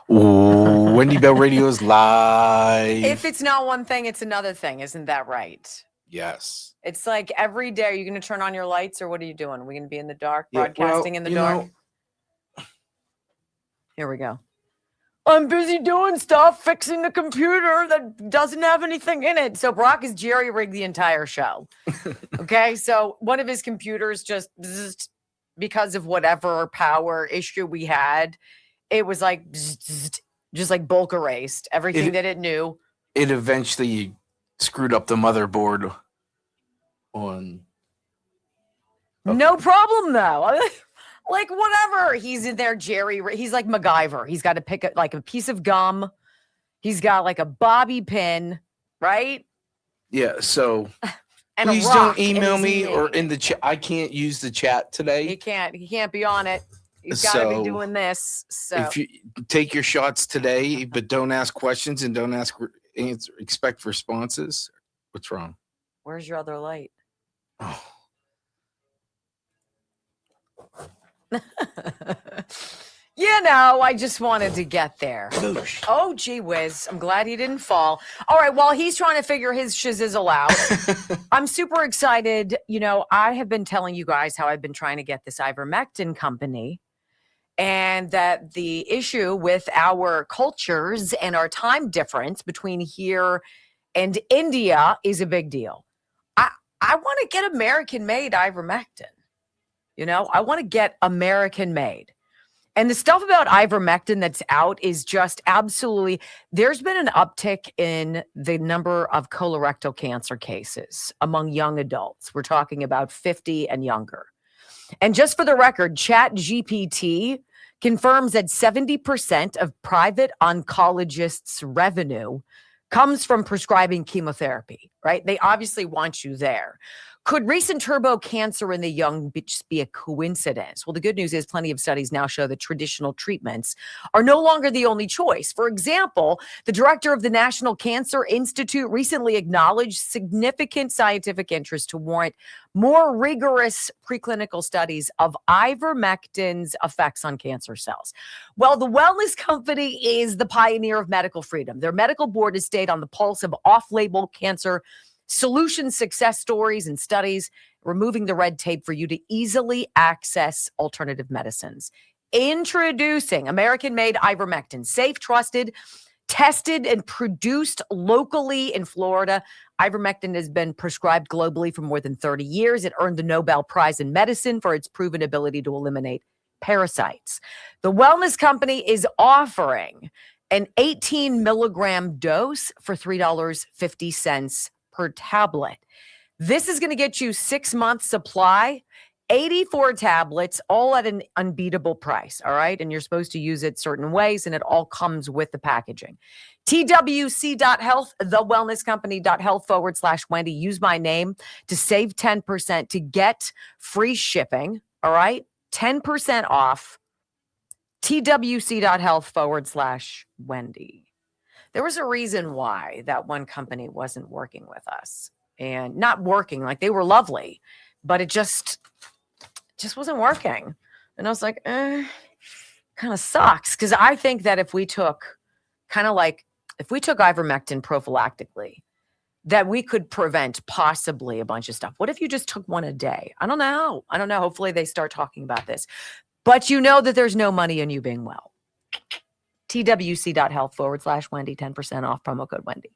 Wendy Bell Radio is live. If it's not one thing, it's another thing. Isn't that right? Yes. It's like every day. Are you going to turn on your lights or what are you doing? Are we going to be in the dark, broadcasting in the dark? Here we go. I'm busy doing stuff, fixing the computer that doesn't have anything in it. So Brock has jerry-rigged the entire show. Okay, so one of his computers just because of whatever power issue we had, it was like just like bulk erased everything that it knew. It eventually screwed up the motherboard on. Okay. No problem though. Like whatever, he's in there, Jerry. He's like MacGyver. He's got to pick up like a piece of gum. He's got like a bobby pin, right? Yeah. So and please don't email me or in the chat. I can't use the chat today. He can't be on it. He's got to be doing this. So if you take your shots today, but don't ask questions and don't expect responses. What's wrong? Where's your other light? Oh. I just wanted to get there. Oh, gee whiz. I'm glad he didn't fall. All right, while he's trying to figure his shizzle out, I'm super excited. I have been telling you guys how I've been trying to get this ivermectin company and that the issue with our cultures and our time difference between here and India is a big deal. I want to get American-made ivermectin. I want to get American-made. And the stuff about ivermectin that's out is just absolutely, there's been an uptick in the number of colorectal cancer cases among young adults. We're talking about 50 and younger. And just for the record, ChatGPT confirms that 70% of private oncologists' revenue comes from prescribing chemotherapy, right? They obviously want you there. Could recent turbo cancer in the young just be a coincidence? Well, the good news is plenty of studies now show that traditional treatments are no longer the only choice. For example, the director of the National Cancer Institute recently acknowledged significant scientific interest to warrant more rigorous preclinical studies of ivermectin's effects on cancer cells. Well, the wellness company is the pioneer of medical freedom. Their medical board has stayed on the pulse of off-label cancer solution success stories and studies, removing the red tape for you to easily access alternative medicines. Introducing American-made ivermectin, safe, trusted, tested, and produced locally in Florida. Ivermectin has been prescribed globally for more than 30 years. It earned the Nobel Prize in Medicine for its proven ability to eliminate parasites. The wellness company is offering an 18 milligram dose for $3.50 per tablet. This is going to get you 6 months supply, 84 tablets, all at an unbeatable price. All right. And you're supposed to use it certain ways, and it all comes with the packaging. TWC.health, thewellnesscompany.health/Wendy. Use my name to save 10% to get free shipping. All right. 10% off. TWC.health/Wendy. There was a reason why that one company wasn't working with us, and not working, like they were lovely, but it just wasn't working. And I was like, kind of sucks. Cause I think that if we took ivermectin prophylactically, that we could prevent possibly a bunch of stuff. What if you just took one a day? I don't know. Hopefully they start talking about this, but that there's no money in you being well. TWC.health/Wendy, 10% off, promo code Wendy.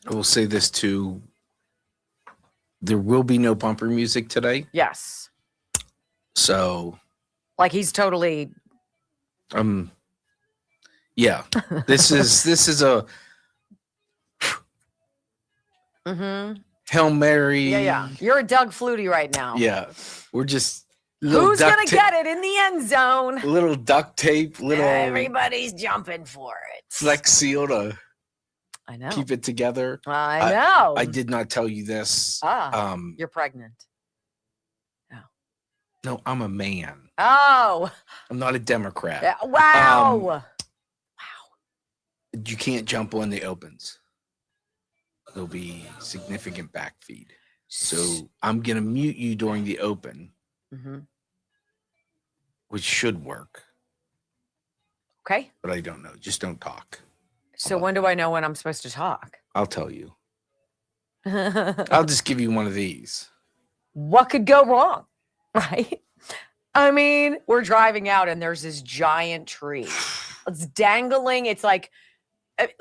I will say this too. There will be no bumper music today. Yes. So. Like he's totally. Yeah. This is a. Mm-hmm. Hail Mary. Yeah. You're a Doug Flutie right now. Yeah. We're just. Who's going to get it in the end zone? Little duct tape, everybody's jumping for it. Flex seal to I know. Keep it together. I know. I did not tell you this. You're pregnant. No, I'm a man. Oh. I'm not a Democrat. Yeah. Wow. Wow. You can't jump on the opens. There'll be significant back feed. So I'm going to mute you during the open, which should work. Okay. but I don't know. Just don't talk. So when do I know when I'm supposed to talk? I'll tell you. I'll just give you one of these. What could go wrong? Right? I mean, we're driving out and there's this giant tree. It's dangling. It's like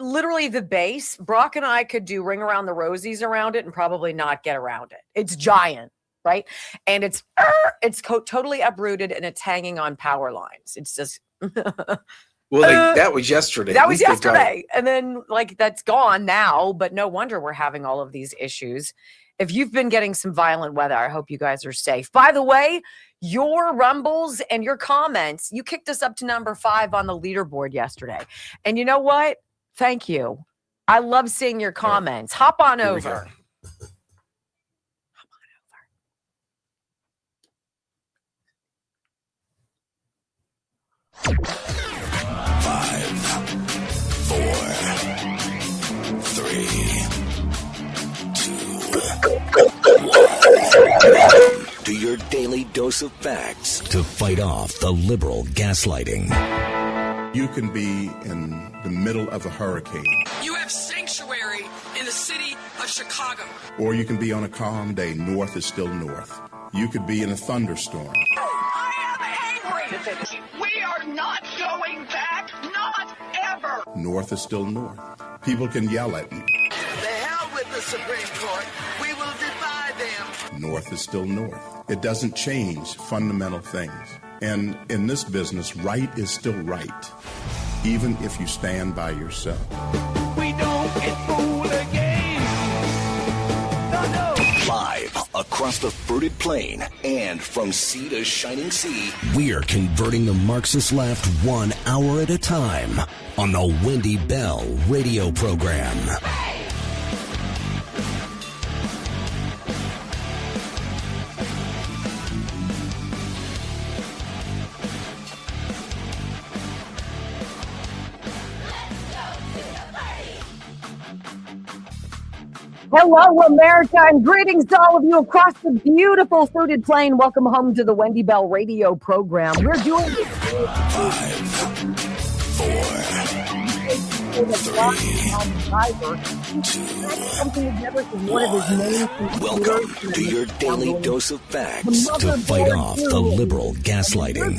literally the base. Brock and I could do Ring Around the Rosies around it and probably not get around it. It's giant, right? And it's totally uprooted and it's hanging on power lines. It's just well, that was yesterday. That was yesterday. And then like that's gone now, but no wonder we're having all of these issues. If you've been getting some violent weather, I hope you guys are safe. By the way, your rumbles and your comments, you kicked us up to number 5 on the leaderboard yesterday. And you know what? Thank you. I love seeing your comments. Hop on over. Five, 4, 3, 2, 1. Do your daily dose of facts to fight off the liberal gaslighting. You can be in the middle of a hurricane. You have sanctuary in the city of Chicago. Or you can be on a calm day. North is still north. You could be in a thunderstorm. I am angry. We are not going back. Not ever. North is still north. People can yell at you. The hell with the Supreme Court. We will defy them. North is still north. It doesn't change fundamental things. And in this business, right is still right, even if you stand by yourself. We don't get fooled again. No. Live across the fruited plain and from sea to shining sea, we are converting the Marxist left 1 hour at a time on the Wendy Bell radio program. Hello, America, and greetings to all of you across the beautiful fruited plain. Welcome home to the Wendy Bell radio program. We're doing this. 5, 4, 3, 2, 1. Welcome to your daily dose of facts to fight off the liberal gaslighting.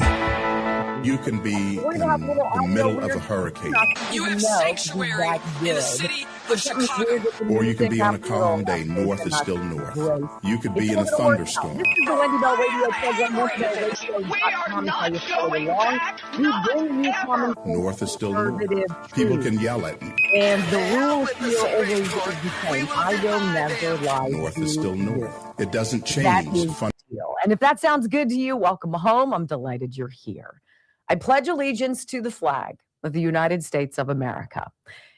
You can be in the middle of a hurricane. You have sanctuary in the city of Chicago. Or you can be on a calm day. North is still north. You could be in a thunderstorm. This is the Wendy Bell radio program. We are not going back. Not ever. North is still north. People can yell at you. And the rules here always is the same. I will never lie. North is still north. It doesn't That change. is the deal. And if that sounds good to you, welcome home. I'm delighted you're here. I pledge allegiance to the flag of the United States of America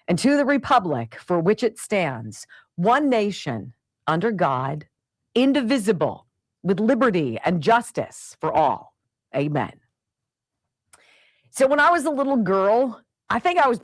and to the republic for which it stands, one nation, under God, indivisible, with liberty and justice for all. Amen. So when I was a little girl, I think I was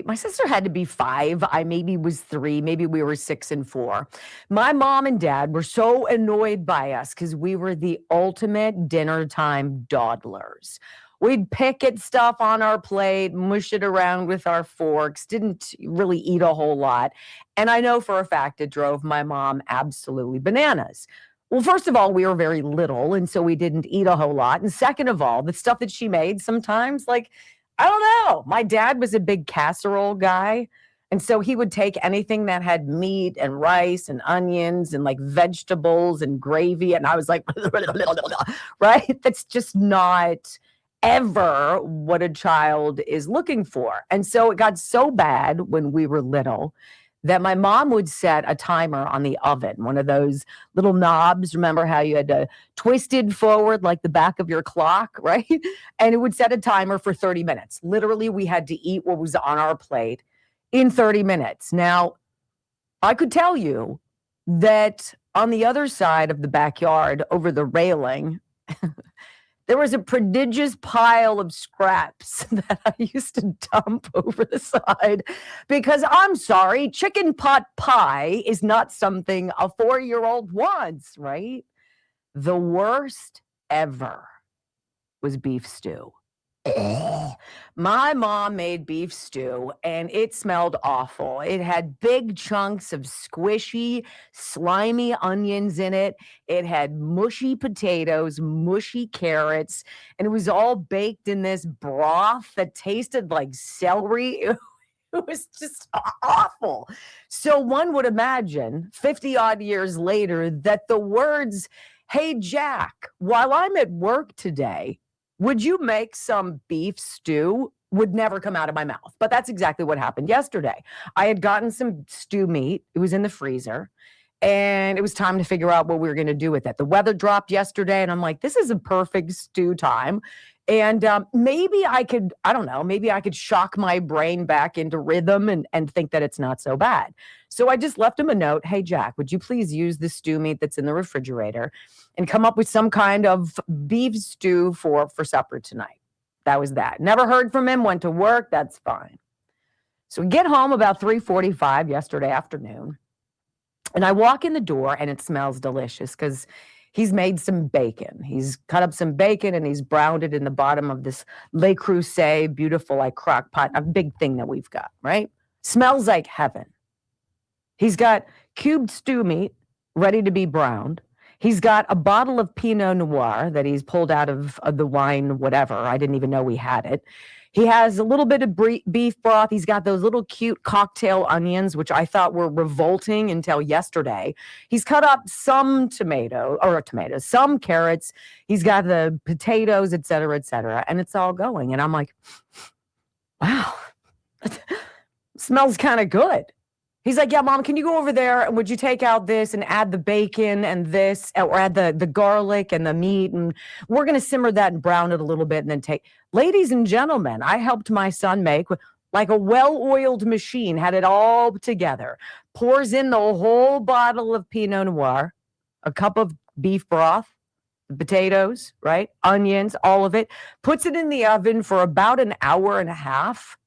my sister had to be 5. I maybe was 3. Maybe we were 6 and 4. My mom and dad were so annoyed by us because we were the ultimate dinner time dawdlers. We'd pick at stuff on our plate, mush it around with our forks, didn't really eat a whole lot. And I know for a fact it drove my mom absolutely bananas. Well, first of all, we were very little, and so we didn't eat a whole lot. And second of all, the stuff that she made sometimes, like, I don't know. My dad was a big casserole guy. And so he would take anything that had meat and rice and onions and like vegetables and gravy. And I was like, right? That's just not ever what a child is looking for. And so it got so bad when we were little that my mom would set a timer on the oven, one of those little knobs. Remember how you had to twist it forward like the back of your clock, right? And it would set a timer for 30 minutes. Literally, we had to eat what was on our plate in 30 minutes. Now, I could tell you that on the other side of the backyard over the railing, there was a prodigious pile of scraps that I used to dump over the side because I'm sorry, chicken pot pie is not something a 4-year-old wants, right? The worst ever was beef stew. My mom made beef stew and it smelled awful. It had big chunks of squishy, slimy onions in it. It had mushy potatoes, mushy carrots, and it was all baked in this broth that tasted like celery. It was just awful. So one would imagine 50 odd years later that the words, "Hey, Jack, while I'm at work today, would you make some beef stew?" would never come out of my mouth. But that's exactly what happened yesterday. I had gotten some stew meat. It was in the freezer. And it was time to figure out what we were going to do with it. The weather dropped yesterday, and I'm like, this is a perfect stew time. And maybe I could, I don't know, maybe I could shock my brain back into rhythm and think that it's not so bad. So I just left him a note. "Hey, Jack, would you please use the stew meat that's in the refrigerator and come up with some kind of beef stew for supper tonight?" That was that. Never heard from him, went to work. That's fine. So we get home about 3:45 yesterday afternoon. And I walk in the door and it smells delicious because he's made some bacon. He's cut up some bacon and he's browned it in the bottom of this Le Creuset, beautiful like crock pot, a big thing that we've got, right? Smells like heaven. He's got cubed stew meat ready to be browned. He's got a bottle of Pinot Noir that he's pulled out of the wine, whatever. I didn't even know we had it. He has a little bit of beef broth. He's got those little cute cocktail onions, which I thought were revolting until yesterday. He's cut up some tomatoes, some carrots. He's got the potatoes, et cetera, and it's all going. And I'm like, wow, smells kind of good. He's like, "Yeah, Mom, can you go over there and would you take out this and add the bacon and this, or add the garlic and the meat, and we're going to simmer that and brown it a little bit and then take." Ladies and gentlemen, I helped my son make like a well-oiled machine, had it all together, pours in the whole bottle of Pinot Noir, a cup of beef broth, potatoes, right? Onions, all of it, puts it in the oven for about an hour and a half.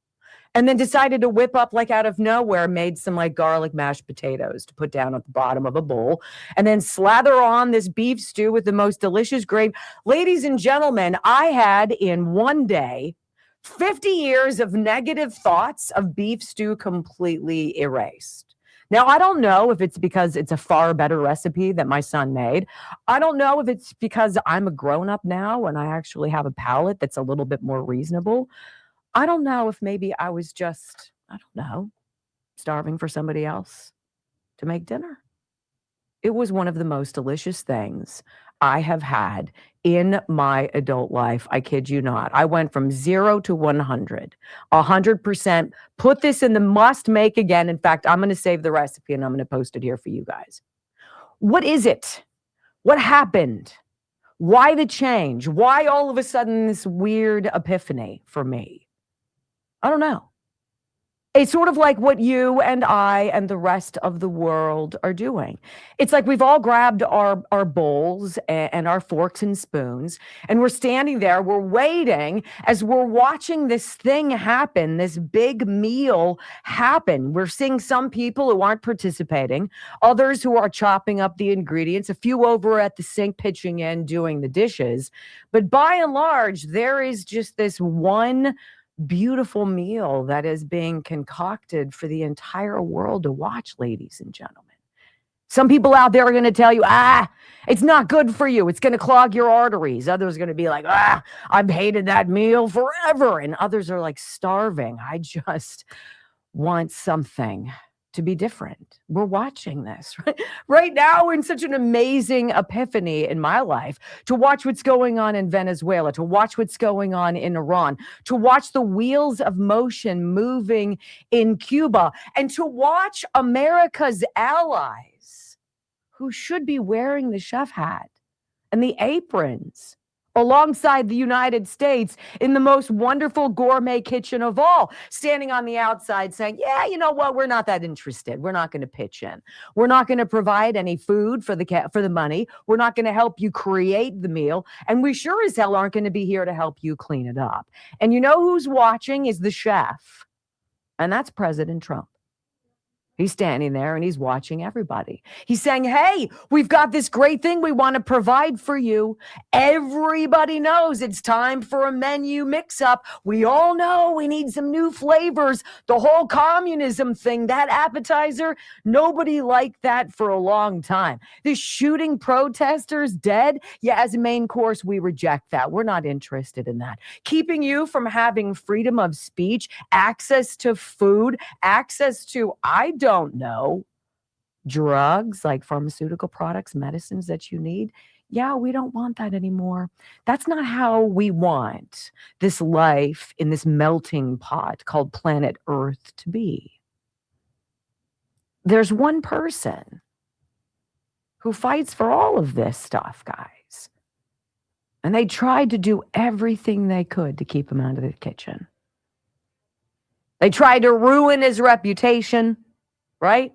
And then decided to whip up like out of nowhere, made some like garlic mashed potatoes to put down at the bottom of a bowl, and then slather on this beef stew with the most delicious gravy. Ladies and gentlemen, I had in one day 50 years of negative thoughts of beef stew completely erased. Now, I don't know if it's because it's a far better recipe that my son made. I don't know if it's because I'm a grown-up now and I actually have a palate that's a little bit more reasonable. I don't know if maybe I was just, I don't know, starving for somebody else to make dinner. It was one of the most delicious things I have had in my adult life. I kid you not. I went from 0 to 100, 100%. Put this in the must make again. In fact, I'm going to save the recipe and I'm going to post it here for you guys. What is it? What happened? Why the change? Why all of a sudden this weird epiphany for me? I don't know. It's sort of like what you and I and the rest of the world are doing. It's like we've all grabbed our bowls and our forks and spoons, and we're standing there, we're waiting as we're watching this thing happen, this big meal happen. We're seeing some people who aren't participating, others who are chopping up the ingredients, a few over at the sink pitching in, doing the dishes. But by and large, there is just this one beautiful meal that is being concocted for the entire world to watch, ladies and gentlemen. Some people out there are going to tell you, it's not good for you. It's going to clog your arteries. Others are going to be like, I've hated that meal forever. And others are like starving. I just want something to be different. We're watching this right now in such an amazing epiphany in my life, to watch what's going on in Venezuela, to watch what's going on in Iran, to watch the wheels of motion moving in Cuba, and to watch America's allies who should be wearing the chef hat and the aprons alongside the United States in the most wonderful gourmet kitchen of all, standing on the outside saying, yeah, you know what? We're not that interested. We're not going to pitch in. We're not going to provide any food for the money. We're not going to help you create the meal. And we sure as hell aren't going to be here to help you clean it up. And you know who's watching is the chef. And that's President Trump. He's standing there and he's watching everybody. He's saying, hey, we've got this great thing we want to provide for you. Everybody knows it's time for a menu mix-up. We all know we need some new flavors. The whole communism thing, that appetizer, nobody liked that for a long time. The shooting protesters dead? Yeah, as a main course, we reject that. We're not interested in that. Keeping you from having freedom of speech, access to food, access to, I don't know, drugs like pharmaceutical products, medicines that you need. Yeah, we don't want that anymore. That's not how we want this life in this melting pot called planet Earth to be. There's one person who fights for all of this stuff, guys. And they tried to do everything they could to keep him out of the kitchen. They tried to ruin his reputation, right?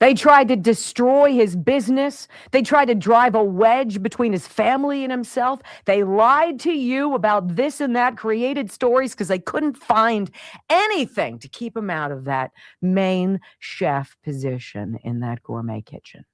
They tried to destroy his business. They tried to drive a wedge between his family and himself. They lied to you about this and that, created stories because they couldn't find anything to keep him out of that main chef position in that gourmet kitchen.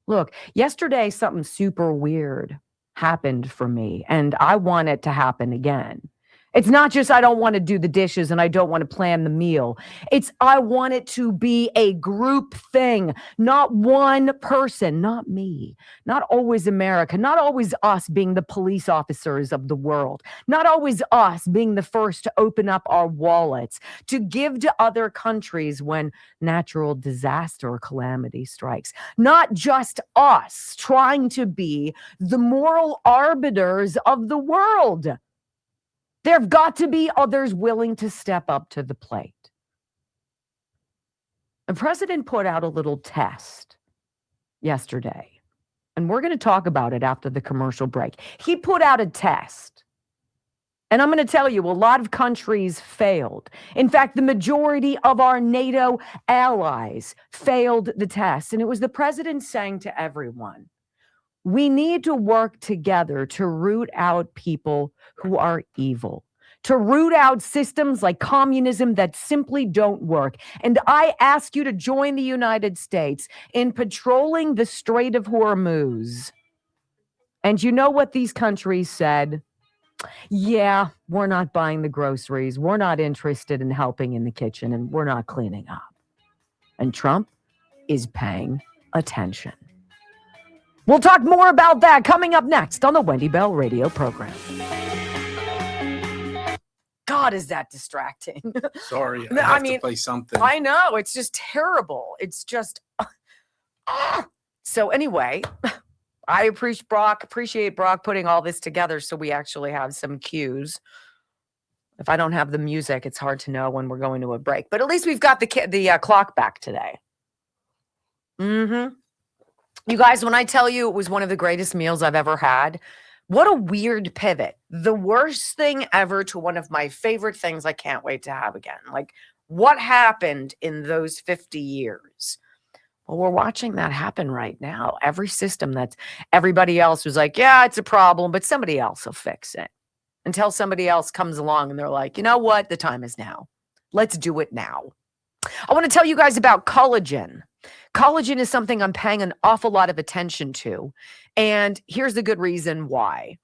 Look, yesterday something super weird happened for me, and I want it to happen again. It's not just I don't want to do the dishes and I don't want to plan the meal. It's I want it to be a group thing, not one person, not me, not always America, not always us being the police officers of the world, not always us being the first to open up our wallets, to give to other countries when natural disaster or calamity strikes. Not just us trying to be the moral arbiters of the world. There have got to be others willing to step up to the plate. The president put out a little test yesterday, and we're going to talk about it after the commercial break. He put out a test, and I'm going to tell you, a lot of countries failed. In fact, the majority of our NATO allies failed the test, and it was the president saying to everyone, we need to work together to root out people who are evil, to root out systems like communism that simply don't work. And I ask you to join the United States in patrolling the Strait of Hormuz. And you know what these countries said? Yeah, we're not buying the groceries. We're not interested in helping in the kitchen, and we're not cleaning up. And Trump is paying attention. We'll talk more about that coming up next on the Wendy Bell Radio program. God, is that distracting? Sorry, I have to play something. I know, it's just terrible. It's just... So anyway, I appreciate Brock putting all this together so we actually have some cues. If I don't have the music, it's hard to know when we're going to a break. But at least we've got the clock back today. Mm-hmm. You guys, when I tell you it was one of the greatest meals I've ever had, what a weird pivot. The worst thing ever to one of my favorite things I can't wait to have again. Like, what happened in those 50 years? Well, we're watching that happen right now. Every system that everybody else was like, yeah, it's a problem, but somebody else will fix it. Until somebody else comes along and they're like, you know what? The time is now. Let's do it now. I want to tell you guys about collagen. Collagen is something I'm paying an awful lot of attention to. And here's the good reason why.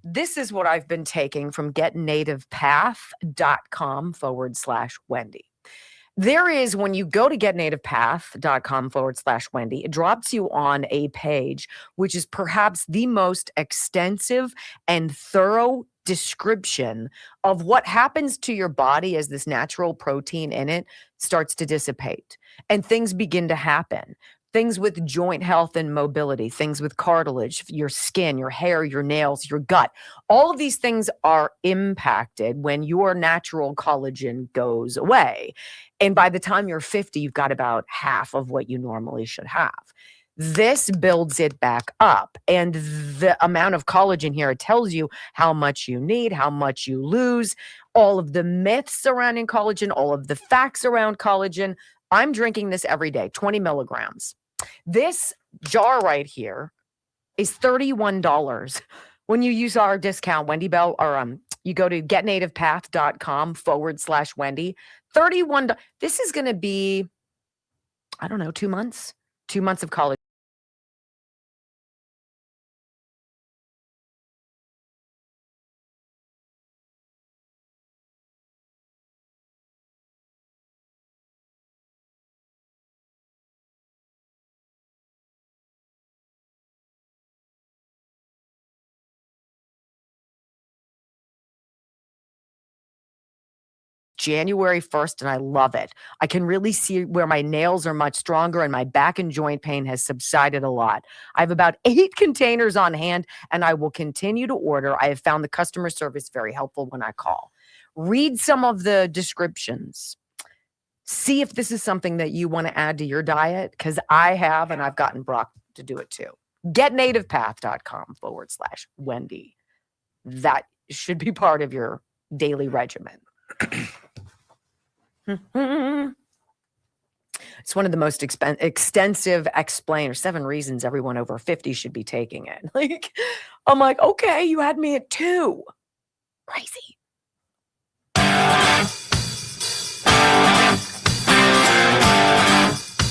This is what I've been taking from getnativepath.com/Wendy. There is, when you go to getnativepath.com/Wendy, it drops you on a page, which is perhaps the most extensive and thorough description of what happens to your body as this natural protein in it starts to dissipate and things begin to happen. Things with joint health and mobility, things with cartilage, your skin, your hair, your nails, your gut. All of these things are impacted when your natural collagen goes away. And by the time you're 50, you've got about half of what you normally should have. This builds it back up. And the amount of collagen here, it tells you how much you need, how much you lose, all of the myths surrounding collagen, all of the facts around collagen. I'm drinking this every day, 20 milligrams. This jar right here is $31. When you use our discount, Wendy Bell, or you go to getnativepath.com/Wendy, $31. This is going to be, I don't know, 2 months? 2 months of college. January 1st, and I love it. I can really see where my nails are much stronger and my back and joint pain has subsided a lot. I have about 8 containers on hand, and I will continue to order. I have found the customer service very helpful when I call. Read some of the descriptions. See if this is something that you want to add to your diet, because I have, and I've gotten Brock to do it too. GetNativePath.com/Wendy. That should be part of your daily regimen. It's one of the most extensive explainers. 7 reasons everyone over 50 should be taking it. Like, I'm like, okay, you had me at 2. Crazy.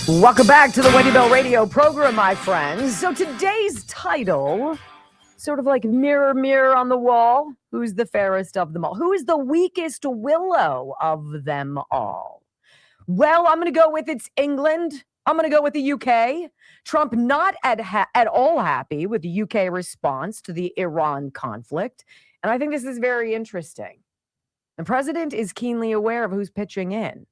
Welcome back to the Wendy Bell Radio program, my friends. So today's title, sort of like mirror, mirror on the wall. Who's the fairest of them all? Who is the weakest willow of them all? Well, I'm going to go with it's England. I'm going to go with the UK. Trump not at all happy with the UK response to the Iran conflict. And I think this is very interesting. The president is keenly aware of who's pitching in.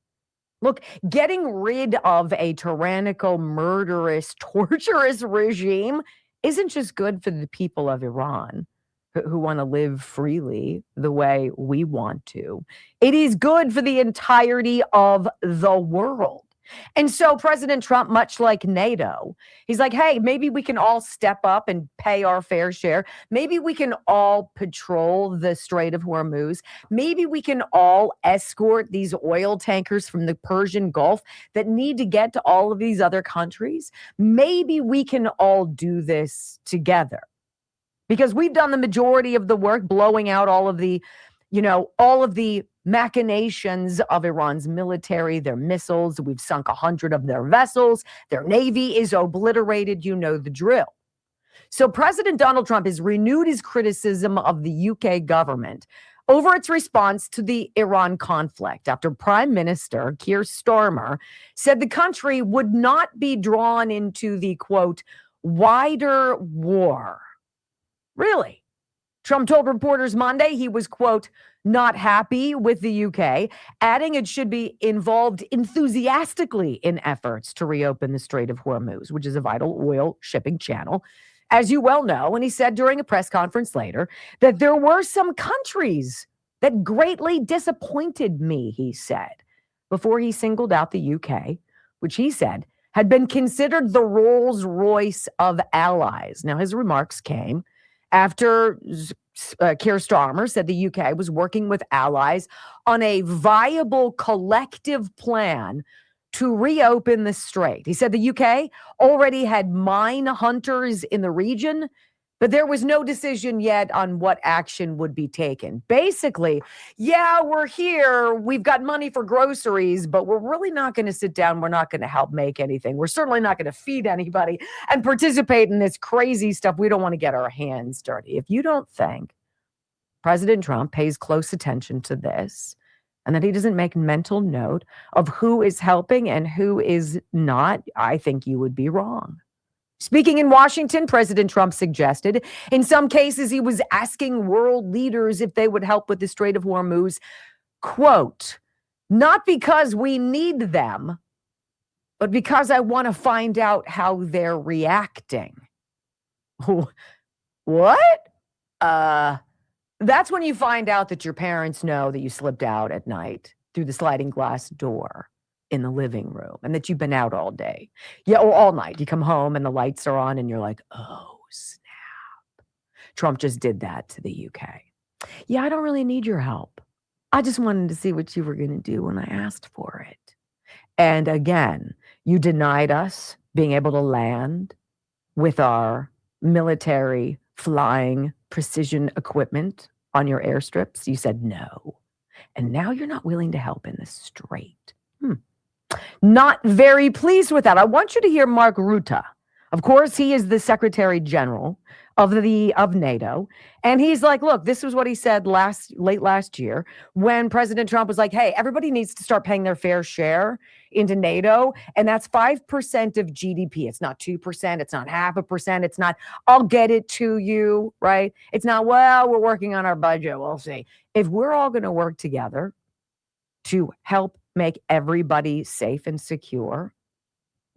Look, getting rid of a tyrannical, murderous, torturous regime isn't just good for the people of Iran who want to live freely the way we want to. It is good for the entirety of the world. And so President Trump, much like NATO, he's like, hey, maybe we can all step up and pay our fair share. Maybe we can all patrol the Strait of Hormuz. Maybe we can all escort these oil tankers from the Persian Gulf that need to get to all of these other countries. Maybe we can all do this together because we've done the majority of the work blowing out all of the machinations of Iran's military, their missiles. We've sunk 100 of their vessels. Their navy is obliterated. You know the drill. So President Donald Trump has renewed his criticism of the UK government over its response to the Iran conflict after Prime Minister Keir Starmer said the country would not be drawn into the, quote, wider war. Really? Trump told reporters Monday he was, quote, not happy with the UK, adding it should be involved enthusiastically in efforts to reopen the Strait of Hormuz, which is a vital oil shipping channel, as you well know. And he said during a press conference later that there were some countries that greatly disappointed me, he said, before he singled out the UK, which he said had been considered the Rolls-Royce of allies. Now, his remarks came after Keir Starmer said the UK was working with allies on a viable collective plan to reopen the strait. He said the UK already had mine hunters in the region, but there was no decision yet on what action would be taken. Basically, yeah, we're here. We've got money for groceries, but we're really not going to sit down. We're not going to help make anything. We're certainly not going to feed anybody and participate in this crazy stuff. We don't want to get our hands dirty. If you don't think President Trump pays close attention to this and that he doesn't make mental note of who is helping and who is not, I think you would be wrong. Speaking in Washington, President Trump suggested in some cases he was asking world leaders if they would help with the Strait of Hormuz, quote, not because we need them, but because I want to find out how they're reacting. What? That's when you find out that your parents know that you slipped out at night through the sliding glass door in the living room and that you've been out all day. Yeah, or all night. You come home and the lights are on and you're like, oh, snap. Trump just did that to the UK. Yeah, I don't really need your help. I just wanted to see what you were going to do when I asked for it. And again, you denied us being able to land with our military flying precision equipment on your airstrips. You said no. And now you're not willing to help in the strait. Not very pleased with that. I want you to hear Mark Rutte. Of course, he is the Secretary General of NATO. And he's like, look, this was what he said late last year when President Trump was like, hey, everybody needs to start paying their fair share into NATO. And that's 5% of GDP. It's not 2%. It's not 0.5%. It's not, I'll get it to you, right? It's not, well, we're working on our budget. We'll see. If we're all going to work together to help make everybody safe and secure,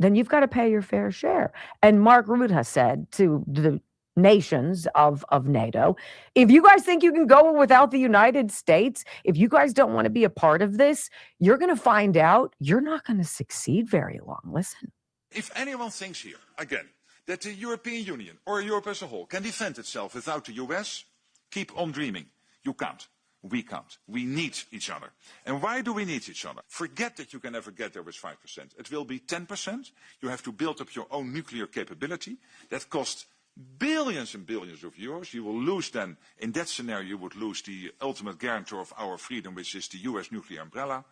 then you've got to pay your fair share. And Mark Rutte said to the nations of NATO, if you guys think you can go without the United States, if you guys don't want to be a part of this, you're going to find out you're not going to succeed very long. Listen. If anyone thinks here, again, that the European Union or Europe as a whole can defend itself without the US, keep on dreaming. You can't. We can't. We need each other. And why do we need each other? Forget that you can ever get there with 5%. It will be 10%. You have to build up your own nuclear capability. That costs billions and billions of euros. You will lose then, in that scenario, you would lose the ultimate guarantor of our freedom, which is the US nuclear umbrella.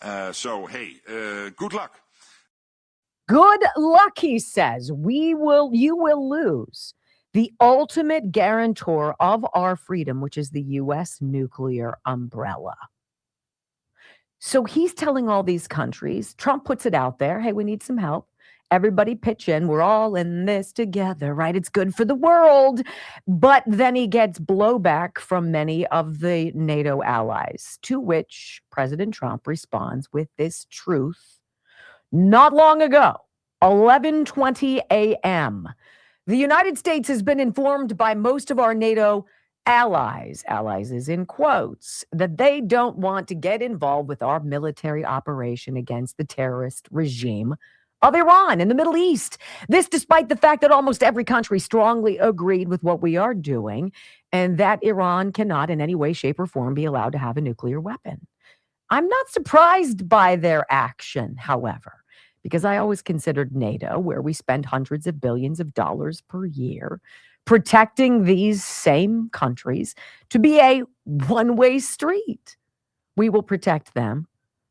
Good luck. Good luck, he says. You will lose the ultimate guarantor of our freedom, which is the U.S. nuclear umbrella. So he's telling all these countries, Trump puts it out there, hey, we need some help. Everybody pitch in. We're all in this together, right? It's good for the world. But then he gets blowback from many of the NATO allies, to which President Trump responds with this truth. Not long ago, 11:20 a.m., the United States has been informed by most of our NATO allies is in quotes, that they don't want to get involved with our military operation against the terrorist regime of Iran in the Middle East. This despite the fact that almost every country strongly agreed with what we are doing and that Iran cannot in any way, shape, or form be allowed to have a nuclear weapon. I'm not surprised by their action, however, because I always considered NATO, where we spend hundreds of billions of dollars per year protecting these same countries, to be a one-way street. We will protect them,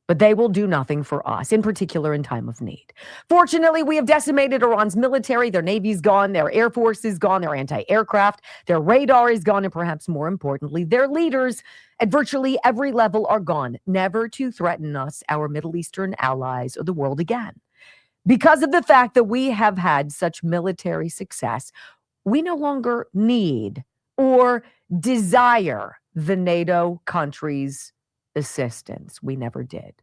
but they will do nothing for us, in particular in time of need. Fortunately, we have decimated Iran's military. Their navy's gone, their air force is gone, their anti-aircraft, their radar is gone, and perhaps more importantly, their leaders at virtually every level are gone, never to threaten us, our Middle Eastern allies, or the world again. Because of the fact that we have had such military success, we no longer need or desire the NATO countries' assistance. We never did.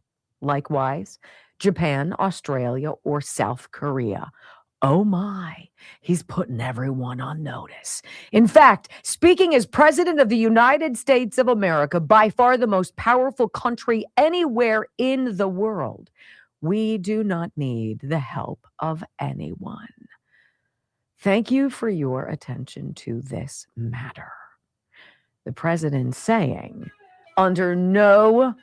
Likewise, Japan, Australia, or South Korea. Oh my, he's putting everyone on notice. In fact, speaking as President of the United States of America, by far the most powerful country anywhere in the world, we do not need the help of anyone. Thank you for your attention to this matter. The president saying, under no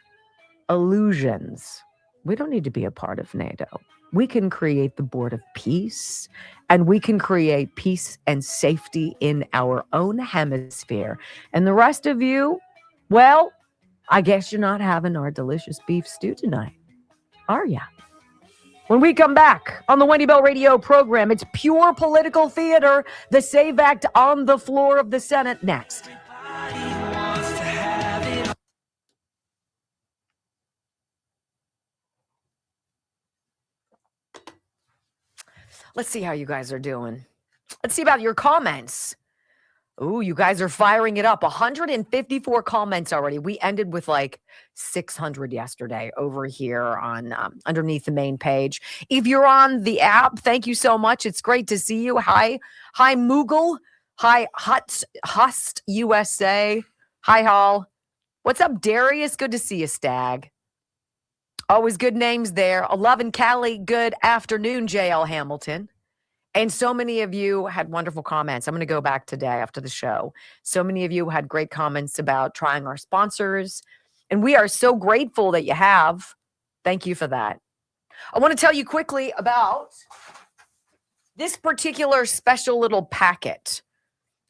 illusions, we don't need to be a part of NATO. We can create the Board of Peace, and we can create peace and safety in our own hemisphere. And the rest of you, well, I guess you're not having our delicious beef stew tonight, are ya? When we come back on the Wendy Bell Radio program, it's pure political theater. The SAVE Act on the floor of the Senate next. Let's see how you guys are doing. Let's see about your comments. Ooh, you guys are firing it up. 154 comments already. We ended with like 600 yesterday over here on underneath the main page. If you're on the app, thank you so much. It's great to see you. Hi, Moogle. Hi, Hust USA. Hi, Hall. What's up, Darius? Good to see you, Stag. Always good names there. 11 Cali. Good afternoon, JL Hamilton. And so many of you had wonderful comments. I'm going to go back today after the show. So many of you had great comments about trying our sponsors. And we are so grateful that you have. Thank you for that. I want to tell you quickly about this particular special little packet.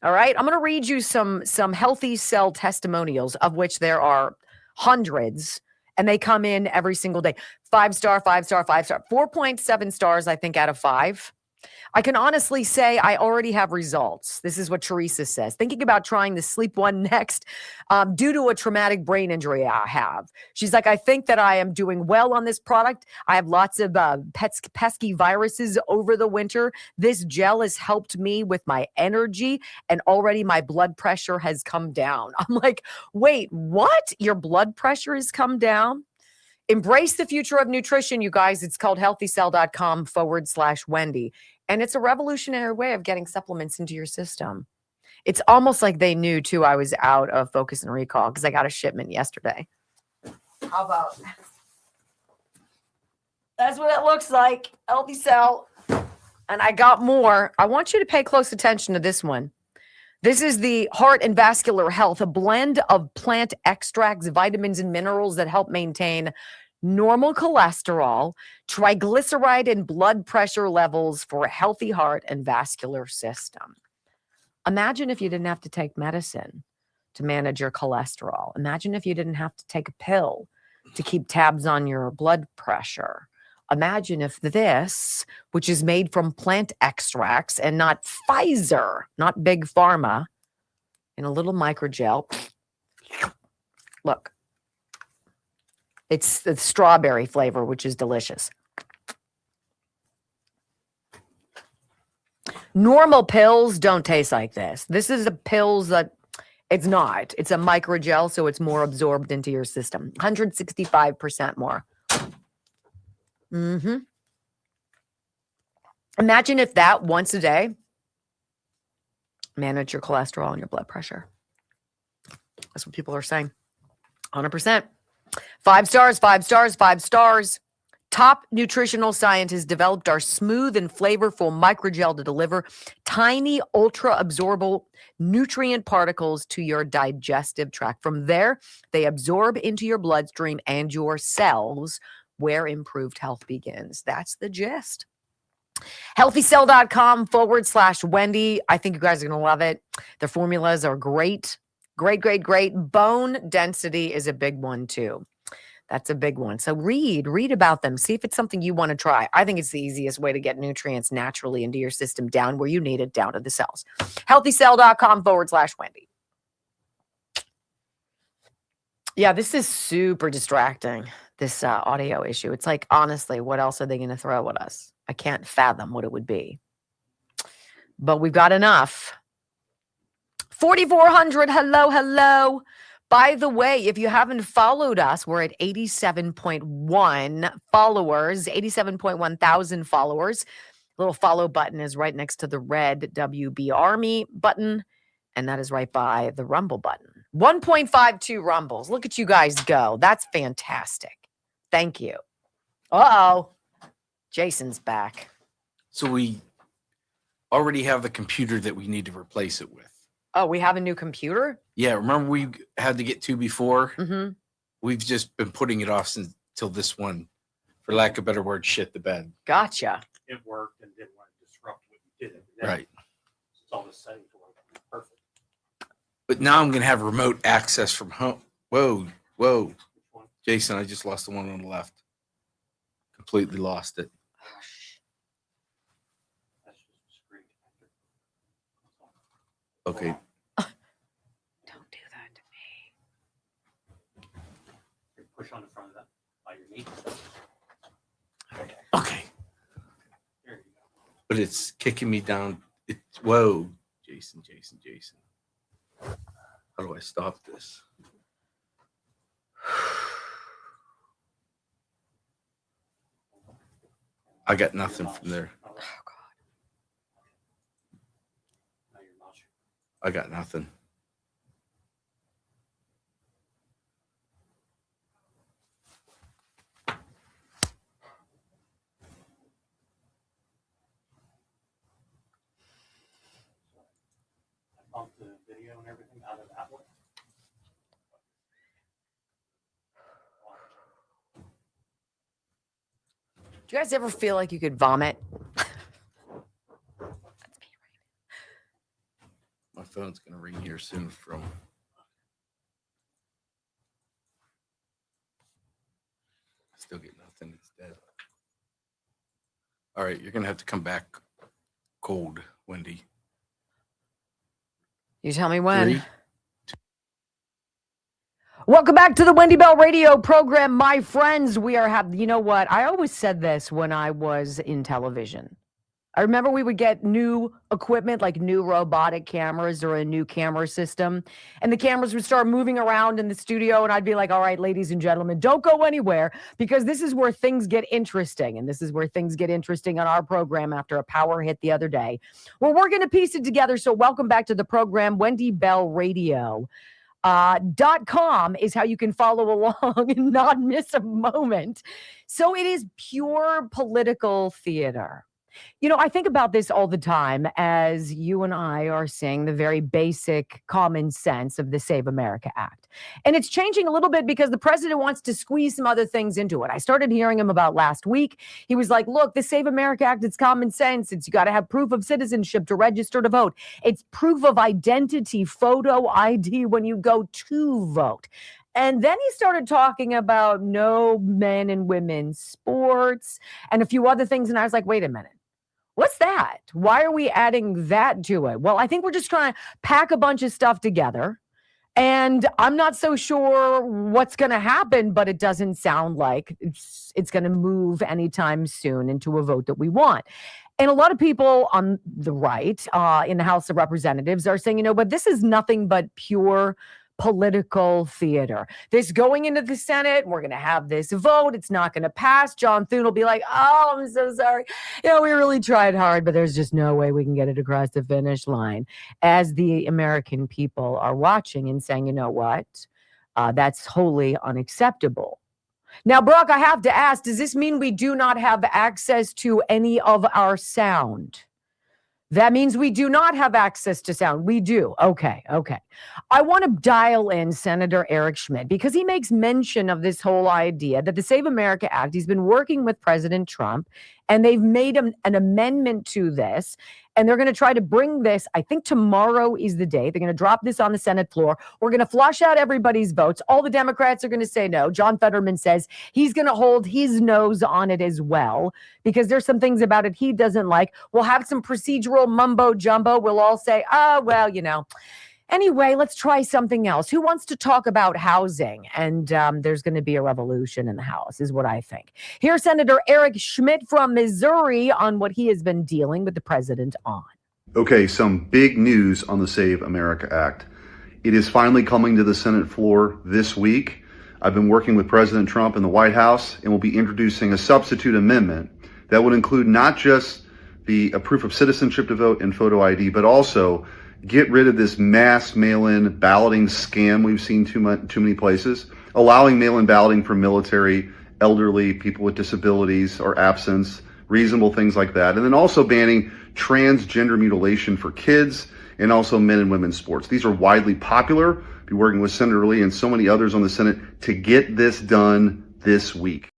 All right. I'm going to read you some healthy cell testimonials, of which there are hundreds, and they come in every single day. 5-star, 5-star, 5-star, 4.7 stars, I think, out of 5. I can honestly say I already have results. This is what Teresa says. Thinking about trying the Sleep One next due to a traumatic brain injury I have. She's like, I think that I am doing well on this product. I have lots of pesky viruses over the winter. This gel has helped me with my energy, and already my blood pressure has come down. I'm like, wait, what? Your blood pressure has come down? Embrace the future of nutrition, you guys. It's called healthycell.com/Wendy. And it's a revolutionary way of getting supplements into your system. It's almost like they knew, too, I was out of focus and recall because I got a shipment yesterday. How about that? That's what it looks like. Healthy Cell. And I got more. I want you to pay close attention to this one. This is the Heart and Vascular Health, a blend of plant extracts, vitamins, and minerals that help maintain normal cholesterol, triglyceride, and blood pressure levels for a healthy heart and vascular system. Imagine if you didn't have to take medicine to manage your cholesterol. Imagine if you didn't have to take a pill to keep tabs on your blood pressure. Imagine if this, which is made from plant extracts and not Pfizer, not big pharma, in a little microgel. Look, it's the strawberry flavor, which is delicious. Normal pills don't taste like this. This is the pills that it's not. It's a microgel, so it's more absorbed into your system. 165% more. Imagine if that once a day manage your cholesterol and your blood pressure. That's what people are saying. 100%. 5 stars, 5 stars, 5 stars. Top nutritional scientists developed our smooth and flavorful microgel to deliver tiny, ultra-absorbable nutrient particles to your digestive tract. From there, they absorb into your bloodstream and your cells, where improved health begins. That's the gist. Healthycell.com/Wendy. I think you guys are going to love it. The formulas are great. Great, great, great. Bone density is a big one too. That's a big one. So read about them. See if it's something you want to try. I think it's the easiest way to get nutrients naturally into your system, down where you need it, down to the cells. Healthycell.com/Wendy. Yeah, this is super distracting, this audio issue. It's like, honestly, what else are they going to throw at us? I can't fathom what it would be. But we've got enough. 4,400. Hello, hello. By the way, if you haven't followed us, we're at 87.1 followers, 87.1 thousand followers. Little follow button is right next to the red WB Army button, and that is right by the Rumble button. 1.52 Rumbles. Look at you guys go. That's fantastic. Thank you. Uh-oh. Jason's back. So we already have the computer that we need to replace it with. Oh, we have a new computer? Yeah, remember we had to get two before? Mm-hmm. We've just been putting it off until this one, for lack of a better word, shit the bed. Gotcha. It worked and didn't want to disrupt what you did. Right. It's all the same to work. Perfect. But now I'm going to have remote access from home. Whoa. Jason, I just lost the one on the left. Completely lost it. That's just a screen. Okay. Don't do that to me. Push on the front of that by your knee. Okay. There you go. But it's kicking me down. Whoa. Jason. How do I stop this? I got nothing from there. Oh, God. Now you're not sure. I got nothing. I bumped the video and everything out of that one. Do you guys ever feel like you could vomit? That's me right My phone's going to ring here soon from. nothing. It's dead. All right, you're gonna have to come back cold, Wendy. You tell me when. 3. Welcome back to the Wendy Bell Radio program, my friends. We are having, you know what? I always said this when I was in television. I remember we would get new equipment, like new robotic cameras or a new camera system, and the cameras would start moving around in the studio, and I'd be like, all right, ladies and gentlemen, don't go anywhere, because this is where things get interesting, and this is where things get interesting on our program after a power hit the other day. Well, we're going to piece it together, so welcome back to the program, Wendy Bell Radio. .com is how you can follow along and not miss a moment. So it is pure political theater. You know, I think about this all the time as you and I are saying the very basic common sense of the Save America Act. And it's changing a little bit because the president wants to squeeze some other things into it. I started hearing him about last week. He was like, look, the Save America Act, it's common sense. It's you got to have proof of citizenship to register to vote. It's proof of identity, photo ID when you go to vote. And then he started talking about no men and women sports and a few other things. And I was like, wait a minute. What's that? Why are we adding that to it? Well, I think we're just trying to pack a bunch of stuff together. And I'm not so sure what's going to happen, but it doesn't sound like it's going to move anytime soon into a vote that we want. And a lot of people on the right in the House of Representatives are saying, you know, but this is nothing but pure political theater. This going into the Senate, we're going to have this vote. It's not going to pass. John Thune will be like, oh, I'm so sorry. You know, we really tried hard, but there's just no way we can get it across the finish line. As the American people are watching and saying, you know what? That's wholly unacceptable. Now, Brock, I have to ask, does this mean we do not have access to any of our sound? That means we do not have access to sound. We do. Okay. I want to dial in Senator Eric Schmidt because he makes mention of this whole idea that the Save America Act, he's been working with President Trump, and they've made an amendment to this, and they're going to try to bring this. I think tomorrow is the day. They're going to drop this on the Senate floor. We're going to flush out everybody's votes. All the Democrats are going to say no. John Fetterman says he's going to hold his nose on it as well because there's some things about it he doesn't like. We'll have some procedural mumbo jumbo. We'll all say, oh, well, you know. Anyway, let's try something else. Who wants to talk about housing? And there's going to be a revolution in the House, is what I think. Here's Senator Eric Schmidt from Missouri on what he has been dealing with the president on. Okay, some big news on the Save America Act. It is finally coming to the Senate floor this week. I've been working with President Trump in the White House, and we'll be introducing a substitute amendment that would include not just the proof of citizenship to vote and photo ID, but also get rid of this mass mail-in balloting scam we've seen too many places, allowing mail-in balloting for military, elderly, people with disabilities or absence, reasonable things like that. And then also banning transgender mutilation for kids and also men and women's sports. These are widely popular. I'll be working with Senator Lee and so many others on the Senate to get this done this week.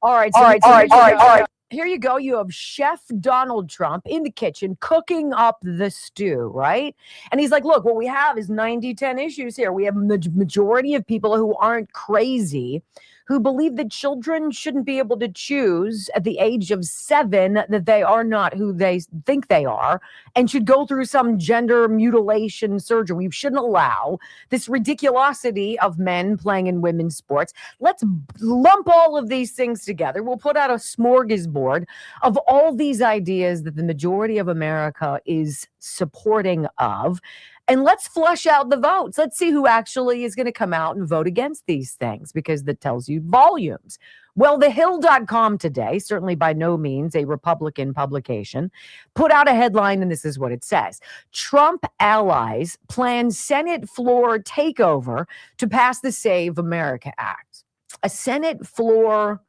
All right. Here you go. You have Chef Donald Trump in the kitchen cooking up the stew, right? And he's like, look, what we have is 90-10 issues here. We have the majority of people who aren't crazy, who believe that children shouldn't be able to choose at the age of 7 that they are not who they think they are and should go through some gender mutilation surgery. We shouldn't allow this ridiculosity of men playing in women's sports. Let's lump all of these things together. We'll put out a smorgasbord of all these ideas that the majority of America is supporting of. And let's flush out the votes. Let's see who actually is going to come out and vote against these things, because that tells you volumes. Well, thehill.com today, certainly by no means a Republican publication, put out a headline, and this is what it says. Trump allies plan Senate floor takeover to pass the Save America Act. A Senate floor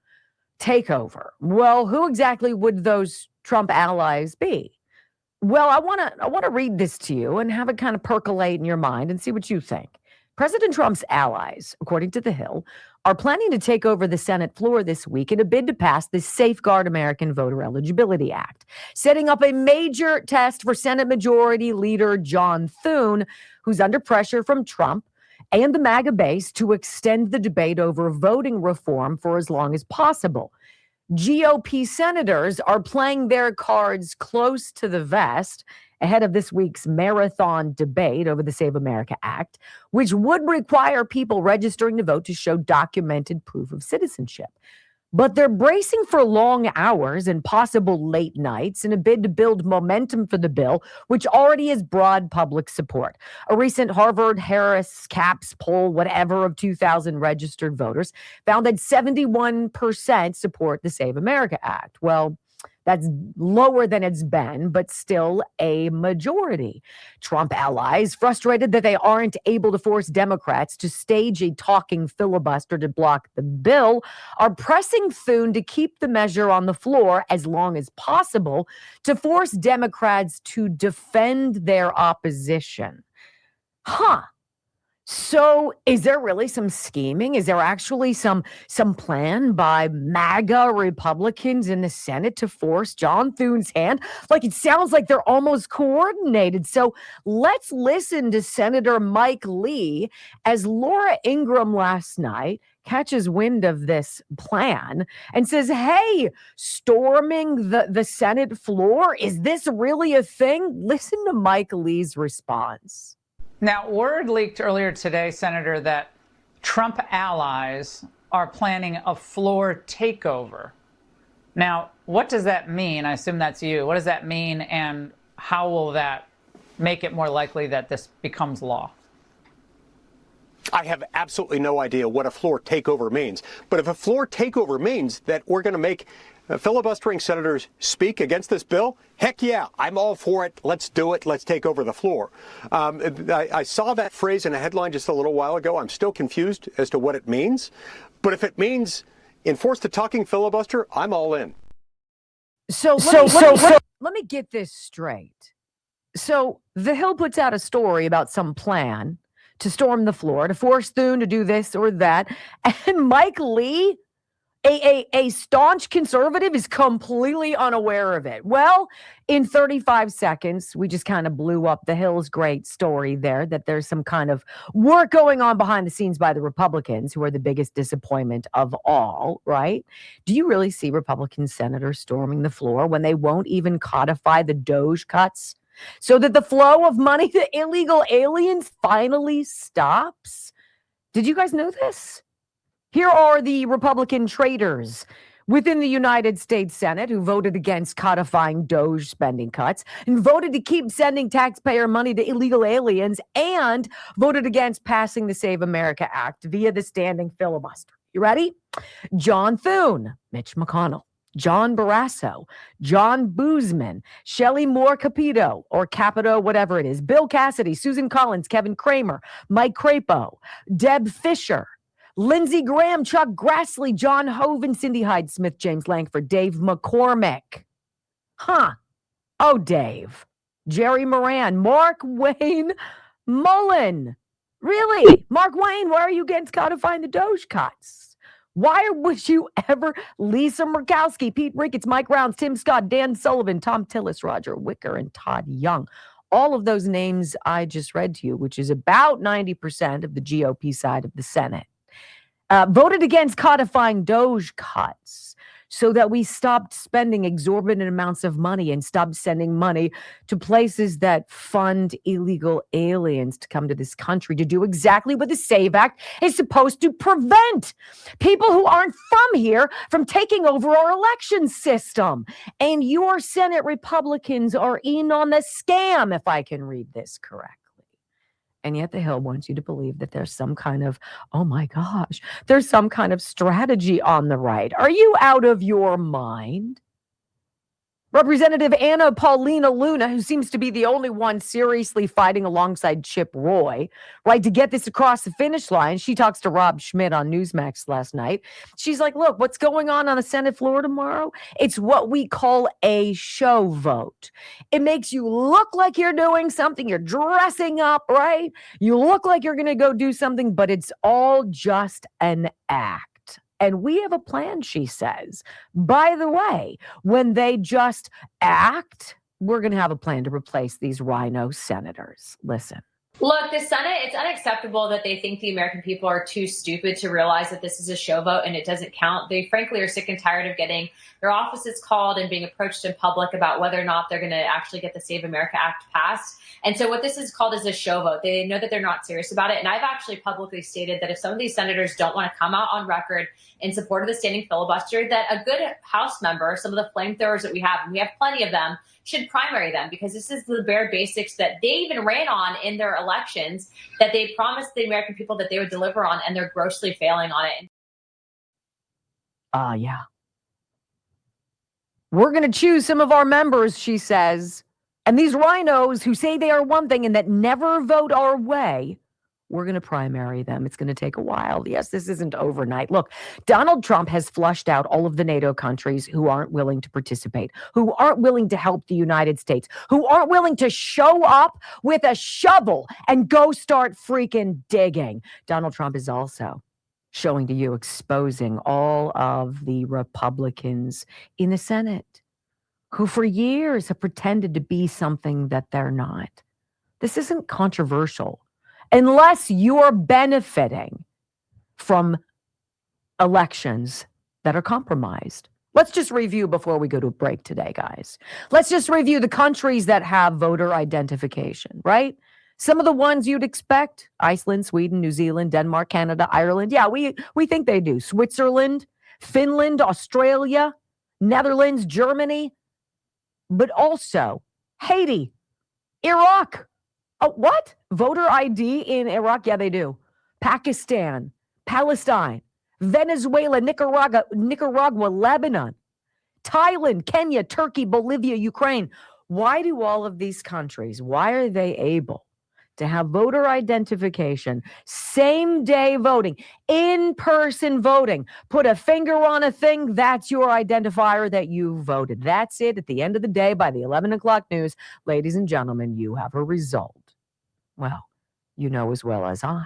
takeover. Well, who exactly would those Trump allies be? Well, I want to read this to you and have it kind of percolate in your mind and see what you think. President Trump's allies, according to The Hill, are planning to take over the Senate floor this week in a bid to pass the Safeguard American Voter Eligibility Act, setting up a major test for Senate Majority Leader John Thune, who's under pressure from Trump and the MAGA base to extend the debate over voting reform for as long as possible. GOP senators are playing their cards close to the vest ahead of this week's marathon debate over the Save America Act, which would require people registering to vote to show documented proof of citizenship. But they're bracing for long hours and possible late nights in a bid to build momentum for the bill, which already has broad public support. A recent Harvard-Harris CAPS poll, whatever, of 2,000 registered voters found that 71% support the Save America Act. Well, that's lower than it's been, but still a majority. Trump allies, frustrated that they aren't able to force Democrats to stage a talking filibuster to block the bill, are pressing Thune to keep the measure on the floor as long as possible to force Democrats to defend their opposition. So is there really some scheming? Is there actually some plan by MAGA Republicans in the Senate to force John Thune's hand? Like, it sounds like they're almost coordinated. So let's listen to Senator Mike Lee as Laura Ingraham last night catches wind of this plan and says, hey, storming the Senate floor, is this really a thing? Listen to Mike Lee's response. Now, word leaked earlier today, Senator, that Trump allies are planning a floor takeover. Now, what does that mean? I assume that's you. What does that mean, and how will that make it more likely that this becomes law? I have absolutely no idea what a floor takeover means. But if a floor takeover means that we're going to make filibustering senators speak against this bill, heck yeah, I'm all for it. Let's do it. Let's take over the floor. I saw that phrase in a headline just a little while ago. I'm still confused as to what it means. But if it means enforce the talking filibuster, I'm all in. So let me get this straight. So The Hill puts out a story about some plan to storm the floor, to force Thune to do this or that. And Mike Lee, a staunch conservative, is completely unaware of it. Well, in 35 seconds, we just kind of blew up The Hill's great story there, that there's some kind of work going on behind the scenes by the Republicans, who are the biggest disappointment of all, right? Do you really see Republican senators storming the floor when they won't even codify the DOJ cuts so that the flow of money to illegal aliens finally stops? Did you guys know this? Here are the Republican traitors within the United States Senate who voted against codifying DOJ spending cuts and voted to keep sending taxpayer money to illegal aliens and voted against passing the Save America Act via the standing filibuster. You ready? John Thune, Mitch McConnell, John Barrasso, John Boozman, Shelley Moore Capito, or Capito, whatever it is, Bill Cassidy, Susan Collins, Kevin Kramer, Mike Crapo, Deb Fisher, Lindsey Graham, Chuck Grassley, John Hoeven, Cindy Hyde Smith, James Langford, Dave McCormick. Oh, Dave. Jerry Moran, Mark Wayne Mullen. Really? Mark Wayne, why are you against codifying the DOJ cuts? Why would you ever? Lisa Murkowski, Pete Ricketts, Mike Rounds, Tim Scott, Dan Sullivan, Tom Tillis, Roger Wicker, and Todd Young. All of those names I just read to you, which is about 90% of the GOP side of the Senate, voted against codifying DOJ cuts so that we stopped spending exorbitant amounts of money and stopped sending money to places that fund illegal aliens to come to this country to do exactly what the SAVE Act is supposed to prevent. People who aren't from here from taking over our election system. And your Senate Republicans are in on the scam, if I can read this correctly. And yet the Hill wants you to believe that there's some kind of, oh my gosh, there's some kind of strategy on the right. Are you out of your mind? Representative Anna Paulina Luna, who seems to be the only one seriously fighting alongside Chip Roy, right, to get this across the finish line. She talks to Rob Schmidt on Newsmax last night. She's like, look, what's going on the Senate floor tomorrow? It's what we call a show vote. It makes you look like you're doing something. You're dressing up, right? You look like you're going to go do something, but it's all just an act. And we have a plan, she says. By the way, when they just act, we're going to have a plan to replace these rhino senators. Listen. Look, the Senate, it's unacceptable that they think the American people are too stupid to realize that this is a show vote and it doesn't count. They frankly are sick and tired of getting their offices called and being approached in public about whether or not they're going to actually get the Save America Act passed. And so what this is called is a show vote. They know that they're not serious about it. And I've actually publicly stated that if some of these senators don't want to come out on record in support of the standing filibuster, that a good House member, some of the flamethrowers that we have, and we have plenty of them, should primary them, because this is the bare basics that they even ran on in their elections that they promised the American people that they would deliver on, and they're grossly failing on it. Yeah. We're going to choose some of our members, she says. And these rhinos who say they are one thing and that never vote our way, we're going to primary them. It's going to take a while. Yes, this isn't overnight. Look, Donald Trump has flushed out all of the NATO countries who aren't willing to participate, who aren't willing to help the United States, who aren't willing to show up with a shovel and go start freaking digging. Donald Trump is also showing to you, exposing all of the Republicans in the Senate who for years have pretended to be something that they're not. This isn't controversial unless you're benefiting from elections that are compromised. Let's just review before we go to a break today, guys. Let's just review the countries that have voter identification, right? Some of the ones you'd expect: Iceland, Sweden, New Zealand, Denmark, Canada, Ireland. Yeah, we think they do. Switzerland, Finland, Australia, Netherlands, Germany, but also Haiti, Iraq. Oh, what? Voter ID in Iraq? Yeah, they do. Pakistan, Palestine, Venezuela, Nicaragua, Lebanon, Thailand, Kenya, Turkey, Bolivia, Ukraine. Why do all of these countries, why are they able to have voter identification, same-day voting, in-person voting? Put a finger on a thing, that's your identifier that you voted. That's it. At the end of the day, by the 11 o'clock news, ladies and gentlemen, you have a result. Well, you know as well as I.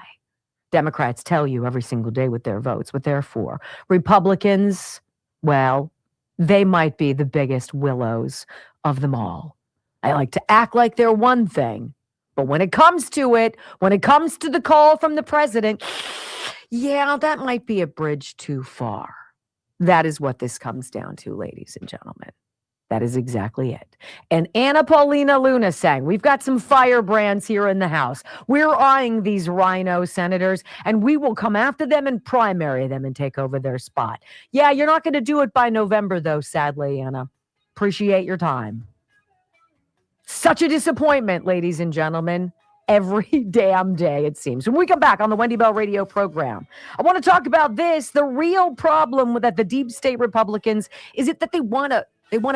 Democrats tell you every single day with their votes what they're for. Republicans, well, they might be the biggest willows of them all. They like to act like they're one thing, but when it comes to it, when it comes to the call from the president, yeah, that might be a bridge too far. That is what this comes down to, ladies and gentlemen. That is exactly it. And Anna Paulina Luna sang, we've got some firebrands here in the House. We're eyeing these rhino senators, and we will come after them and primary them and take over their spot. Yeah, you're not going to do it by November, though, sadly, Anna. Appreciate your time. Such a disappointment, ladies and gentlemen. Every damn day, it seems. When we come back on the Wendy Bell radio program, I want to talk about this. The real problem with the deep state Republicans is it that they want to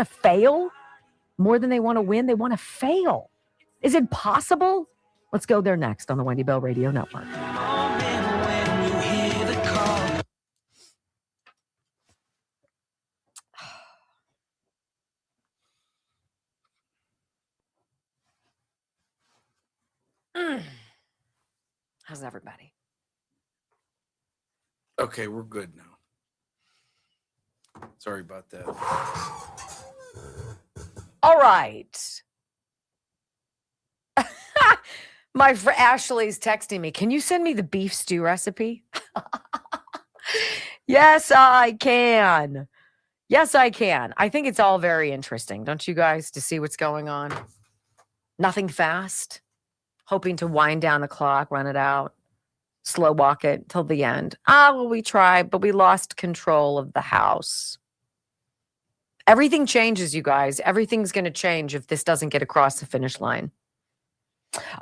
fail more than they want to win. They want to fail. Is it possible? Let's go there next on the Wendy Bell Radio Network. How's everybody? Okay, we're good now. Sorry about that. All right. My friend Ashley's texting me. Can you send me the beef stew recipe? Yes, I can. Yes, I can. I think it's all very interesting, don't you guys, to see what's going on? Nothing fast. Hoping to wind down the clock, run it out, slow walk it till the end. Well, we tried, but we lost control of the house. Everything changes, you guys. Everything's going to change if this doesn't get across the finish line.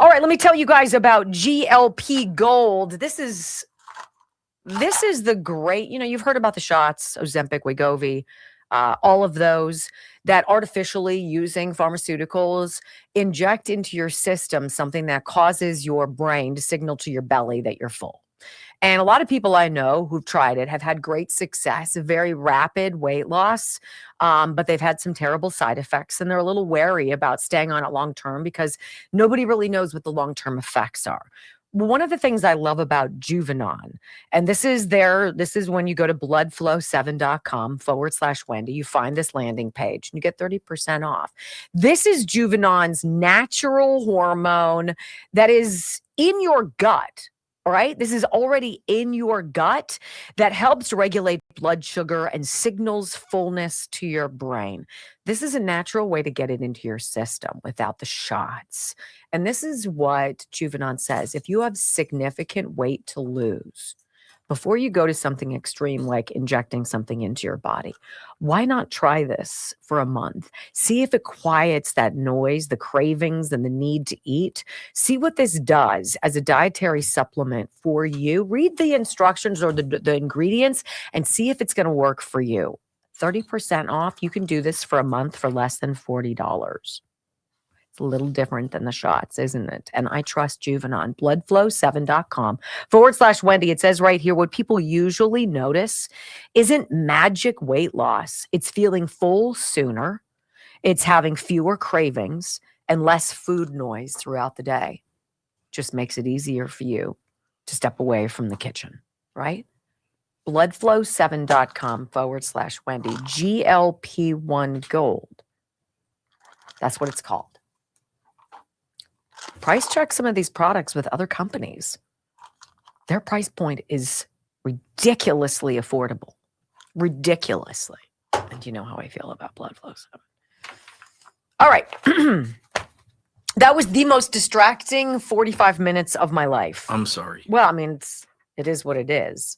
All right, let me tell you guys about GLP Gold. This is the great, you've heard about the shots, Ozempic, Wegovy, all of those that artificially using pharmaceuticals inject into your system something that causes your brain to signal to your belly that you're full. And a lot of people I know who've tried it have had great success, a very rapid weight loss, but they've had some terrible side effects, and they're a little wary about staying on it long term because nobody really knows what the long-term effects are. One of the things I love about Juvenon, and this is when you go to bloodflow7.com/Wendy, you find this landing page and you get 30% off. This is Juvenon's natural hormone that is in your gut. All right. This is already in your gut that helps regulate blood sugar and signals fullness to your brain. This is a natural way to get it into your system without the shots. And this is what Juvenon says. If you have significant weight to lose, before you go to something extreme like injecting something into your body, why not try this for a month? See if it quiets that noise, the cravings, and the need to eat. See what this does as a dietary supplement for you. Read the instructions or the ingredients and see if it's going to work for you. 30% off. You can do this for a month for less than $40. It's a little different than the shots, isn't it? And I trust Juvenon. Bloodflow7.com/Wendy. It says right here, what people usually notice isn't magic weight loss. It's feeling full sooner. It's having fewer cravings and less food noise throughout the day. Just makes it easier for you to step away from the kitchen, right? Bloodflow7.com/Wendy. GLP-1 Gold. That's what it's called. Price check some of these products with other companies. Their price point is ridiculously affordable. Ridiculously. And you know how I feel about Bloodflow 7. All right. That was the most distracting 45 minutes of my life. I'm sorry. Well, I mean, it is what it is.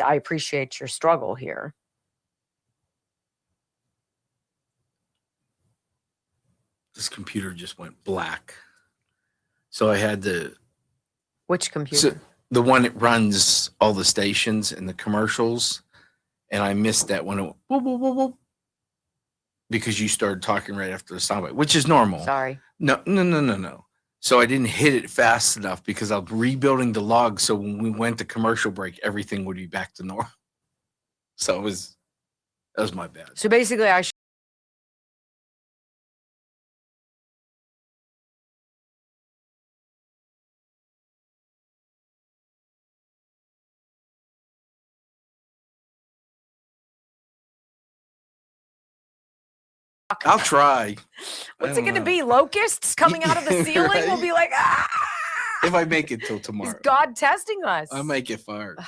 I appreciate your struggle here. This computer just went black. So I had to. Which computer? So the one that runs all the stations and the commercials. And I missed that when it went whoop, whoop, whoop, whoop, because you started talking right after the soundbite, which is normal. Sorry. No. So I didn't hit it fast enough because I'm rebuilding the log. So when we went to commercial break, everything would be back to normal. So that was my bad. So basically, I'll try. What's it going to be? Locusts coming out of the ceiling? Right. We'll be like, ah! If I make it till tomorrow. Is God testing us? I might get fired.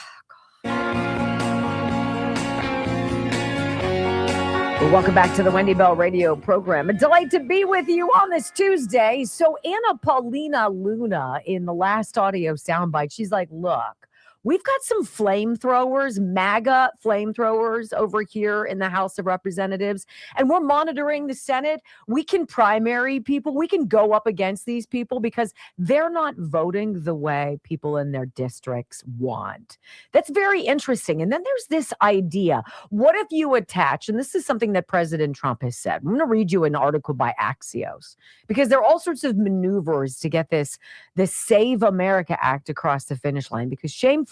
Well, welcome back to the Wendy Bell Radio program. A delight to be with you on this Tuesday. So Anna Paulina Luna in the last audio soundbite, she's like, look, we've got some flamethrowers, MAGA flamethrowers over here in the House of Representatives, and we're monitoring the Senate. We can primary people. We can go up against these people because they're not voting the way people in their districts want. That's very interesting. And then there's this idea. What if you attach, and this is something that President Trump has said. I'm going to read you an article by Axios because there are all sorts of maneuvers to get this Save America Act across the finish line because shamefully,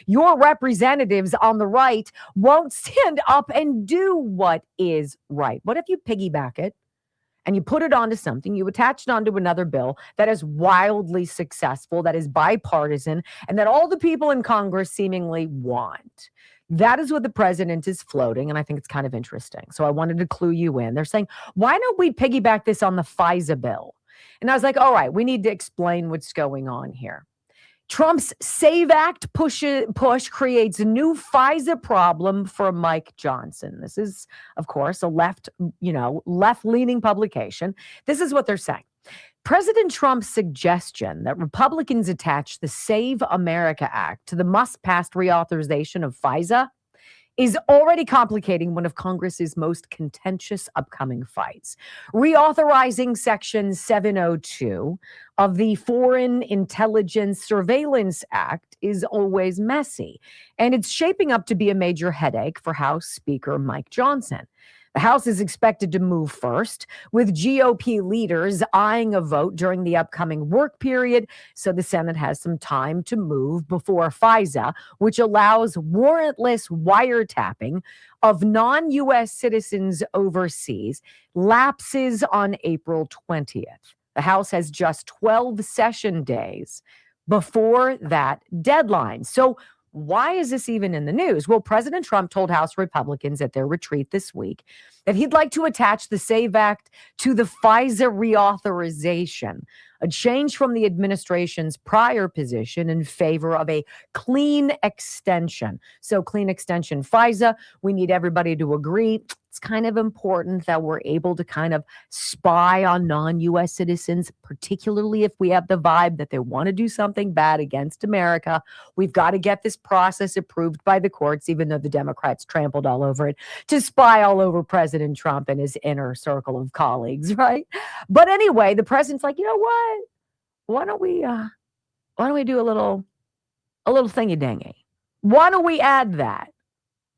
your representatives on the right won't stand up and do what is right. What if you piggyback it and you put it onto something, you attach it onto another bill that is wildly successful, that is bipartisan, and that all the people in Congress seemingly want? That is what the president is floating, and I think it's kind of interesting. So I wanted to clue you in. They're saying, why don't we piggyback this on the FISA bill? And I was like, all right, we need to explain what's going on here. Trump's SAVE Act push creates a new FISA problem for Mike Johnson. This is, of course, a left-leaning publication. This is what they're saying. President Trump's suggestion that Republicans attach the Save America Act to the must-pass reauthorization of FISA is already complicating one of Congress's most contentious upcoming fights. Reauthorizing Section 702 of the Foreign Intelligence Surveillance Act is always messy, and it's shaping up to be a major headache for House Speaker Mike Johnson. The House is expected to move first, with GOP leaders eyeing a vote during the upcoming work period, so the Senate has some time to move before FISA, which allows warrantless wiretapping of non-U.S. citizens overseas, lapses on April 20th. The House has just 12 session days before that deadline. So why is this even in the news? Well, President Trump told House Republicans at their retreat this week that he'd like to attach the SAVE Act to the FISA reauthorization, a change from the administration's prior position in favor of a clean extension. So clean extension FISA, we need everybody to agree. It's kind of important that we're able to kind of spy on non-U.S. citizens, particularly if we have the vibe that they want to do something bad against America. We've got to get this process approved by the courts, even though the Democrats trampled all over it, to spy all over President Trump and his inner circle of colleagues, right? But anyway, the president's like, you know what? Why don't we do a little thingy-dingy? Why don't we add that?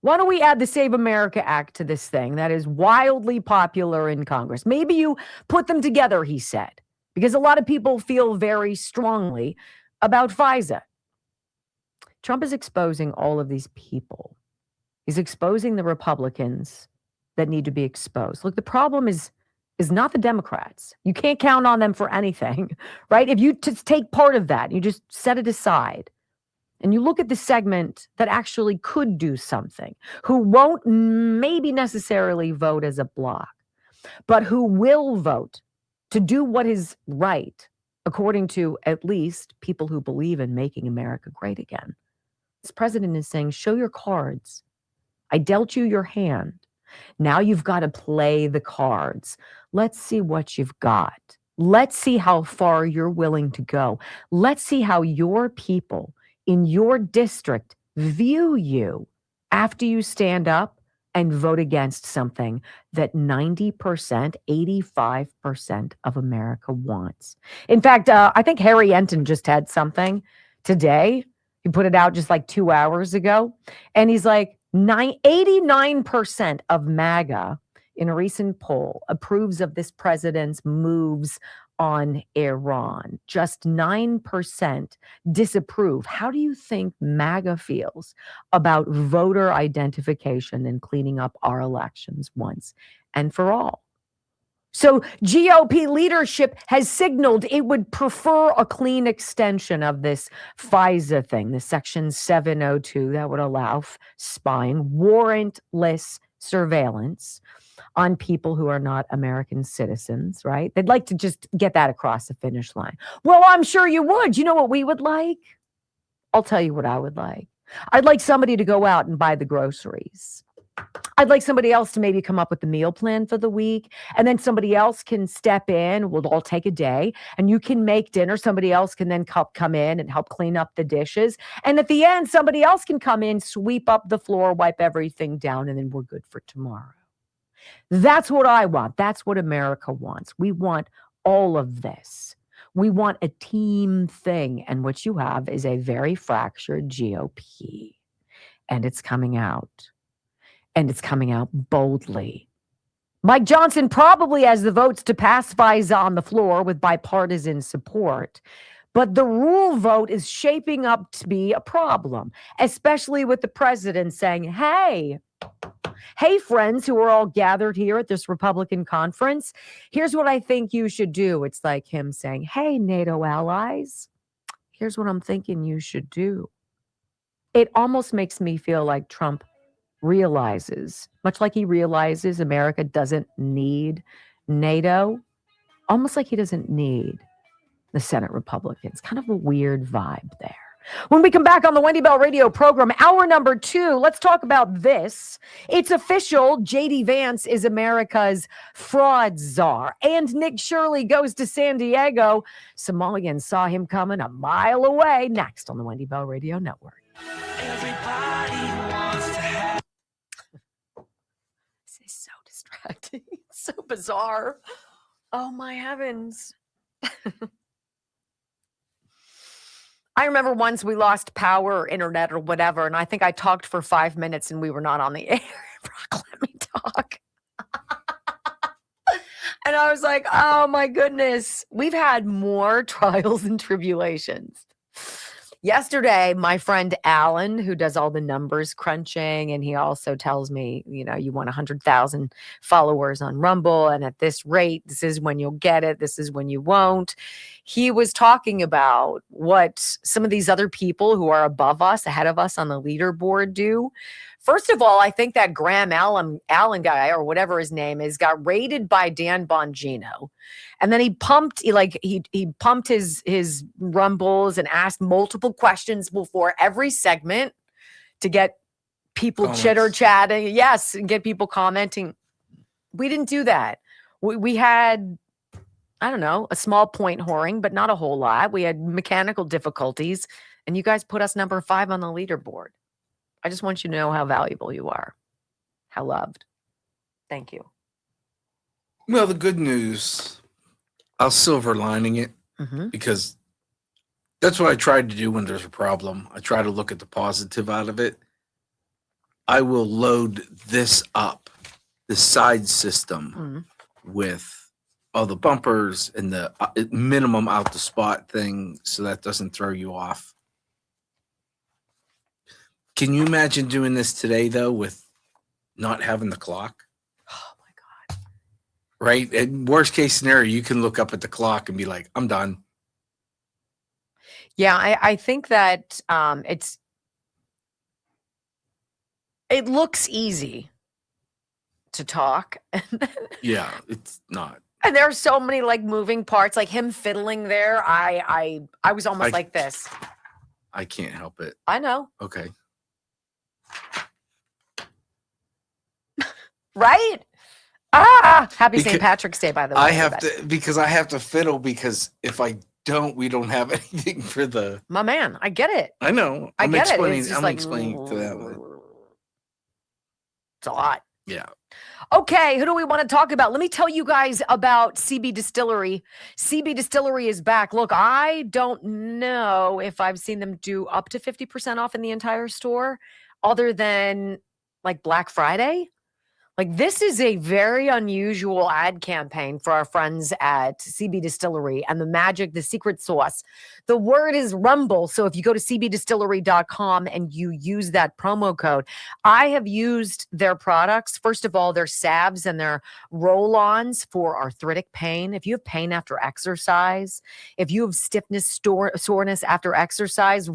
Why don't we add the Save America Act to this thing that is wildly popular in Congress? Maybe you put them together, he said, because a lot of people feel very strongly about FISA. Trump is exposing all of these people. He's exposing the Republicans that need to be exposed. Look, the problem is not the Democrats. You can't count on them for anything, right? If you just take part of that, you just set it aside, and you look at the segment that actually could do something, who won't maybe necessarily vote as a bloc, but who will vote to do what is right, according to at least people who believe in making America great again. This president is saying, show your cards. I dealt you your hand. Now you've got to play the cards. Let's see what you've got. Let's see how far you're willing to go. Let's see how your people in your district view you after you stand up and vote against something that 90%, 85% of America wants. In fact, I think Harry Enton just had something today. He put it out just like 2 hours ago. And he's like, 89% of MAGA in a recent poll approves of this president's moves on Iran. Just 9% disapprove. How do you think MAGA feels about voter identification and cleaning up our elections once and for all? So GOP leadership has signaled it would prefer a clean extension of this FISA thing, the Section 702 that would allow spying, warrantless surveillance on people who are not American citizens, right? They'd like to just get that across the finish line. Well, I'm sure you would. You know what we would like? I'll tell you what I would like. I'd like somebody to go out and buy the groceries. I'd like somebody else to maybe come up with the meal plan for the week, and then somebody else can step in. We'll all take a day, and you can make dinner. Somebody else can then come in and help clean up the dishes. And at the end, somebody else can come in, sweep up the floor, wipe everything down, and then we're good for tomorrow. That's what I want. That's what America wants. We want all of this. We want a team thing. And what you have is a very fractured GOP. And it's coming out. And it's coming out boldly. Mike Johnson probably has the votes to pass FISA on the floor with bipartisan support. But the rule vote is shaping up to be a problem, especially with the president saying, hey, friends who are all gathered here at this Republican conference, here's what I think you should do. It's like him saying, hey, NATO allies, here's what I'm thinking you should do. It almost makes me feel like Trump realizes, much like he realizes America doesn't need NATO, almost like he doesn't need the Senate Republicans. Kind of a weird vibe there. When we come back on the Wendy Bell radio program, hour number 2, let's talk about this. It's official. J.D. Vance is America's fraud czar. And Nick Shirley goes to San Diego. Somalians saw him coming a mile away. Next on the Wendy Bell Radio Network. Everybody wants to have. This is so distracting. It's so bizarre. Oh, my heavens. I remember once we lost power or internet or whatever, and I think I talked for 5 minutes and we were not on the air. Brock, let me talk. And I was like, oh my goodness, we've had more trials and tribulations Yesterday, my friend Alan, who does all the numbers crunching, and he also tells me, you want 100,000 followers on Rumble, and at this rate, this is when you'll get it, this is when you won't. He was talking about what some of these other people who are above us, ahead of us on the leaderboard do. First of all, I think that Graham Allen guy, or whatever his name is, got raided by Dan Bongino. And then he pumped his rumbles and asked multiple questions before every segment to get people chitter-chatting. Yes, and get people commenting. We didn't do that. We had, I don't know, a small point whoring, but not a whole lot. We had mechanical difficulties, and you guys put us number 5 on the leaderboard. I just want you to know how valuable you are, how loved. Thank you. Well, the good news, I'll silver lining it, because that's what I try to do when there's a problem. I try to look at the positive out of it. I will load this up, the side system, with all the bumpers and the minimum out the spot thing, so that doesn't throw you off. Can you imagine doing this today, though, with not having the clock? Oh, my God. Right? And worst case scenario, you can look up at the clock and be like, I'm done. Yeah, I think that it looks easy to talk. Yeah, it's not. And there are so many moving parts, like him fiddling there. I was almost like this. I can't help it. I know. Okay. Right? Happy St. Patrick's Day, by the way. I have to fiddle, because if I don't, we don't have anything for the. My man, I get it. I know. I'm explaining to them. It's a lot. Yeah. Okay, who do we want to talk about? Let me tell you guys about CB Distillery. CB Distillery is back. Look, I don't know if I've seen them do up to 50% off in the entire store, other than Black Friday. This is a very unusual ad campaign for our friends at CB Distillery, and the secret sauce. The word is Rumble. So if you go to cbdistillery.com and you use that promo code, I have used their products. First of all, their salves and their roll-ons for arthritic pain. If you have pain after exercise, if you have stiffness, soreness after exercise,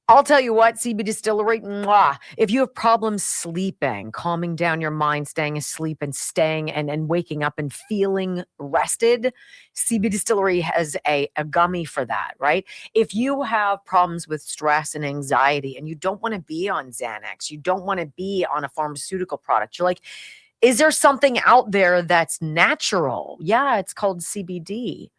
I'll tell you what, CB Distillery, mwah. If you have problems sleeping, calming down your mind, staying asleep and staying and waking up and feeling rested, CB Distillery has a gummy for that, right? If you have problems with stress and anxiety and you don't want to be on Xanax, you don't want to be on a pharmaceutical product, you're like, is there something out there that's natural? Yeah, it's called CBD.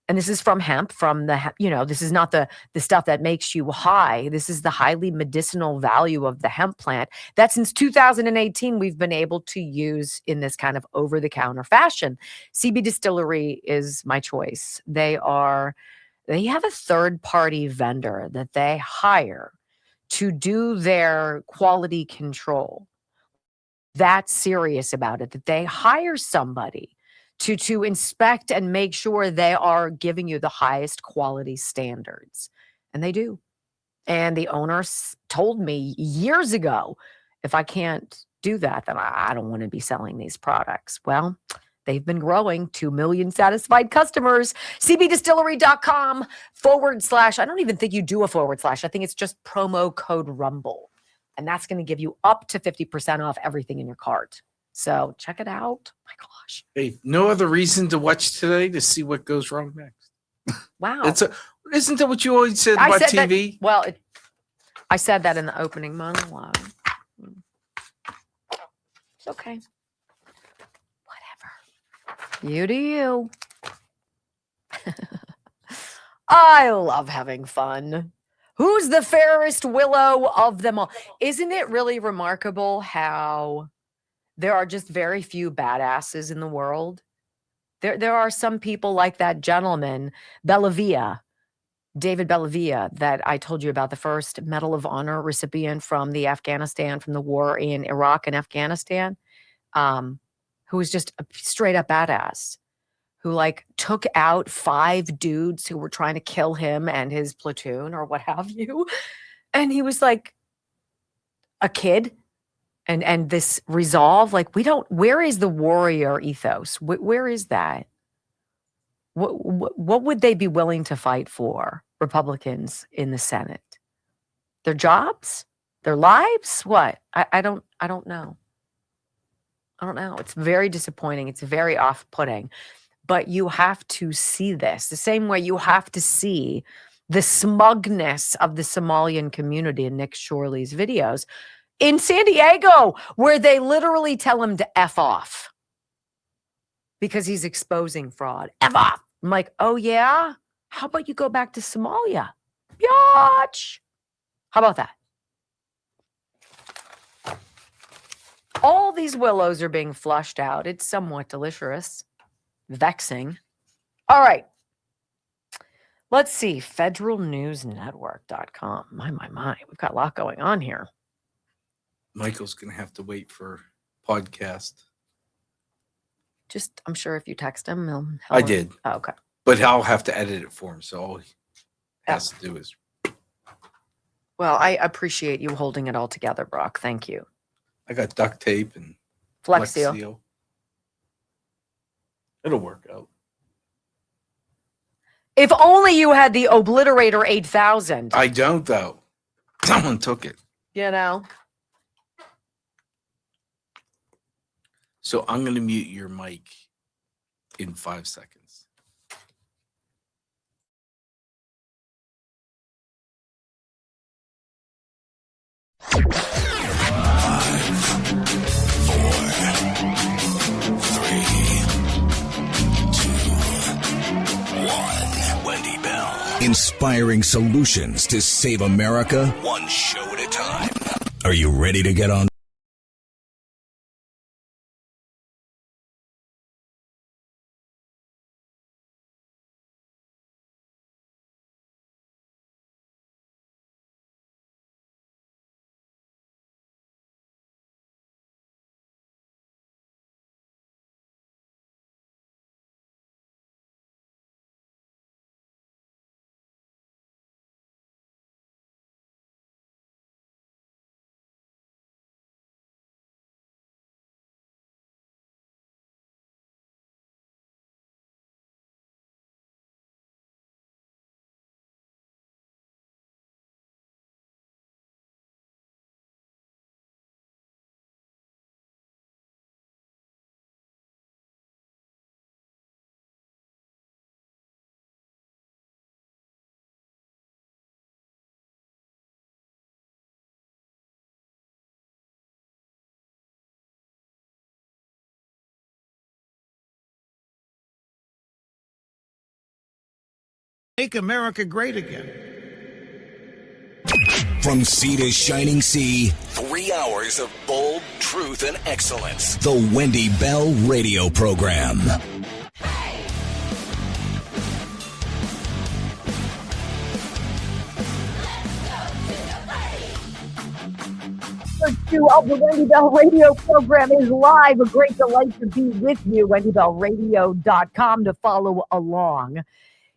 And this is from hemp, this is not the stuff that makes you high. This is the highly medicinal value of the hemp plant that since 2018, we've been able to use in this kind of over-the-counter fashion. CB Distillery is my choice. They have a third-party vendor that they hire to do their quality control. That's serious about it, that they hire somebody to inspect and make sure they are giving you the highest quality standards. And they do. And the owners told me years ago, if I can't do that, then I don't want to be selling these products. Well, they've been growing, 2 million satisfied customers. cbdistillery.com / I don't even think you do a / I think it's just promo code Rumble. And that's going to give you up to 50% off everything in your cart. So check it out. My gosh. Hey, no other reason to watch today to see what goes wrong next. Wow. Isn't that what you always said about TV? I said that in the opening monologue. It's okay. Whatever. You do you. I love having fun. Who's the fairest willow of them all? Isn't it really remarkable how there are just very few badasses in the world? There are some people like that gentleman, David Bellavia, that I told you about, the first Medal of Honor recipient from the war in Iraq and Afghanistan, who was just a straight up badass, who like took out 5 dudes who were trying to kill him and his platoon or what have you. And he was like a kid. And this resolve, like where is the warrior ethos? Where is that? What would they be willing to fight for, Republicans in the Senate? Their jobs? Their lives? What? I don't know. I don't know. It's very disappointing. It's very off-putting. But you have to see this the same way you have to see the smugness of the Somalian community in Nick Shorley's videos in San Diego, where they literally tell him to F off because he's exposing fraud. F off. I'm like, oh, yeah? How about you go back to Somalia? Yatch. How about that? All these willows are being flushed out. It's somewhat delicious. Vexing. All right. Let's see. Federalnewsnetwork.com. My. We've got a lot going on here. Michael's going to have to wait for podcast. I'm sure if you text him, I did. Oh, okay. But I'll have to edit it for him. So all he has to do is. Well, I appreciate you holding it all together, Brock. Thank you. I got duct tape and Flex Seal. It'll work out. If only you had the Obliterator 8000. I don't, though. Someone took it. You know? So I'm going to mute your mic in 5 seconds. Wendy Bell. Inspiring solutions to save America, one show at a time. Are you ready to get on? Make America great again. From sea to shining sea, 3 hours of bold truth and excellence. The Wendy Bell Radio Program. Two of the Wendy Bell Radio Program is live. A great delight to be with you. WendyBellRadio.com to follow along.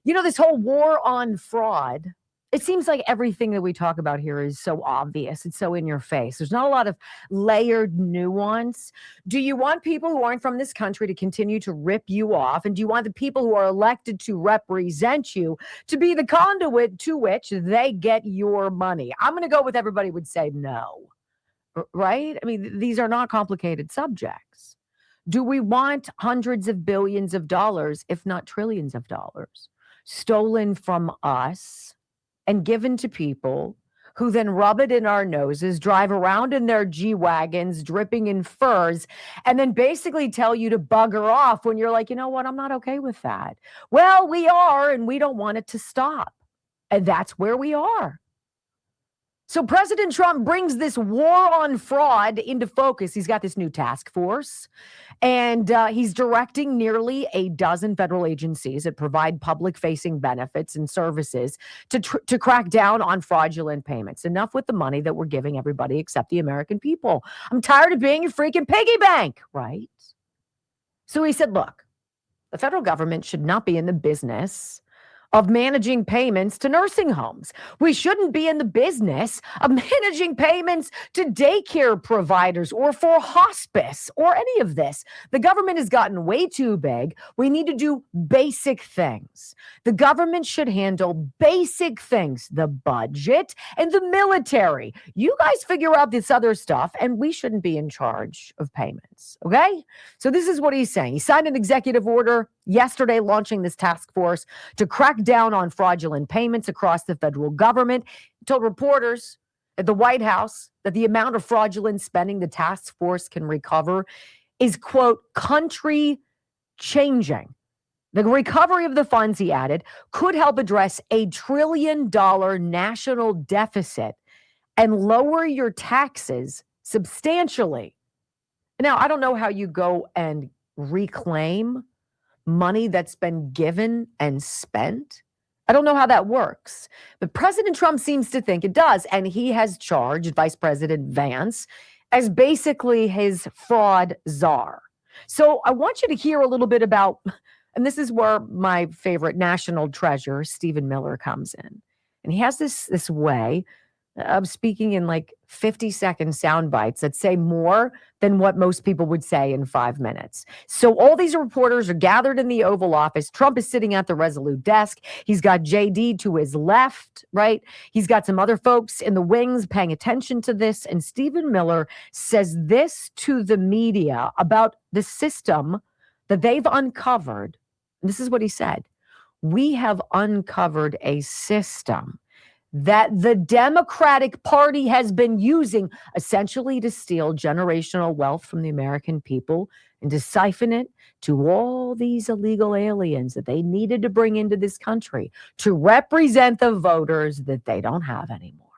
You know, this whole war on fraud, it seems like everything that we talk about here is so obvious. It's so in your face. There's not a lot of layered nuance. Do you want people who aren't from this country to continue to rip you off? And do you want the people who are elected to represent you to be the conduit to which they get your money? I'm going to go with everybody would say no, right? I mean, these are not complicated subjects. Do we want hundreds of billions of dollars, if not trillions of dollars, stolen from us and given to people who then rub it in our noses, drive around in their G-Wagons, dripping in furs, and then basically tell you to bugger off when you're like, you know what, I'm not okay with that. Well, we are, and we don't want it to stop. And that's where we are. So President Trump brings this war on fraud into focus. He's got this new task force, and he's directing nearly a dozen federal agencies that provide public-facing benefits and services to crack down on fraudulent payments. Enough with the money that we're giving everybody except the American people. I'm tired of being a freaking piggy bank, right? So he said, look, The federal government should not be in the business of managing payments to nursing homes. We shouldn't be in the business of managing payments to daycare providers or for hospice or any of this. The government has gotten way too big. We need to do basic things. The government should handle basic things, the budget and the military. You guys figure out this other stuff, and we shouldn't be in charge of payments, okay? So this is what he's saying. He signed an executive order yesterday launching this task force to crack down on fraudulent payments across the federal government. He told reporters at the White House that the amount of fraudulent spending the task force can recover is, quote, country changing. The recovery of the funds, he added, could help address $1 trillion national deficit and lower your taxes substantially. Now, I don't know how you go and reclaim money that's been given and spent. I don't know how that works. But President Trump seems to think it does. And he has charged Vice President Vance as basically his fraud czar. So I want you to hear a little bit about, and this is where my favorite national treasure, Stephen Miller, comes in. And he has this way of speaking in like 50-second sound bites that say more than what most people would say in 5 minutes. So all these reporters are gathered in the Oval Office. Trump is sitting at the Resolute desk. He's got JD to his left, right? He's got some other folks in the wings paying attention to this. And Stephen Miller says this to the media about the system that they've uncovered. This is what he said. We have uncovered a system that the Democratic Party has been using essentially to steal generational wealth from the American people and to siphon it to all these illegal aliens that they needed to bring into this country to represent the voters that they don't have anymore.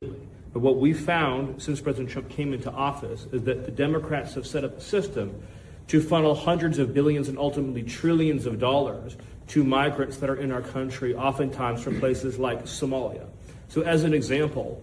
But what we found since President Trump came into office is that the Democrats have set up a system to funnel hundreds of billions and ultimately trillions of dollars to migrants that are in our country, oftentimes from places like Somalia. So as an example,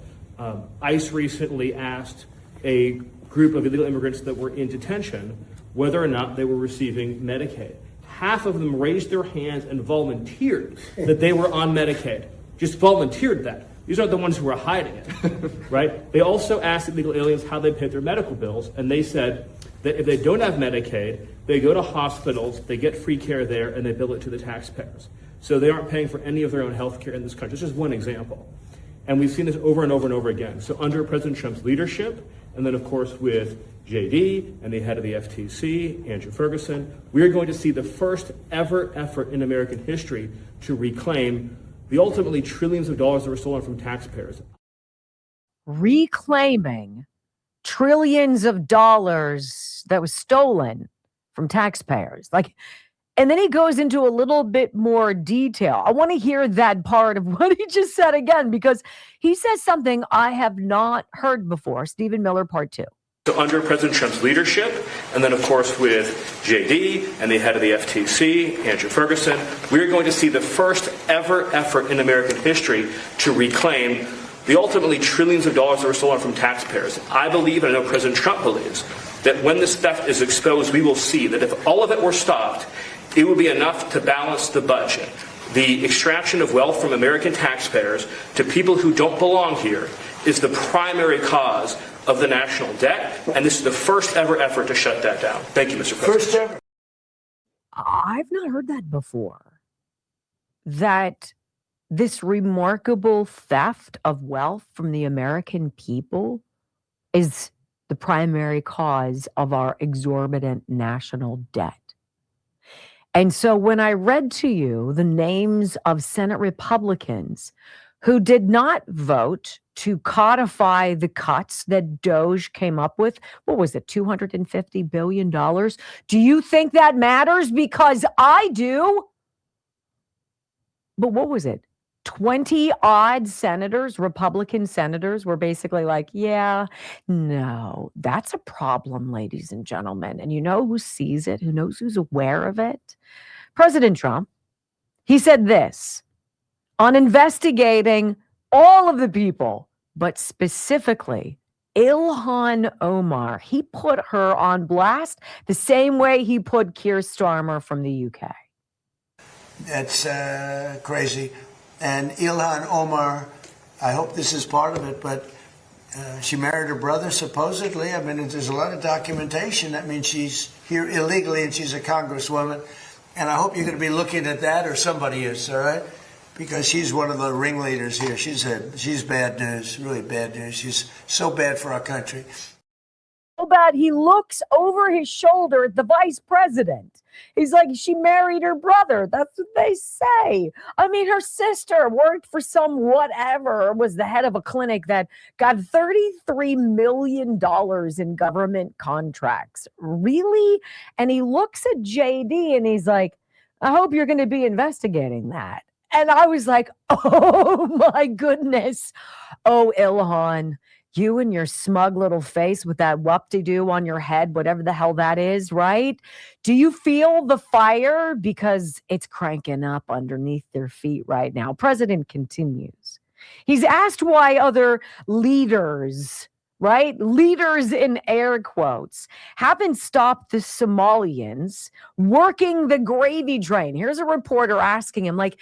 ICE recently asked a group of illegal immigrants that were in detention whether or not they were receiving Medicaid. Half of them raised their hands and volunteered that they were on Medicaid, just volunteered that. These aren't the ones who are hiding it, right? They also asked illegal aliens how they paid their medical bills, and they said that if they don't have Medicaid, they go to hospitals, they get free care there, and they bill it to the taxpayers. So they aren't paying for any of their own health care in this country. It's just one example. And we've seen this over and over and over again. So under President Trump's leadership, and then of course with JD and the head of the FTC, Andrew Ferguson, we're going to see the first ever effort in American history to reclaim the ultimately trillions of dollars that were stolen from taxpayers. Reclaiming trillions of dollars that was stolen from taxpayers. And then he goes into a little bit more detail. I want to hear that part of what he just said again, because he says something I have not heard before. Stephen Miller, part 2. So under President Trump's leadership, and then of course with JD and the head of the FTC, Andrew Ferguson, we're going to see the first ever effort in American history to reclaim the ultimately trillions of dollars that were stolen from taxpayers. I believe, and I know President Trump believes, that when this theft is exposed, we will see that if all of it were stopped, it would be enough to balance the budget. The extraction of wealth from American taxpayers to people who don't belong here is the primary cause of the national debt, and this is the first ever effort to shut that down. Thank you, Mr. President. First ever. I've not heard that before. That this remarkable theft of wealth from the American people is the primary cause of our exorbitant national debt. And so when I read to you the names of Senate Republicans who did not vote to codify the cuts that DOJ came up with, what was it, $250 billion? Do you think that matters? Because I do. But what was it? 20 odd senators, Republican senators, were basically like, yeah, no, that's a problem, ladies and gentlemen. And you know who sees it? Who knows who's aware of it? President Trump. He said this on investigating all of the people, but specifically Ilhan Omar. He put her on blast the same way he put Keir Starmer from the UK. That's crazy. And Ilhan Omar, I hope this is part of it, but she married her brother, supposedly. I mean, there's a lot of documentation. That means she's here illegally and she's a congresswoman. And I hope you're going to be looking at that, or somebody is, all right? Because she's one of the ringleaders here. She's bad news, really bad news. She's so bad for our country. So bad he looks over his shoulder at the vice president. He's like, she married her brother. That's what they say. I mean, her sister worked for some whatever, was the head of a clinic that got $33 million in government contracts. Really? And he looks at JD and he's like, I hope you're going to be investigating that. And I was like, oh my goodness. Oh, Ilhan, you and your smug little face with that whoop-de-doo on your head, whatever the hell that is, right? Do you feel the fire? Because it's cranking up underneath their feet right now. President continues. He's asked why other leaders, right? Leaders in air quotes, haven't stopped the Somalians working the gravy train. Here's a reporter asking him, like,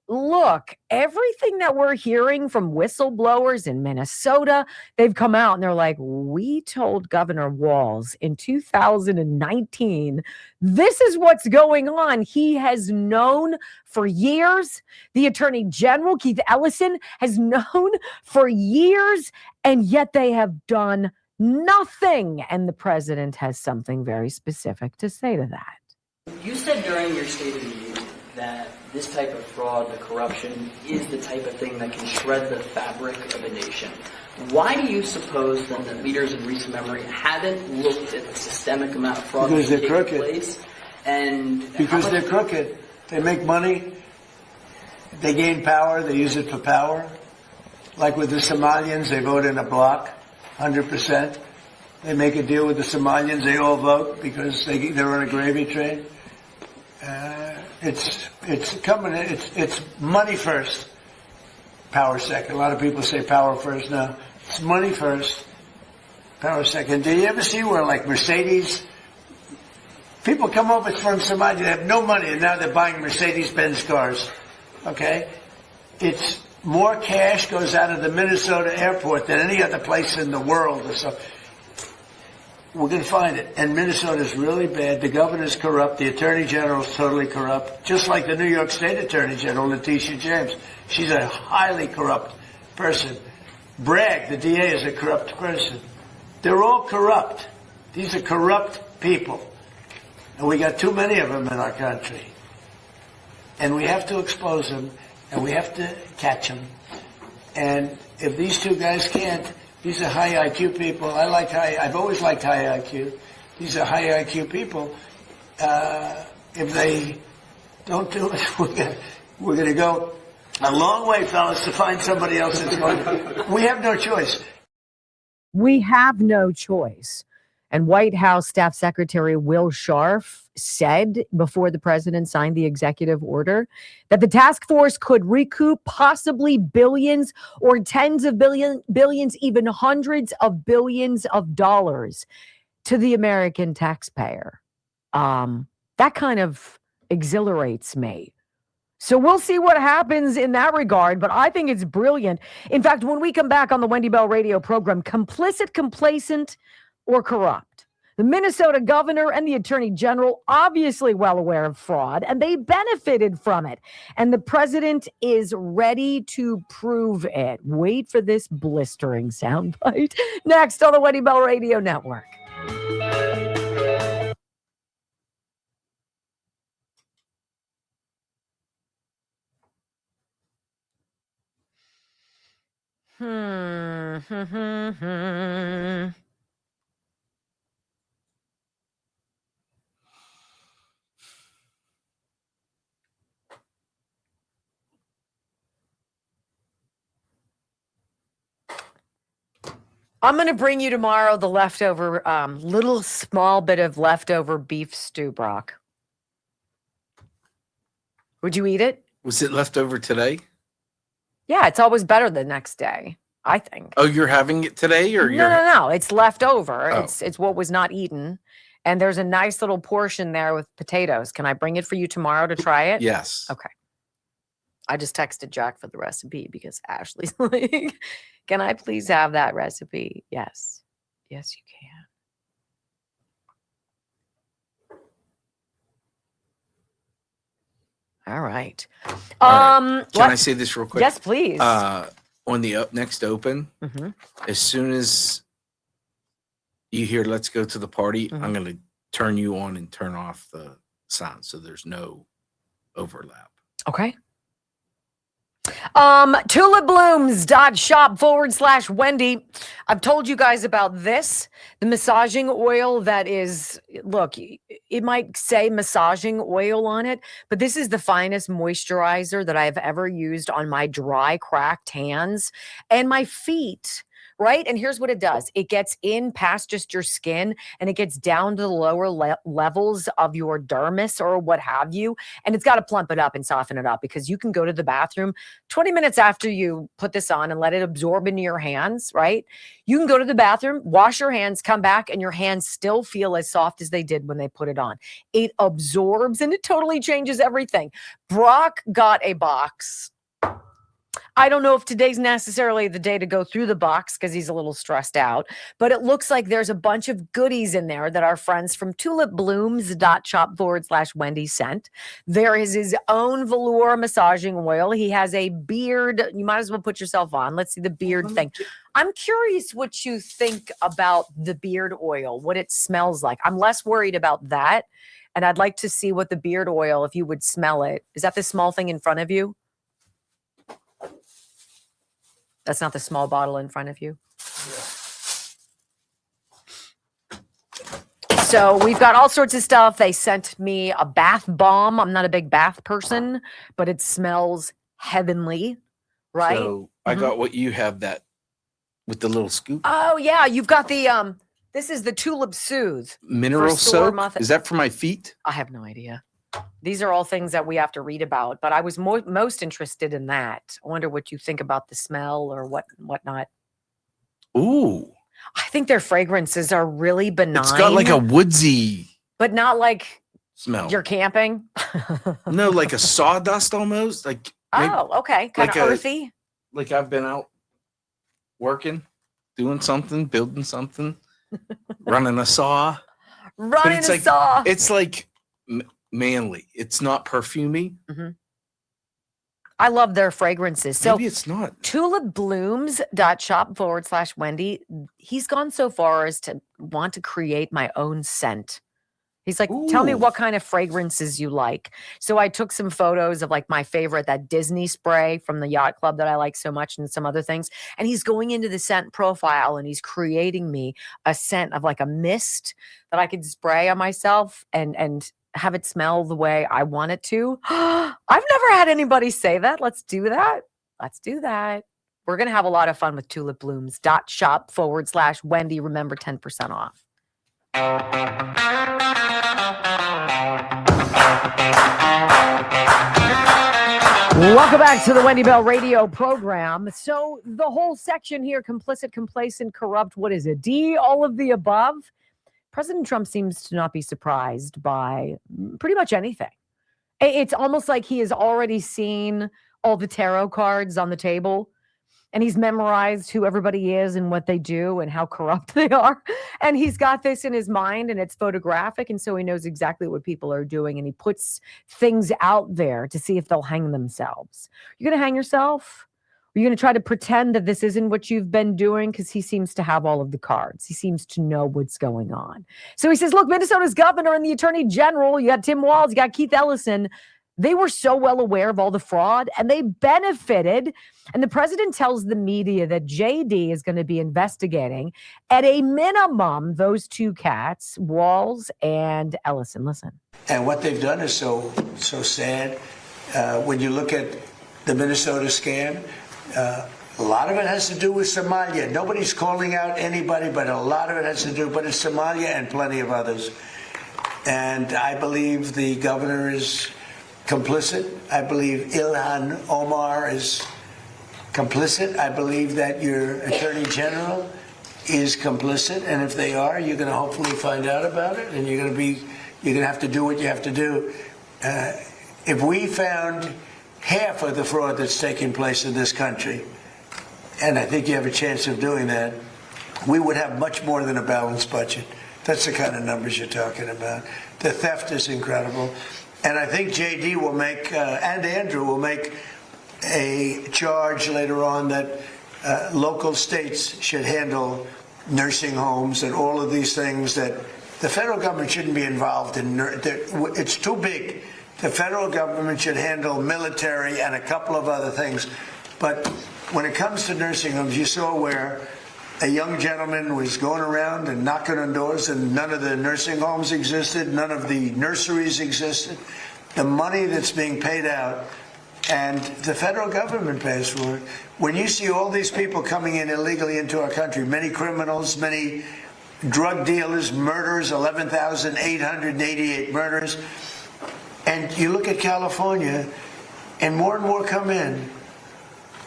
look, everything that we're hearing from whistleblowers in Minnesota, they've come out and they're like, we told Governor Walz in 2019, this is what's going on. He has known for years. The Attorney General, Keith Ellison, has known for years, and yet they have done nothing. And the president has something very specific to say to that. You said during your State of the Union that this type of fraud, the corruption, is the type of thing that can shred the fabric of a nation. Why do you suppose then that leaders in recent memory haven't looked at the systemic amount of fraud because that's they're taking crooked. place? And because they're crooked. They make money. They gain power. They use it for power. Like with the Somalians, they vote in a block, 100%. They make a deal with the Somalians. They all vote because they're on a gravy train. It's coming. It's money first, power second. A lot of people say power first. No, it's money first, power second. Did you ever see where, like, Mercedes, people come over from Somalia, they have no money, and now they're buying Mercedes-Benz cars? Okay, it's more cash goes out of the Minnesota airport than any other place in the world or so. We're going to find it. And Minnesota's really bad. The governor's corrupt. The attorney general's totally corrupt. Just like the New York State attorney general, Letitia James. She's a highly corrupt person. Bragg, the DA, is a corrupt person. They're all corrupt. These are corrupt people. And we got too many of them in our country. And we have to expose them. And we have to catch them. And if these two guys can't, these are high IQ people. I've always liked high IQ. These are high IQ people. If they don't do it, we're going to go a long way, fellas, to find somebody else that's going to. We have no choice. We have no choice. And White House Staff Secretary Will Scharf said before the president signed the executive order that the task force could recoup possibly billions or tens of billions, even hundreds of billions of dollars to the American taxpayer. That kind of exhilarates me. So we'll see what happens in that regard, but I think it's brilliant. In fact, when we come back on the Wendy Bell radio program, complicit, complacent, or corrupt. The Minnesota governor and the attorney general obviously well aware of fraud, and they benefited from it. And the president is ready to prove it. Wait for this blistering soundbite. Next on the Wendy Bell Radio Network. I'm going to bring you tomorrow the leftover, little small bit of leftover beef stew, Brock. Would you eat it? Was it left over today? Yeah, it's always better the next day. I think. Oh, you're having it today, or No. It's left over. Oh. It's what was not eaten, and there's a nice little portion there with potatoes. Can I bring it for you tomorrow to try it? Yes. Okay. I just texted Jack for the recipe because Ashley's like, "Can I please have that recipe?" Yes. Yes, you can. All right. Can I say this real quick? Yes, please. On the next open, as soon as you hear "Let's go to the party," I'm going to turn you on and turn off the sound so there's no overlap. Okay. Tulipblooms.shop/Wendy. I've told you guys about this. The massaging oil that is, look, it might say massaging oil on it, but this is the finest moisturizer that I've ever used on my dry, cracked hands and my feet. Right? And here's what it does. It gets in past just your skin and it gets down to the lower levels of your dermis or what have you. And it's got to plump it up and soften it up because you can go to the bathroom 20 minutes after you put this on and let it absorb into your hands, right? You can go to the bathroom, wash your hands, come back, and your hands still feel as soft as they did when they put it on. It absorbs and it totally changes everything. Brock got a box. I don't know if today's necessarily the day to go through the box because he's a little stressed out, but it looks like there's a bunch of goodies in there that our friends from tulipblooms.shop/Wendy sent. There is his own velour massaging oil. He has a beard. You might as well put yourself on. Let's see the beard thing. I'm curious what you think about the beard oil, what it smells like. I'm less worried about that. And I'd like to see what the beard oil, if you would smell it. Is that the small thing in front of you? That's not the small bottle in front of you. So we've got all sorts of stuff. They sent me a bath bomb. I'm not a big bath person, but it smells heavenly, right? So I got what you have, that with the little scoop. Oh yeah, you've got the this is the Tulip Soothe Mineral soap. Is that for my feet? I have no idea. These are all things that we have to read about, but I was most interested in that. I wonder what you think about the smell or whatnot. Ooh. I think their fragrances are really benign. It's got like a woodsy, but not like smell. You're camping. No, like a sawdust almost. Like okay, kind of earthy. Like I've been out working, doing something, building something, running a saw. Running a saw. It's like manly. It's not perfumey. I love their fragrances. So maybe it's not. tulipblooms.shop/Wendy. He's gone so far as to want to create my own scent. He's like, tell me what kind of fragrances you like. So I took some photos of like my favorite, that Disney spray from the yacht club that I like so much, and some other things. And he's going into the scent profile and he's creating me a scent of like a mist that I could spray on myself and have it smell the way I want it to. I've never had anybody say that. Let's do that. Let's do that. We're going to have a lot of fun with tulipblooms.shop/Wendy. Remember, 10% off. Welcome back to the Wendy Bell radio program. So the whole section here, complicit, complacent, corrupt, what is it? D, all of the above. President Trump seems to not be surprised by pretty much anything. It's almost like he has already seen all the tarot cards on the table, and he's memorized who everybody is and what they do and how corrupt they are. And he's got this in his mind, and it's photographic, and so he knows exactly what people are doing, and he puts things out there to see if they'll hang themselves. You're going to hang yourself? Are you going to try to pretend that this isn't what you've been doing? Because he seems to have all of the cards. He seems to know what's going on. So he says, look, Minnesota's governor and the attorney general, you got Tim Walz, you got Keith Ellison. They were so well aware of all the fraud and they benefited. And the president tells the media that JD is going to be investigating at a minimum those two cats, Walz and Ellison. Listen. And what they've done is so sad. When you look at the Minnesota scan, a lot of it has to do with Somalia. Nobody's calling out anybody, but a lot of it has to do, but it's Somalia and plenty of others. And I believe the governor is complicit. I believe Ilhan Omar is complicit. I believe that your Attorney General is complicit, and if they are, you're going to hopefully find out about it, and you're going to have to do what you have to do. If we found half of the fraud that's taking place in this country, and I think you have a chance of doing that, we would have much more than a balanced budget. That's the kind of numbers you're talking about. The theft is incredible. And I think JD will make, and Andrew will make a charge later on that local states should handle nursing homes and all of these things that the federal government shouldn't be involved in. It's too big. The federal government should handle military and a couple of other things. But when it comes to nursing homes, you saw where a young gentleman was going around and knocking on doors, and none of the nursing homes existed, none of the nurseries existed. The money that's being paid out, and the federal government pays for it. When you see all these people coming in illegally into our country, many criminals, many drug dealers, murders, 11,888 murders, and you look at California, and more come in,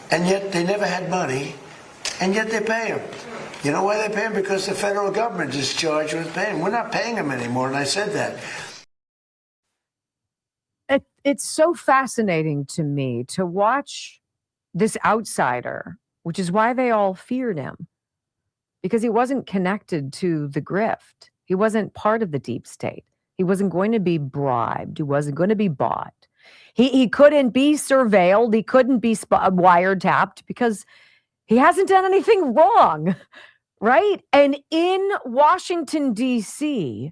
and yet they never had money, and yet they pay them. You know why they pay them? Because the federal government is charged with paying. We're not paying them anymore, and I said that. It's so fascinating to me to watch this outsider, which is why they all feared him, because he wasn't connected to the grift. He wasn't part of the deep state. He wasn't going to be bribed. He wasn't going to be bought. He couldn't be surveilled. He couldn't be wiretapped because he hasn't done anything wrong, right? And in Washington, D.C.,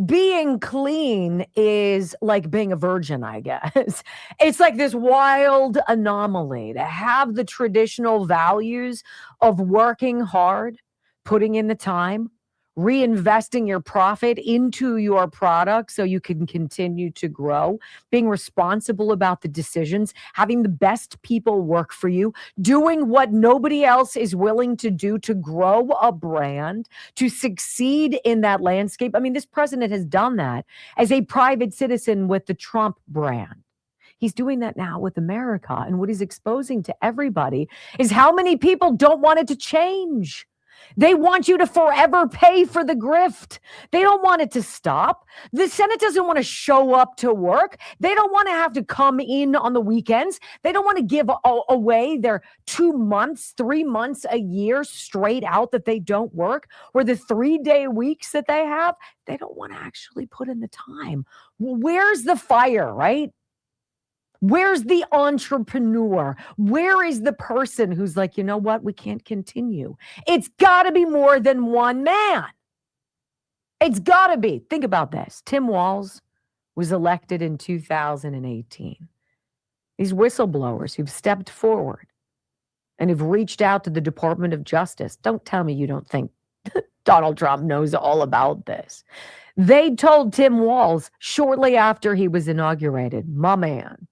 being clean is like being a virgin, I guess. It's like this wild anomaly to have the traditional values of working hard, putting in the time, reinvesting your profit into your product so you can continue to grow, being responsible about the decisions, having the best people work for you, doing what nobody else is willing to do to grow a brand, to succeed in that landscape. I mean, this president has done that as a private citizen with the Trump brand. He's doing that now with America. And what he's exposing to everybody is how many people don't want it to change. They want you to forever pay for the grift. They don't want it to stop. The Senate doesn't want to show up to work. They don't want to have to come in on the weekends. They don't want to give away their 2 months, 3 months a year straight out that they don't work, or the 3-day weeks that they have. They don't want to actually put in the time. Well, where's the fire, right? Where's the entrepreneur? Where is the person who's like, you know what? We can't continue. It's got to be more than one man. It's got to be. Think about this. Tim Walz was elected in 2018. These whistleblowers who've stepped forward and have reached out to the Department of Justice. Don't tell me you don't think Donald Trump knows all about this. They told Tim Walz shortly after he was inaugurated, my man,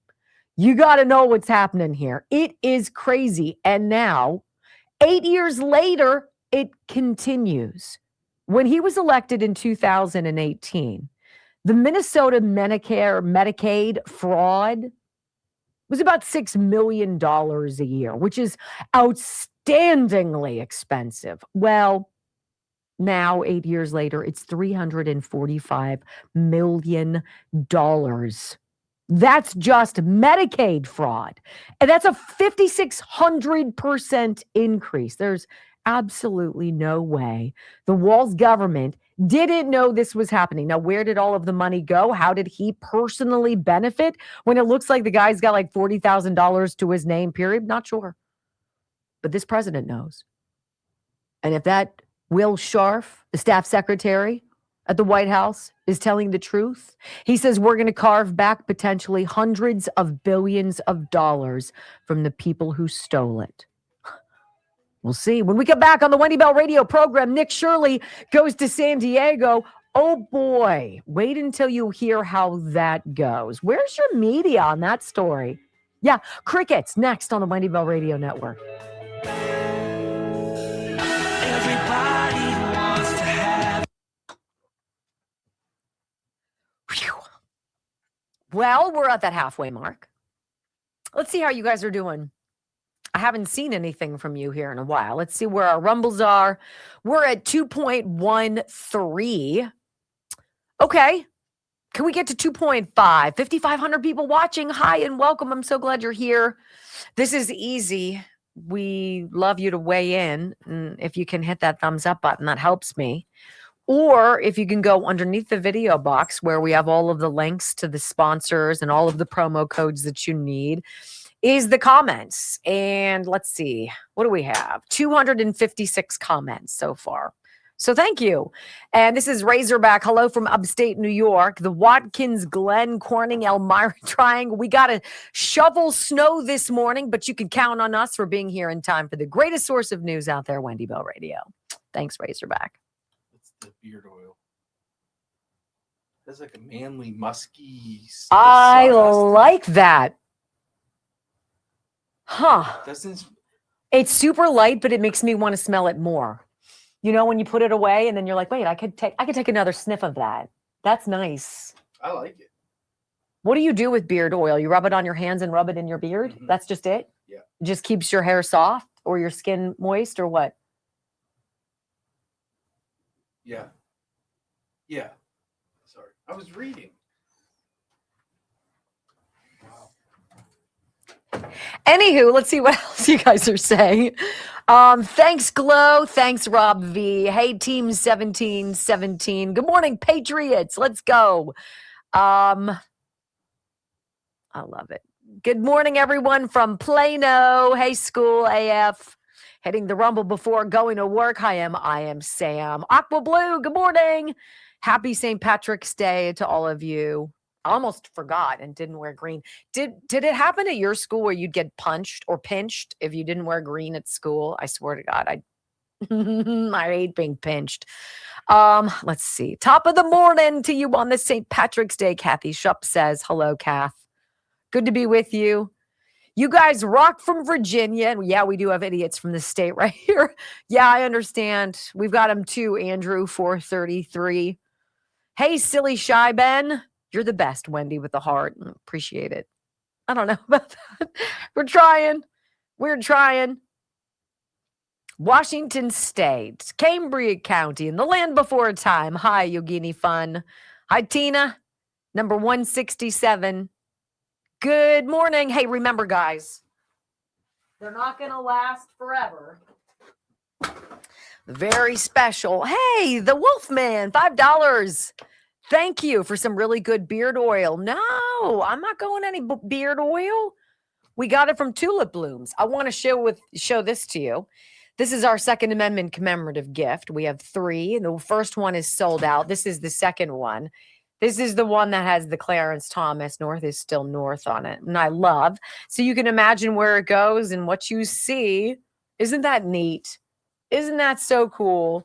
you got to know what's happening here. It is crazy. And now, 8 years later, it continues. When he was elected in 2018, the Minnesota Medicaid fraud was about $6 million a year, which is outstandingly expensive. Well, now, 8 years later, it's $345 million. That's just Medicaid fraud. And that's a 5,600% increase. There's absolutely no way the Walz government didn't know this was happening. Now, where did all of the money go? How did he personally benefit when it looks like the guy's got like $40,000 to his name, period? Not sure. But this president knows. And if that Will Scharf, the staff secretary at the White House, is telling the truth, he says we're going to carve back potentially hundreds of billions of dollars from the people who stole it. We'll see. When we come back on the Wendy Bell radio program, Nick Shirley goes to San Diego. Oh boy, wait until you hear how that goes. Where's your media on that story? Yeah, crickets next on the Wendy Bell Radio Network. Well, we're at that halfway mark. Let's see how you guys are doing. haven't seen anything from you here in a while. Let's see where our rumbles are. We're at 2.13. Okay. Can we get to 2.5? 5,500 people watching. Hi and welcome. I'm so glad you're here. This is easy. We love you to weigh in. And if you can hit that thumbs up button, that helps me. Or if you can go underneath the video box where we have all of the links to the sponsors and all of the promo codes that you need, is the comments. And let's see, what do we have? 256 comments so far. So thank you. And this is Razorback. Hello from upstate New York. The Watkins Glen Corning Elmira Triangle. We got to shovel snow this morning, but you can count on us for being here in time for the greatest source of news out there, Wendy Bell Radio. Thanks, Razorback. The beard oil. That's like a manly, musky. I like that. Huh. It's super light, but it makes me want to smell it more. You know, when you put it away and then you're like, wait, I could take another sniff of that. That's nice. I like it. What do you do with beard oil? You rub it on your hands and rub it in your beard? Mm-hmm. That's just it? Yeah. It just keeps your hair soft or your skin moist or what? Yeah. Yeah. Sorry. I was reading. Anywho, let's see what else you guys are saying. Thanks, Glow. Thanks, Rob V. Hey, Team 1717. Good morning, Patriots. Let's go. I love it. Good morning, everyone from Plano. Hey, School AF. Hitting the rumble before going to work. I am Sam. Aqua Blue, good morning. Happy St. Patrick's Day to all of you. I almost forgot and didn't wear green. Did it happen at your school where you'd get punched or pinched if you didn't wear green at school? I swear to God, I hate being pinched. Let's see. Top of the morning to you on this St. Patrick's Day. Kathy Shupp says, hello, Kath. Good to be with you. You guys rock from Virginia. Yeah, we do have idiots from the state right here. Yeah, I understand. We've got them too, Andrew, 433. Hey, silly shy Ben. You're the best, Wendy, with the heart. Appreciate it. I don't know about that. We're trying. Washington State, Cambria County, in the land before time. Hi, Yogini Fun. Hi, Tina, number 167. Good morning. Hey, remember, guys, they're not going to last forever. Very special. Hey, the Wolfman, $5. Thank you for some really good beard oil. No, I'm not going any beard oil. We got it from Tulip Blooms. I want to show this to you. This is our Second Amendment commemorative gift. We have 3. The first one is sold out. This is the second one. This is the one that has the Clarence Thomas North is still north on it. And I love. So you can imagine where it goes and what you see. Isn't that neat? Isn't that so cool?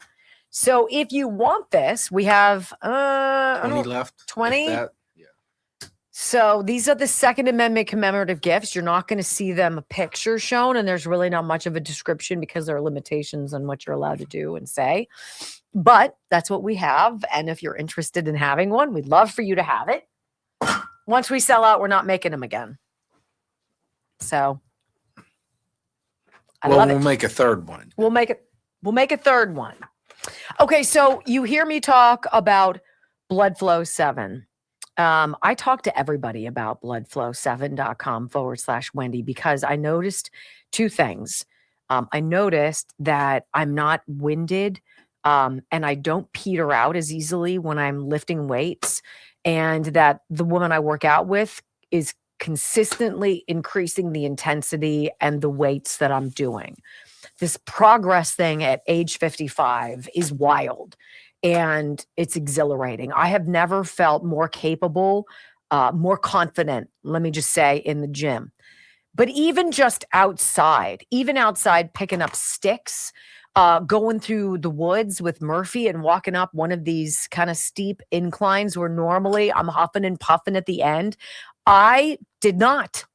So if you want this, we have 20 left. 20? Yeah. So these are the Second Amendment commemorative gifts. You're not going to see them a picture shown, and there's really not much of a description because there are limitations on what you're allowed to do and say. But that's what we have. And if you're interested in having one, we'd love for you to have it. Once we sell out, we're not making them again. So we'll make a third one. We'll make a third one. Okay, so you hear me talk about Blood Flow 7. I talk to everybody about bloodflow7.com/Wendy because I noticed 2 things. I noticed that I'm not winded and I don't peter out as easily when I'm lifting weights, and that the woman I work out with is consistently increasing the intensity and the weights that I'm doing. This progress thing at age 55 is wild. And it's exhilarating. I have never felt more capable, more confident, let me just say, in the gym. But even just outside picking up sticks, going through the woods with Murphy and walking up one of these kind of steep inclines where normally I'm huffing and puffing at the end. I did not.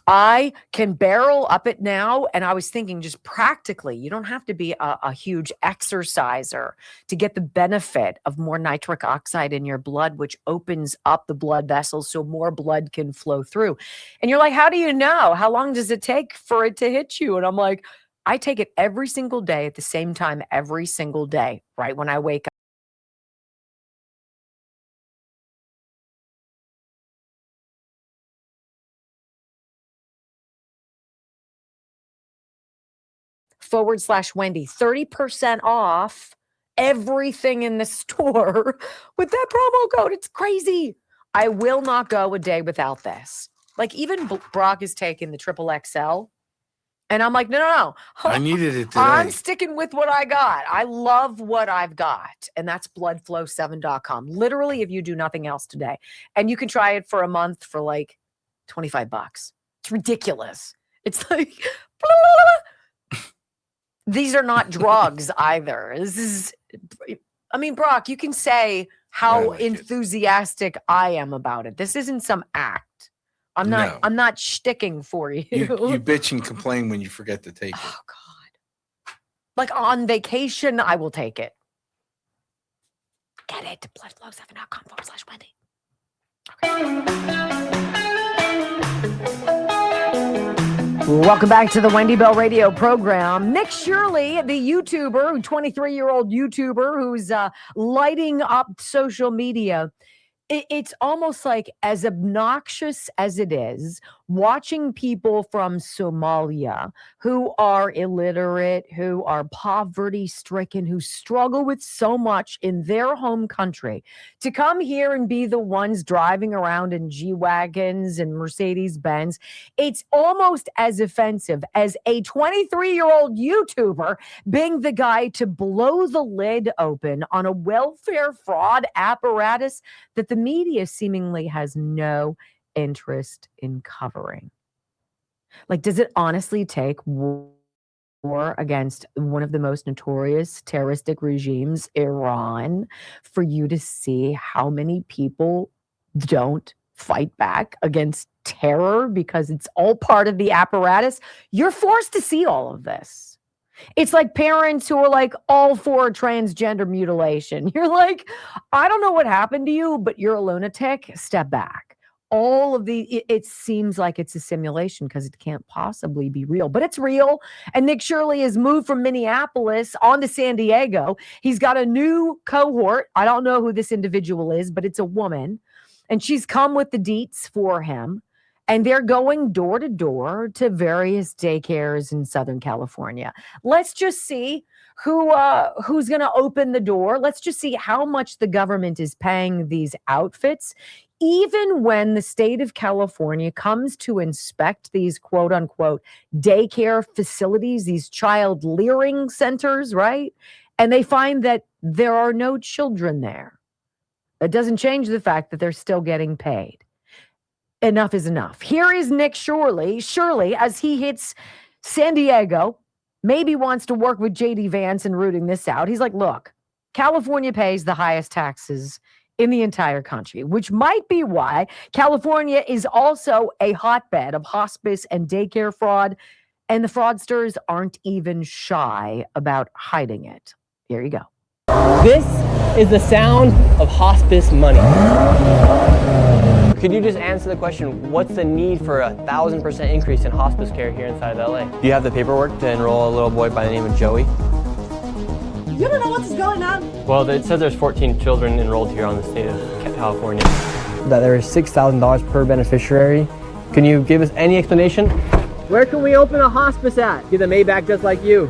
I can barrel up it now. And I was thinking just practically, you don't have to be a huge exerciser to get the benefit of more nitric oxide in your blood, which opens up the blood vessels so more blood can flow through. And you're like, how do you know? How long does it take for it to hit you? And I'm like, I take it every single day at the same time, every single day, right when I wake up. /Wendy, 30% off everything in the store with that promo code. It's crazy. I will not go a day without this. Like even Brock is taking the triple XL. And I'm like, no. I needed it today. I'm sticking with what I got. I love what I've got. And that's bloodflow7.com. Literally, if you do nothing else today. And you can try it for a month for like $25. It's ridiculous. It's like, these are not drugs either. This is, I mean, Brock, you can say how enthusiastic I am about it. This isn't some act. I'm not shticking for you. You bitch and complain when you forget to take it. Oh, God. Like on vacation, I will take it. Get it to bloodflow7.com/Wendy. Welcome back to the Wendy Bell Radio program. Nick Shirley, the YouTuber, 23-year-old YouTuber who's lighting up social media. It's almost like, as obnoxious as it is, watching people from Somalia who are illiterate, who are poverty-stricken, who struggle with so much in their home country, to come here and be the ones driving around in G-Wagons and Mercedes-Benz. It's almost as offensive as a 23-year-old YouTuber being the guy to blow the lid open on a welfare fraud apparatus that the media seemingly has no interest in covering. Like, does it honestly take war against one of the most notorious terroristic regimes, Iran, for you to see how many people don't fight back against terror because it's all part of the apparatus? You're forced to see all of this. It's like parents who are like all for transgender mutilation. You're like, I don't know what happened to you, but you're a lunatic. Step back. All of it seems like it's a simulation because it can't possibly be real, but it's real. And Nick Shirley has moved from Minneapolis on to San Diego. He's got a new cohort. I don't know who this individual is, but it's a woman. And she's come with the deets for him. And they're going door to door to various daycares in Southern California. Let's just see who's going to open the door. Let's just see how much the government is paying these outfits. Even when the state of California comes to inspect these quote unquote daycare facilities, these child leering centers, right? And they find that there are no children there. It doesn't change the fact that they're still getting paid. Enough is enough. Here is Nick Shirley, as he hits San Diego, maybe wants to work with JD Vance and rooting this out. He's like, look, California pays the highest taxes in the entire country, which might be why California is also a hotbed of hospice and daycare fraud, and the fraudsters aren't even shy about hiding it. Here you go. This is the sound of hospice money. Could you just answer the question, what's the need for 1,000% increase in hospice care here inside of LA? Do you have the paperwork to enroll a little boy by the name of Joey? You don't know what's going on? Well, it says there's 14 children enrolled here on the state of California. That there is $6,000 per beneficiary. Can you give us any explanation? Where can we open a hospice at? Get a Maybach just like you.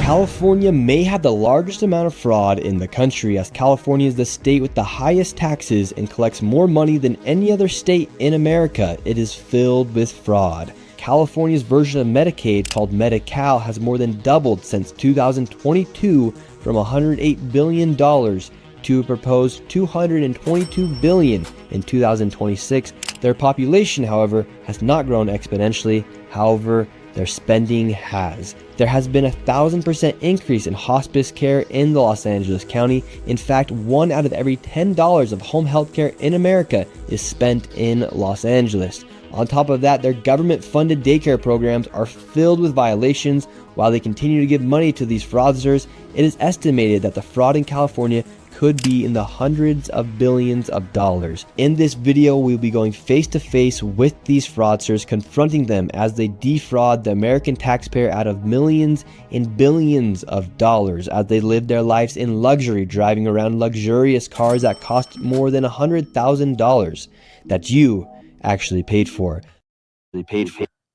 California may have the largest amount of fraud in the country, as California is the state with the highest taxes and collects more money than any other state in America. It is filled with fraud. California's version of Medicaid, called Medi-Cal, has more than doubled since 2022 from $108 billion to a proposed $222 billion in 2026. Their population, however, has not grown exponentially. However, their spending has. There has been 1,000% increase in hospice care in the Los Angeles County. In fact, 1 out of every $10 of home health care in America is spent in Los Angeles. On top of that, their government-funded daycare programs are filled with violations. While they continue to give money to these fraudsters, it is estimated that the fraud in California could be in the hundreds of billions of dollars. In this video, we'll be going face to face with these fraudsters, confronting them as they defraud the American taxpayer out of millions and billions of dollars as they live their lives in luxury, driving around luxurious cars that cost more than $100,000 that you actually paid for.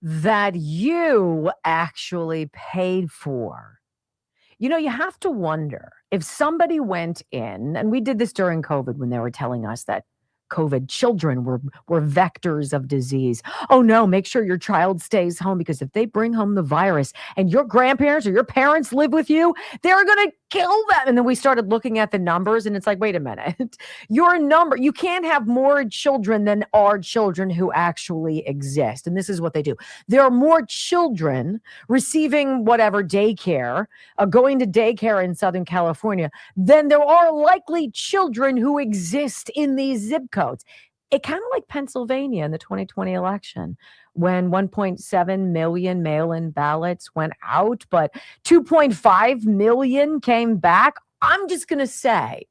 That you actually paid for. You know, you have to wonder if somebody went in, and we did this during COVID when they were telling us that COVID children were vectors of disease. Oh no, make sure your child stays home, because if they bring home the virus and your grandparents or your parents live with you, they're going to kill them. And then we started looking at the numbers and it's like, wait a minute, you can't have more children than are children who actually exist. And this is what they do. There are more children receiving whatever daycare, going to daycare in Southern California, than there are likely children who exist in these zip codes. It kind of like Pennsylvania in the 2020 election, when 1.7 million mail-in ballots went out, but 2.5 million came back. I'm just going to say,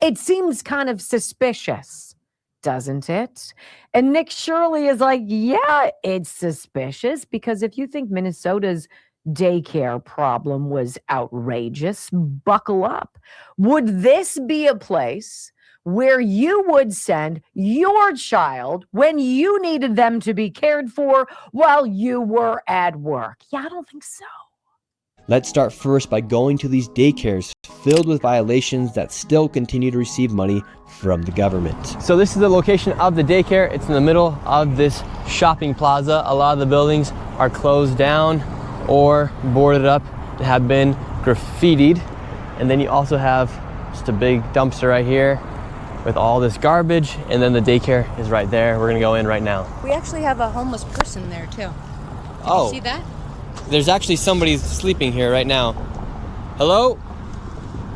it seems kind of suspicious, doesn't it? And Nick Shirley is like, yeah, it's suspicious, because if you think Minnesota's daycare problem was outrageous, buckle up. Would this be a place where you would send your child when you needed them to be cared for while you were at work? Yeah, I don't think so. Let's start first by going to these daycares filled with violations that still continue to receive money from the government. So this is the location of the daycare. It's in the middle of this shopping plaza. A lot of the buildings are closed down or boarded up and have been graffitied. And then you also have just a big dumpster right here with all this garbage, and then the daycare is right there. We're gonna go in right now. We actually have a homeless person there too. Oh. You see that? There's actually somebody sleeping here right now. Hello?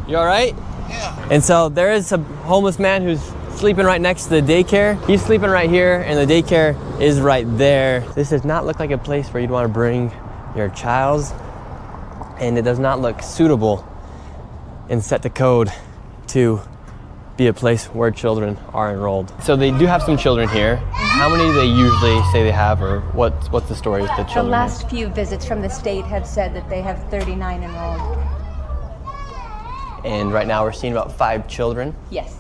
You all right? Yeah. And so there is a homeless man who's sleeping right next to the daycare. He's sleeping right here, and the daycare is right there. This does not look like a place where you'd want to bring your child, and it does not look suitable and set the code to be a place where children are enrolled. So they do have some children here. How many do they usually say they have, or what's the story with the children? The last few visits from the state have said that they have 39 enrolled. And right now we're seeing about 5 children. Yes.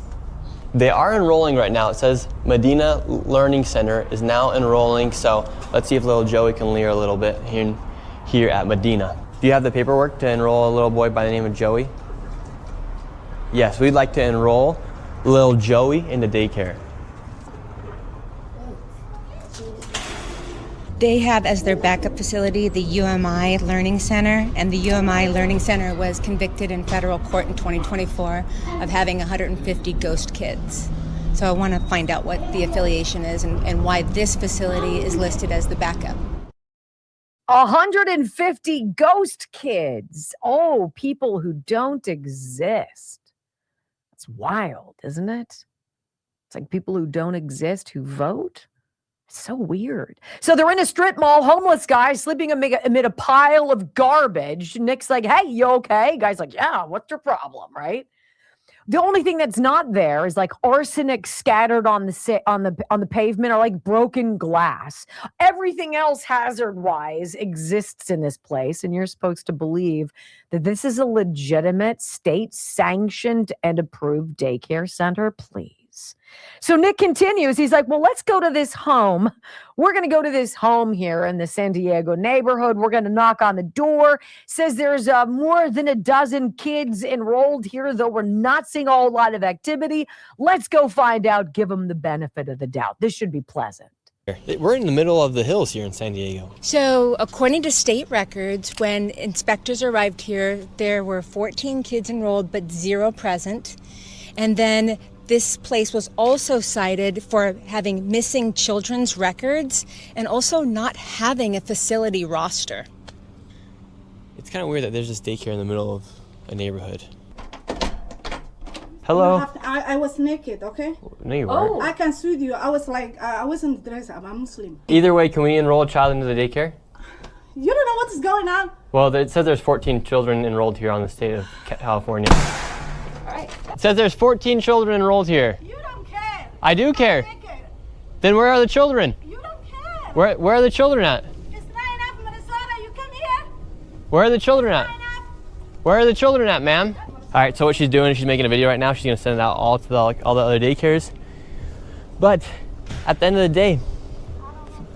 They are enrolling right now. It says Medina Learning Center is now enrolling, so let's see if little Joey can learn a little bit here at Medina. Do you have the paperwork to enroll a little boy by the name of Joey? Yes, we'd like to enroll little Joey into daycare. They have as their backup facility the UMI Learning Center, and the UMI Learning Center was convicted in federal court in 2024 of having 150 ghost kids. So I want to find out what the affiliation is and why this facility is listed as the backup. 150 ghost kids. Oh, people who don't exist. That's wild, isn't it? It's like people who don't exist who vote. So weird. So they're in a strip mall, homeless guy sleeping amid a pile of garbage. Nick's like, hey, you okay? Guy's like, yeah, what's your problem, right? The only thing that's not there is like arsenic scattered on the pavement, or like broken glass. Everything else hazard-wise exists in this place, and you're supposed to believe that this is a legitimate state-sanctioned and approved daycare center. Please. So Nick continues. He's like, well, let's go to this home. We're going to go to this home here in the San Diego neighborhood. We're going to knock on the door. Says there's more than a dozen kids enrolled here, though we're not seeing a whole lot of activity. Let's go find out, give them the benefit of the doubt. This should be pleasant. We're in the middle of the hills here in San Diego. So according to state records, when inspectors arrived here, there were 14 kids enrolled, but 0 present. And then this place was also cited for having missing children's records and also not having a facility roster. It's kind of weird that there's this daycare in the middle of a neighborhood. Hello. I was naked, okay? No, you weren't. I can sue you. I was like, I wasn't dressed. I'm a Muslim. Either way, can we enroll a child into the daycare? You don't know what is going on. Well, it says there's 14 children enrolled here on the state of California. Right. It says there's 14 children enrolled here. You don't care. I do care. Then where are the children? You don't care. Where are the children at? It's not enough, Minnesota. You come here. Where are the children at? Where are the children at, ma'am? All right, so what she's doing is she's making a video right now. She's gonna send it out all to all the other daycares. But at the end of the day,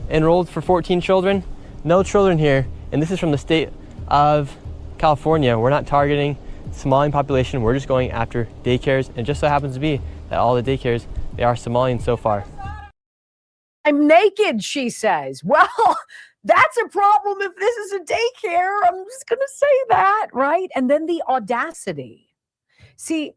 enrolled for 14 children, no children here, and this is from the state of California. We're not targeting Somalian population. We're just going after daycares, and it just so happens to be that all the daycares, they are Somalian so far. I'm naked, she says. Well, that's a problem if this is a daycare. I'm just going to say that, right? And then the audacity. See,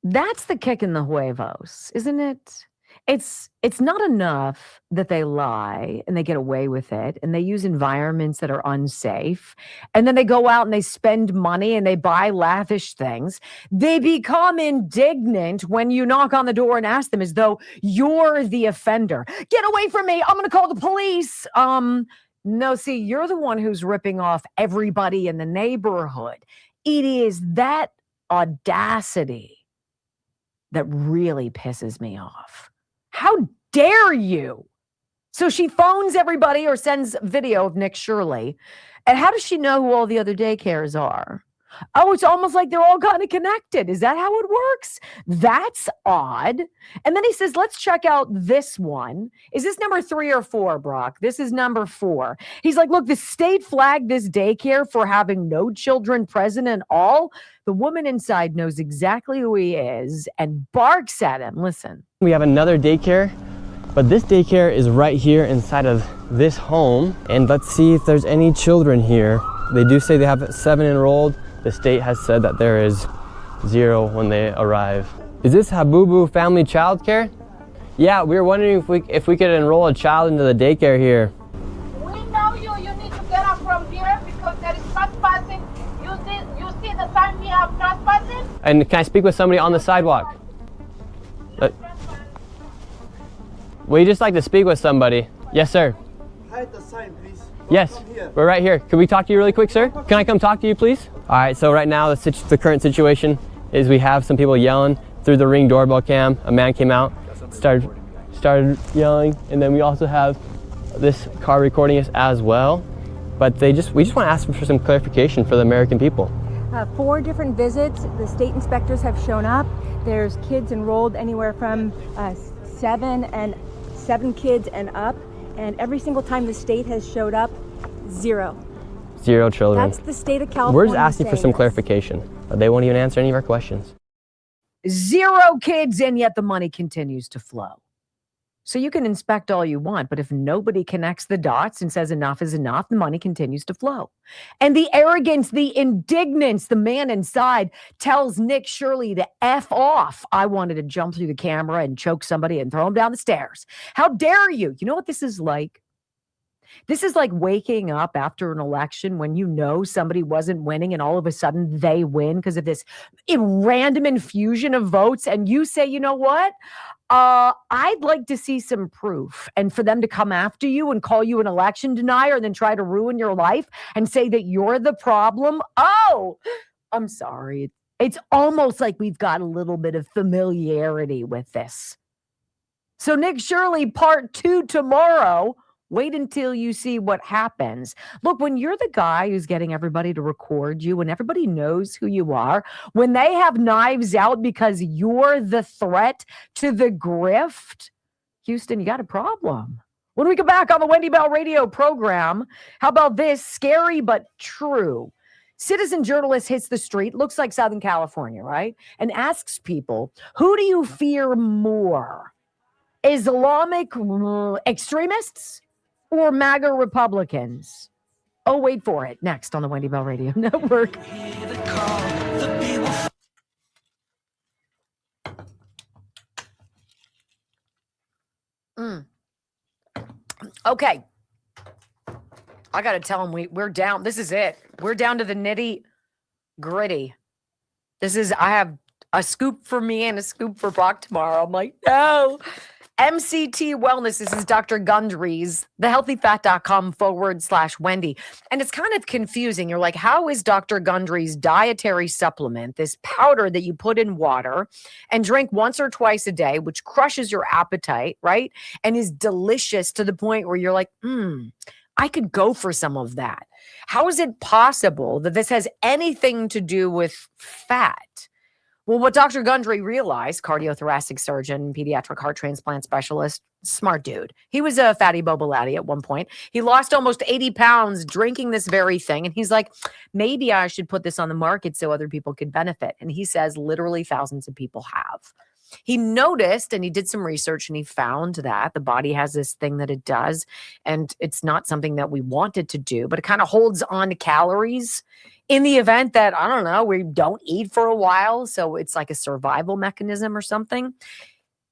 that's the kick in the huevos, isn't it? It's not enough that they lie and they get away with it and they use environments that are unsafe, and then they go out and they spend money and they buy lavish things. They become indignant when you knock on the door and ask them as though you're the offender. Get away from me. I'm going to call the police. No, see, you're the one who's ripping off everybody in the neighborhood. It is that audacity that really pisses me off. How dare you? So she phones everybody or sends video of Nick Shirley. And how does she know who all the other daycares are? Oh, it's almost like they're all kind of connected. Is that how it works? That's odd. And then he says, let's check out this one. Is this number 3 or 4, Brock? This is number 4. He's like, look, the state flagged this daycare for having no children present and all. The woman inside knows exactly who he is and barks at him. Listen. We have another daycare, but this daycare is right here inside of this home. And let's see if there's any children here. They do say they have 7 enrolled. The state has said that there is 0 when they arrive. Is this Habubu Family Child Care? Yeah, we were wondering if we could enroll a child into the daycare here. We know you. You need to get up from here because there is trespassing. You see the sign we have trespassing? And can I speak with somebody on the sidewalk? Would you just like to speak with somebody? Yes, sir. Hide the sign, please. Yes, we're right here. Can we talk to you really quick, sir? Can I come talk to you, please? All right, so right now the current situation is we have some people yelling through the Ring doorbell cam. A man came out, started yelling, and then we also have this car recording us as well. But we just want to ask for some clarification for the American people. 4 different visits. The state inspectors have shown up. There's kids enrolled anywhere from 7 kids and up. And every single time the state has showed up, 0. 0 children. That's the state of California. We're just asking for some clarification. They won't even answer any of our questions. 0 kids, and yet the money continues to flow. So you can inspect all you want, but if nobody connects the dots and says enough is enough, the money continues to flow. And the arrogance, the indignance, the man inside tells Nick Shirley to F off. I wanted to jump through the camera and choke somebody and throw him down the stairs. How dare you? You know what this is like? This is like waking up after an election when you know somebody wasn't winning and all of a sudden they win because of this random infusion of votes. And you say, you know what? I'd like to see some proof, and for them to come after you and call you an election denier and then try to ruin your life and say that you're the problem. Oh, I'm sorry. It's almost like we've got a little bit of familiarity with this. So Nick Shirley, part 2 tomorrow. Wait until you see what happens. Look, when you're the guy who's getting everybody to record you, when everybody knows who you are, when they have knives out because you're the threat to the grift, Houston, you got a problem. When we come back on the Wendy Bell radio program, how about this? Scary but true. Citizen journalist hits the street, looks like Southern California, right? And asks people, who do you fear more? Islamic extremists or MAGA Republicans? Oh, wait for it. Next on the Wendy Bell Radio Network. Okay. I got to tell them we're down. This is it. We're down to the nitty gritty. I have a scoop for me and a scoop for Brock tomorrow. I'm like, no. MCT Wellness. This is Dr. Gundry's, thehealthyfat.com/Wendy. And it's kind of confusing. You're like, how is Dr. Gundry's dietary supplement, this powder that you put in water and drink once or twice a day, which crushes your appetite, right? And is delicious to the point where you're like, I could go for some of that. How is it possible that this has anything to do with fat? Well, what Dr. Gundry realized, cardiothoracic surgeon, pediatric heart transplant specialist, smart dude. He was a fatty Bobo laddie at one point. He lost almost 80 pounds drinking this very thing. And he's like, maybe I should put this on the market so other people could benefit. And he says literally thousands of people have. He noticed and he did some research and he found that the body has this thing that it does. And it's not something that we wanted to do, but it kind of holds on to calories in the event that, I don't know, we don't eat for a while. So it's like a survival mechanism or something.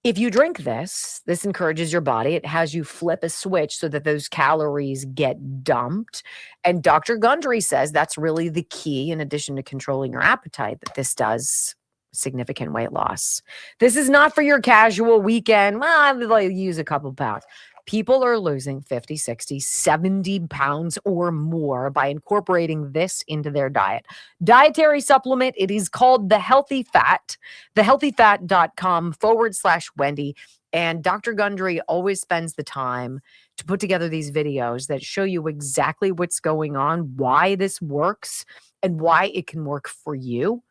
If you drink this encourages your body. It has you flip a switch so that those calories get dumped. And Dr. Gundry says that's really the key, in addition to controlling your appetite, that this does significant weight loss. This is not for your casual weekend. Well, I'll use a couple pounds. People are losing 50, 60, 70 pounds or more by incorporating this into their diet. Dietary supplement. It is called The Healthy Fat, thehealthyfat.com/Wendy. And Dr. Gundry always spends the time to put together these videos that show you exactly what's going on, why this works, and why it can work for you.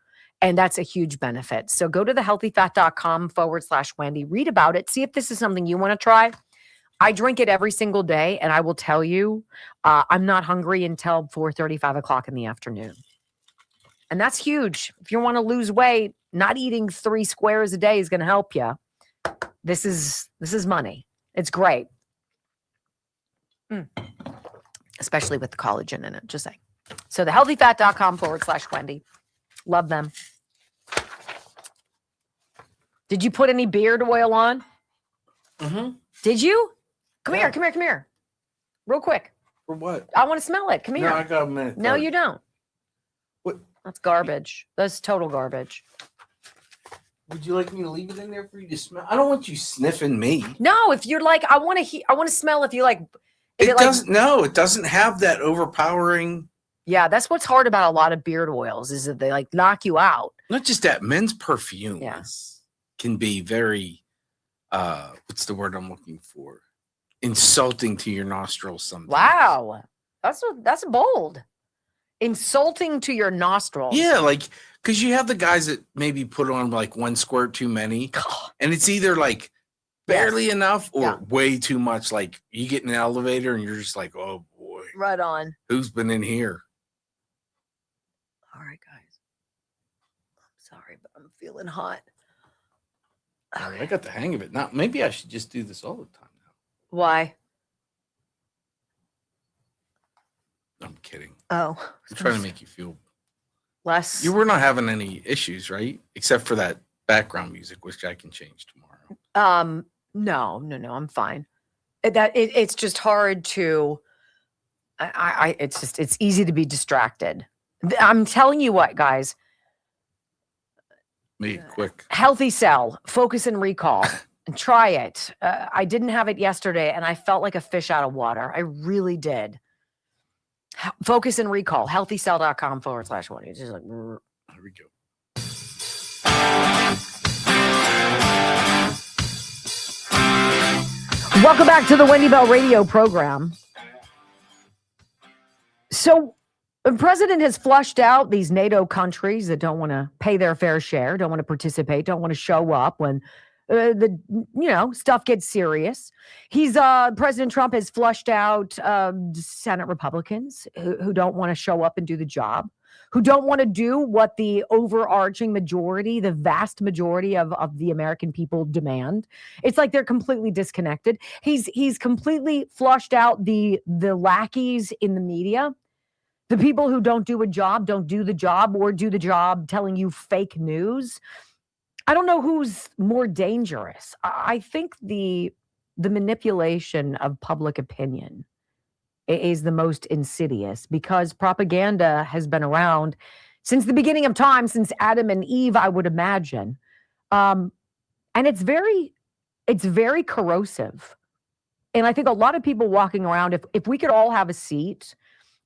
And that's a huge benefit. So go to thehealthyfat.com/Wendy, read about it, see if this is something you want to try. I drink it every single day, and I will tell you, I'm not hungry until 4:30, 5 o'clock in the afternoon. And that's huge. If you want to lose weight, not eating 3 squares a day is going to help you. This is money. It's great. Especially with the collagen in it, just saying. So thehealthyfat.com/Wendy. Love them. Did you put any beard oil on? Did you? Come here. Real quick. For what? I want to smell it. Come here. No, I got a minute. No, you don't. What? That's garbage. That's total garbage. Would you like me to leave it in there for you to smell? I don't want you sniffing me. No, if you're like, I want to smell if you like. It doesn't. No, it doesn't have that overpowering. Yeah, that's what's hard about a lot of beard oils is that they like knock you out. Not just that, men's perfumes can be very, what's the word I'm looking for? Insulting to your nostrils sometimes. Wow. That's bold. Insulting to your nostrils. Yeah, like, because you have the guys that maybe put on like 1 squirt too many, and it's either like barely enough or way too much. Like you get in an elevator and you're just like, oh boy. Right on. Who's been in here? All right, guys. I'm sorry, but I'm feeling hot. Okay. I got the hang of it. Now, maybe I should just do this all the time now. Why? I'm kidding. Oh. I'm trying to make you feel less. You were not having any issues, right? Except for that background music, which I can change tomorrow. No, I'm fine. It's just hard to. It's easy to be distracted. I'm telling you what, guys. Make it quick. Healthy Cell, Focus and Recall. Try it. I didn't have it yesterday, and I felt like a fish out of water. I really did. Focus and Recall, healthycell.com/Wendy. It's just like, here we go. Welcome back to the Wendy Bell radio program. So, the president has flushed out these NATO countries that don't want to pay their fair share, don't want to participate, don't want to show up when stuff gets serious. President Trump has flushed out Senate Republicans who don't want to show up and do the job, who don't want to do what the overarching majority, the vast majority of the American people demand. It's like they're completely disconnected. He's completely flushed out the lackeys in the media. The people who don't do the job or do the job telling you fake news. I don't know who's more dangerous. I think the manipulation of public opinion is the most insidious because propaganda has been around since the beginning of time, since Adam and Eve, I would imagine. And it's very corrosive. And I think a lot of people walking around, if we could all have a seat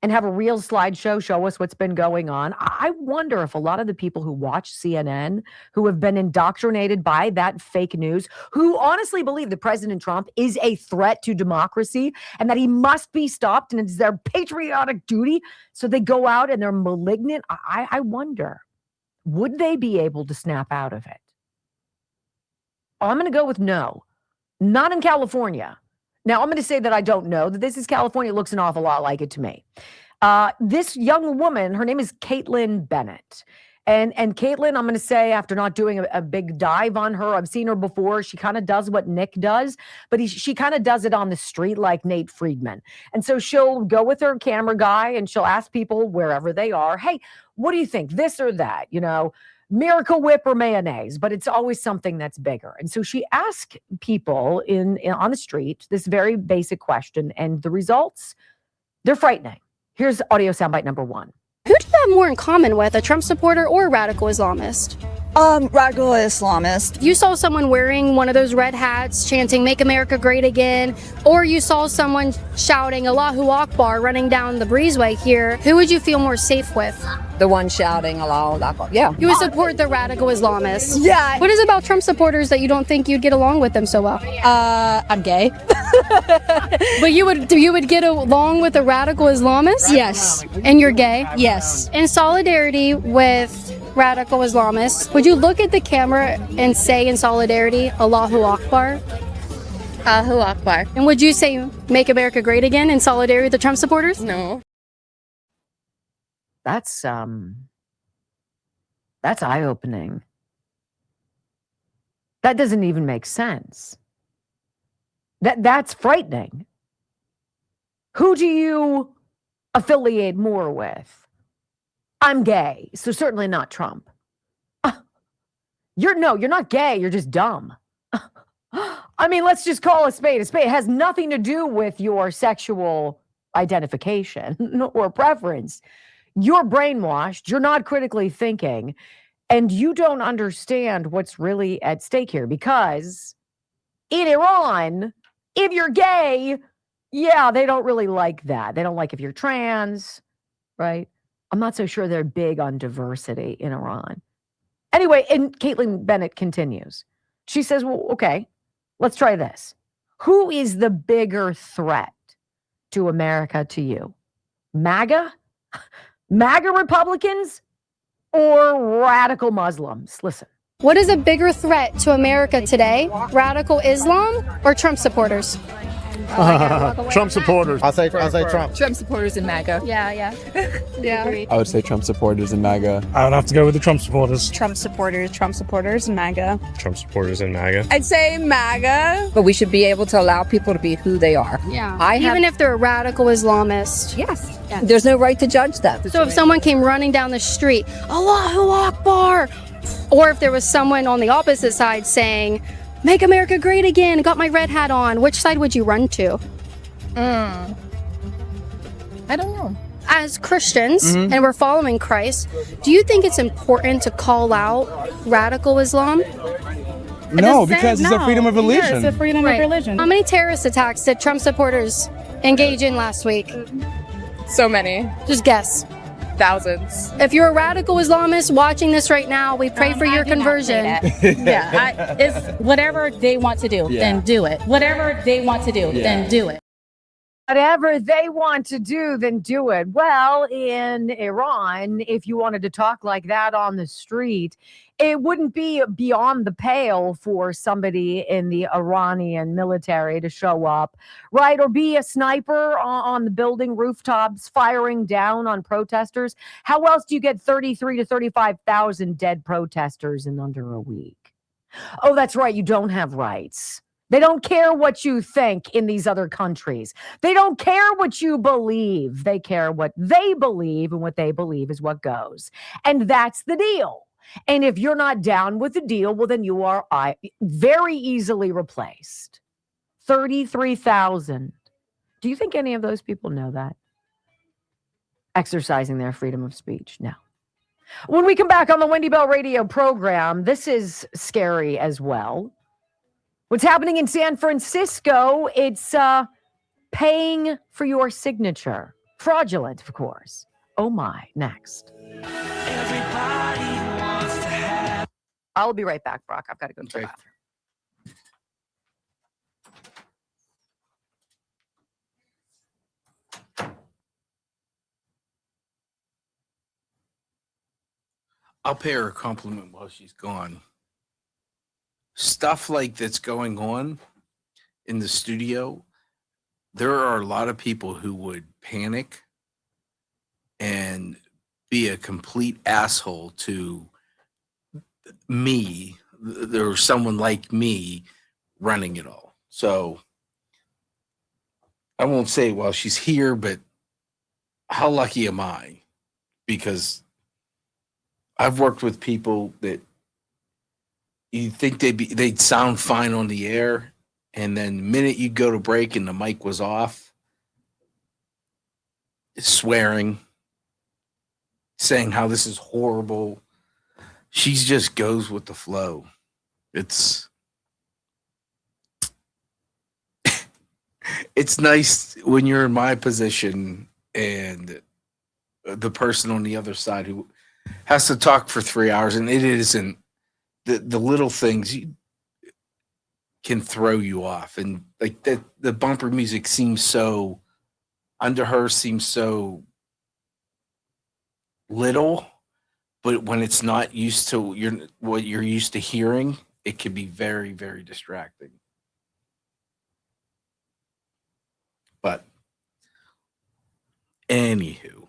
and have a real slideshow show us what's been going on, I wonder if a lot of the people who watch CNN, who have been indoctrinated by that fake news, who honestly believe that President Trump is a threat to democracy and that he must be stopped and it's their patriotic duty, so they go out and they're malignant. I wonder, would they be able to snap out of it? I'm going to go with no. Not in California. Now, I'm going to say that I don't know, that this is California. It looks an awful lot like it to me. This young woman, her name is Caitlin Bennett. And Caitlin, I'm going to say, after not doing a big dive on her, I've seen her before. She kind of does what Nick does, but she kind of does it on the street like Nate Friedman. And so she'll go with her camera guy and she'll ask people wherever they are, hey, what do you think? This or that, Miracle Whip or mayonnaise, but it's always something that's bigger. And so she asked people on the street this very basic question, and the results, they're frightening. Here's audio soundbite number 1. Who do you have more in common with, a Trump supporter or a radical Islamist? Radical Islamist. If you saw someone wearing one of those red hats chanting "Make America Great Again," or you saw someone shouting "Allahu Akbar" running down the breezeway here, who would you feel more safe with? The one shouting Allahu Akbar. Yeah. You would support the radical Islamists. Yeah. What is it about Trump supporters that you don't think you'd get along with them so well? I'm gay. But you would get along with a radical Islamist? Yes. And you're gay? Yes. In solidarity with radical Islamists, would you look at the camera and say in solidarity, Allahu Akbar? Allahu Akbar. And would you say, "Make America Great Again" in solidarity with the Trump supporters? No. That's eye-opening. That doesn't even make sense. That's frightening. Who do you affiliate more with? I'm gay, so certainly not Trump. You're not gay, you're just dumb. I mean, let's just call a spade a spade. It has nothing to do with your sexual identification or preference. You're brainwashed, you're not critically thinking, and you don't understand what's really at stake here, because in Iran, if you're gay, yeah, they don't really like that. They don't like if you're trans, right? I'm not so sure they're big on diversity in Iran. Anyway, and Caitlin Bennett continues. She says, well, okay, let's try this. Who is the bigger threat to America to you? MAGA? MAGA Republicans or radical Muslims? Listen. What is a bigger threat to America today? Radical Islam or Trump supporters? Trump supporters. I'll say Trump. Trump supporters and MAGA. Yeah. I would say Trump supporters and MAGA. I would have to go with the Trump supporters. Trump supporters and MAGA. Trump supporters and MAGA. I'd say MAGA. But we should be able to allow people to be who they are. Yeah. Even if they're a radical Islamist. Yes. There's no right to judge them. So if someone came running down the street, Allahu Akbar, or if there was someone on the opposite side saying, "Make America Great Again," got my red hat on, which side would you run to? I don't know. As Christians, and we're following Christ, do you think it's important to call out radical Islam? No, because it's a freedom of religion. Yeah, it's a freedom of religion. How many terrorist attacks did Trump supporters engage in last week? So many. Just guess. Thousands. If you're a radical Islamist watching this right now, we pray for your conversion. It's whatever they want to do, then do it. Whatever they want to do, then do it. Whatever they want to do, then do it. Well, in Iran, if you wanted to talk like that on the street, it wouldn't be beyond the pale for somebody in the Iranian military to show up, right? Or be a sniper on the building rooftops firing down on protesters. How else do you get 33 to 35,000 dead protesters in under a week? Oh, that's right. You don't have rights. They don't care what you think in these other countries. They don't care what you believe. They care what they believe, and what they believe is what goes. And that's the deal. And if you're not down with the deal, well, then you are very easily replaced. 33,000. Do you think any of those people know that? Exercising their freedom of speech? No. When we come back on the Wendy Bell radio program, this is scary as well. What's happening in San Francisco, it's paying for your signature. Fraudulent, of course. Oh my, next. I'll be right back, Brock. I've got to go to the bathroom. I'll pay her a compliment while she's gone. Stuff like that's going on in the studio, there are a lot of people who would panic and be a complete asshole to me. There's someone like me running it all. So I won't say while she's here, but how lucky am I? Because I've worked with people that you think they'd sound fine on the air, and then the minute you go to break and the mic was off, swearing, saying how this is horrible. She just goes with the flow. It's nice when you're in my position and the person on the other side who has to talk for 3 hours, and it isn't the little things can throw you off. And like that, the bumper music seems so little, but when it's not used to what you're used to hearing, it can be very, very distracting. But anywho,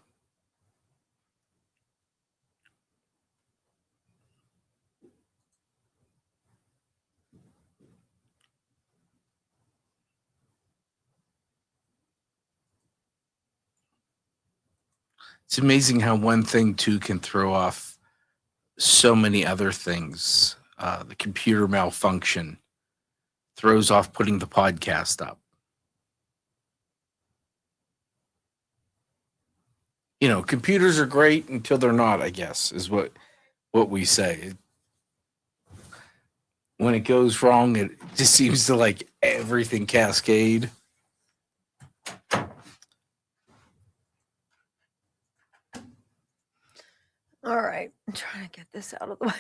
it's amazing how one thing too can throw off so many other things. The computer malfunction throws off putting the podcast up. You know, computers are great until they're not, I guess, is what we say. When it goes wrong, it just seems to like everything cascade. All right, I'm trying to get this out of the way.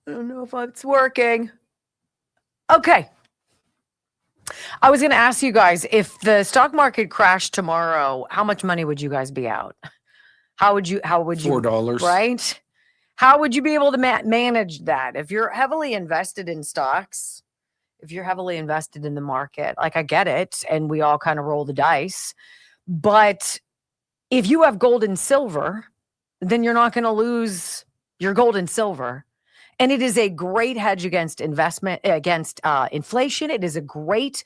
I don't know if it's working. Okay. I was going to ask you guys, if the stock market crashed tomorrow, how much money would you guys be out? How would you $4, right? How would you be able to manage that? If you're heavily invested in stocks, if you're heavily invested in the market, like I get it, and we all kind of roll the dice, but if you have gold and silver, then you're not going to lose your gold and silver. And it is a great hedge against inflation. It is a great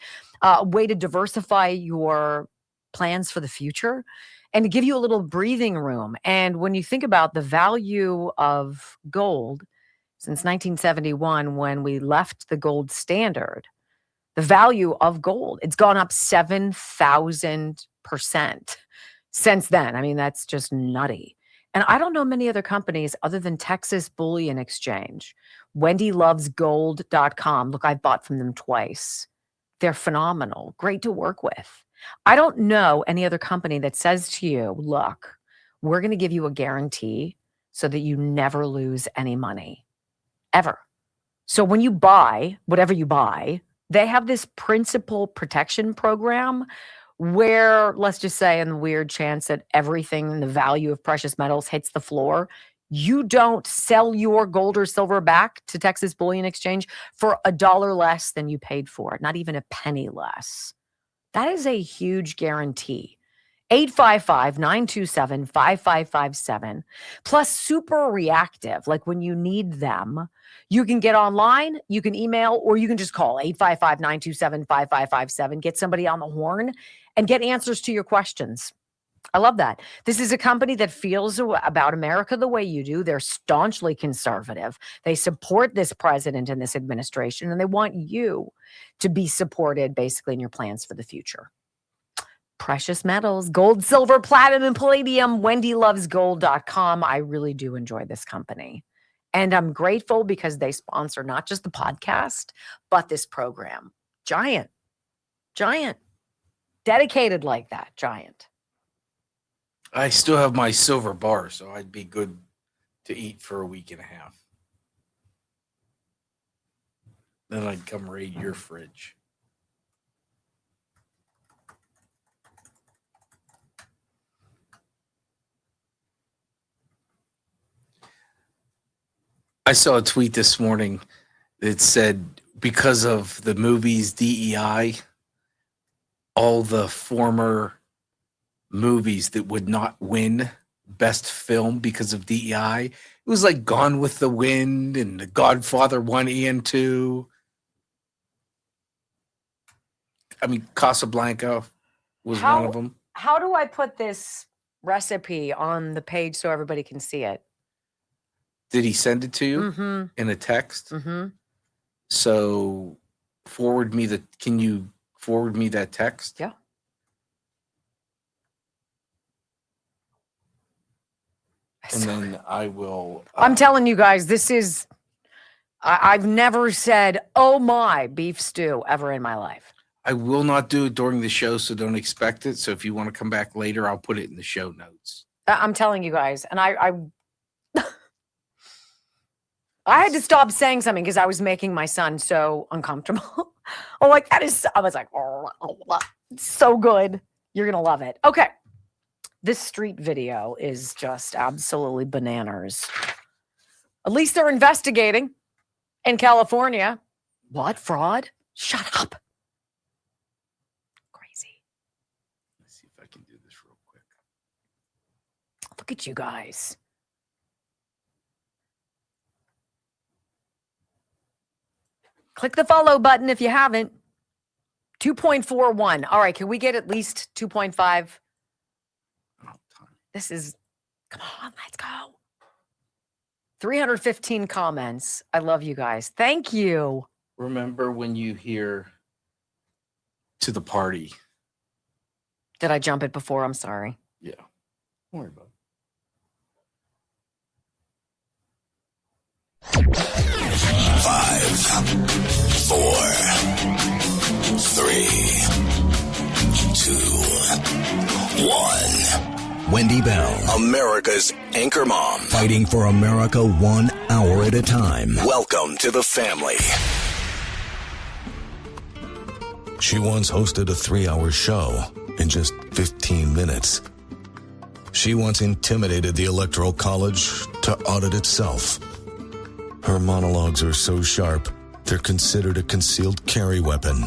way to diversify your plans for the future and to give you a little breathing room. And when you think about the value of gold since 1971, when we left the gold standard, the value of gold, it's gone up 7,000% since then. I mean, that's just nutty. And I don't know many other companies other than Texas Bullion Exchange. WendyLovesGold.com. Look, I've bought from them twice. They're phenomenal. Great to work with. I don't know any other company that says to you, look, we're going to give you a guarantee so that you never lose any money. Ever. So when you buy whatever you buy, they have this principal protection program where, let's just say, in the weird chance that everything, the value of precious metals hits the floor, you don't sell your gold or silver back to Texas Bullion Exchange for $1 less than you paid for it, not even a penny less. That is a huge guarantee. 855-927-5557. Plus super reactive, like when you need them, you can get online, you can email, or you can just call 855-927-5557. Get somebody on the horn and get answers to your questions. I love that. This is a company that feels about America the way you do. They're staunchly conservative. They support this president and this administration, and they want you to be supported basically in your plans for the future. Precious metals, gold, silver, platinum, palladium, wendylovesgold.com. I really do enjoy this company. And I'm grateful because they sponsor not just the podcast, but this program. Giant. Dedicated like that, giant. I still have my silver bar, so I'd be good to eat for a week and a half. Then I'd come raid your fridge. I saw a tweet this morning that said because of the movie's DEI, all the former movies that would not win Best Film because of DEI, it was like Gone with the Wind and The Godfather 1 and 2. I mean, Casablanca was one of them. How do I put this recipe on the page so everybody can see it? Did he send it to you in a text? Mm-hmm. So can you forward me that text? Yeah. And then I will. I'm telling you guys, this is, I've never said, oh my, beef stew ever in my life. I will not do it during the show, so don't expect it. So if you want to come back later, I'll put it in the show notes. I'm telling you guys. And I had to stop saying something because I was making my son so uncomfortable. I was like, oh, it's so good. You're going to love it. Okay. This street video is just absolutely bananas. At least they're investigating in California. What? Fraud? Shut up. Crazy. Let's see if I can do this real quick. Look at you guys. Click the follow button if you haven't. 2.41. All right, can we get at least 2.5? This is, come on, let's go. 315 comments. I love you guys. Thank you. Remember when you hear to the party. Did I jump it before? I'm sorry. Yeah. Don't worry about it. 5, 4, 3, 2, 1. Wendy Bell, America's anchor mom, fighting for America 1 hour at a time. Welcome to the family. She once hosted a 3-hour show in just 15 minutes. She once intimidated the Electoral College to audit itself. Her monologues are so sharp, they're considered a concealed carry weapon.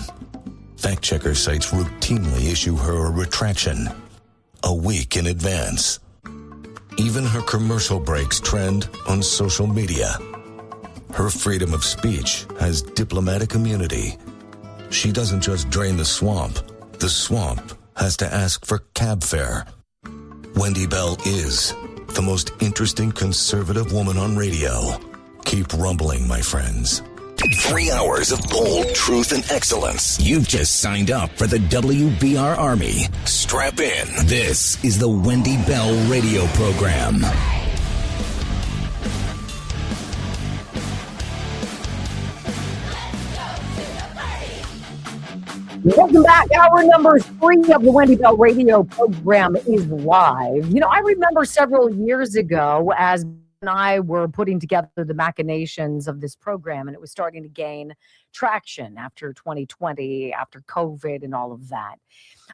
Fact-checker sites routinely issue her a retraction a week in advance. Even her commercial breaks trend on social media. Her freedom of speech has diplomatic immunity. She doesn't just drain the swamp has to ask for cab fare. Wendy Bell is the most interesting conservative woman on radio. Keep rumbling, my friends. 3 hours of bold truth and excellence. You've just signed up for the WBR Army. Strap in. This is the Wendy Bell radio program. Welcome back. Hour number 3 of the Wendy Bell radio program is live. You know, I remember several years ago as and I were putting together the machinations of this program, and it was starting to gain traction after 2020, after COVID and all of that.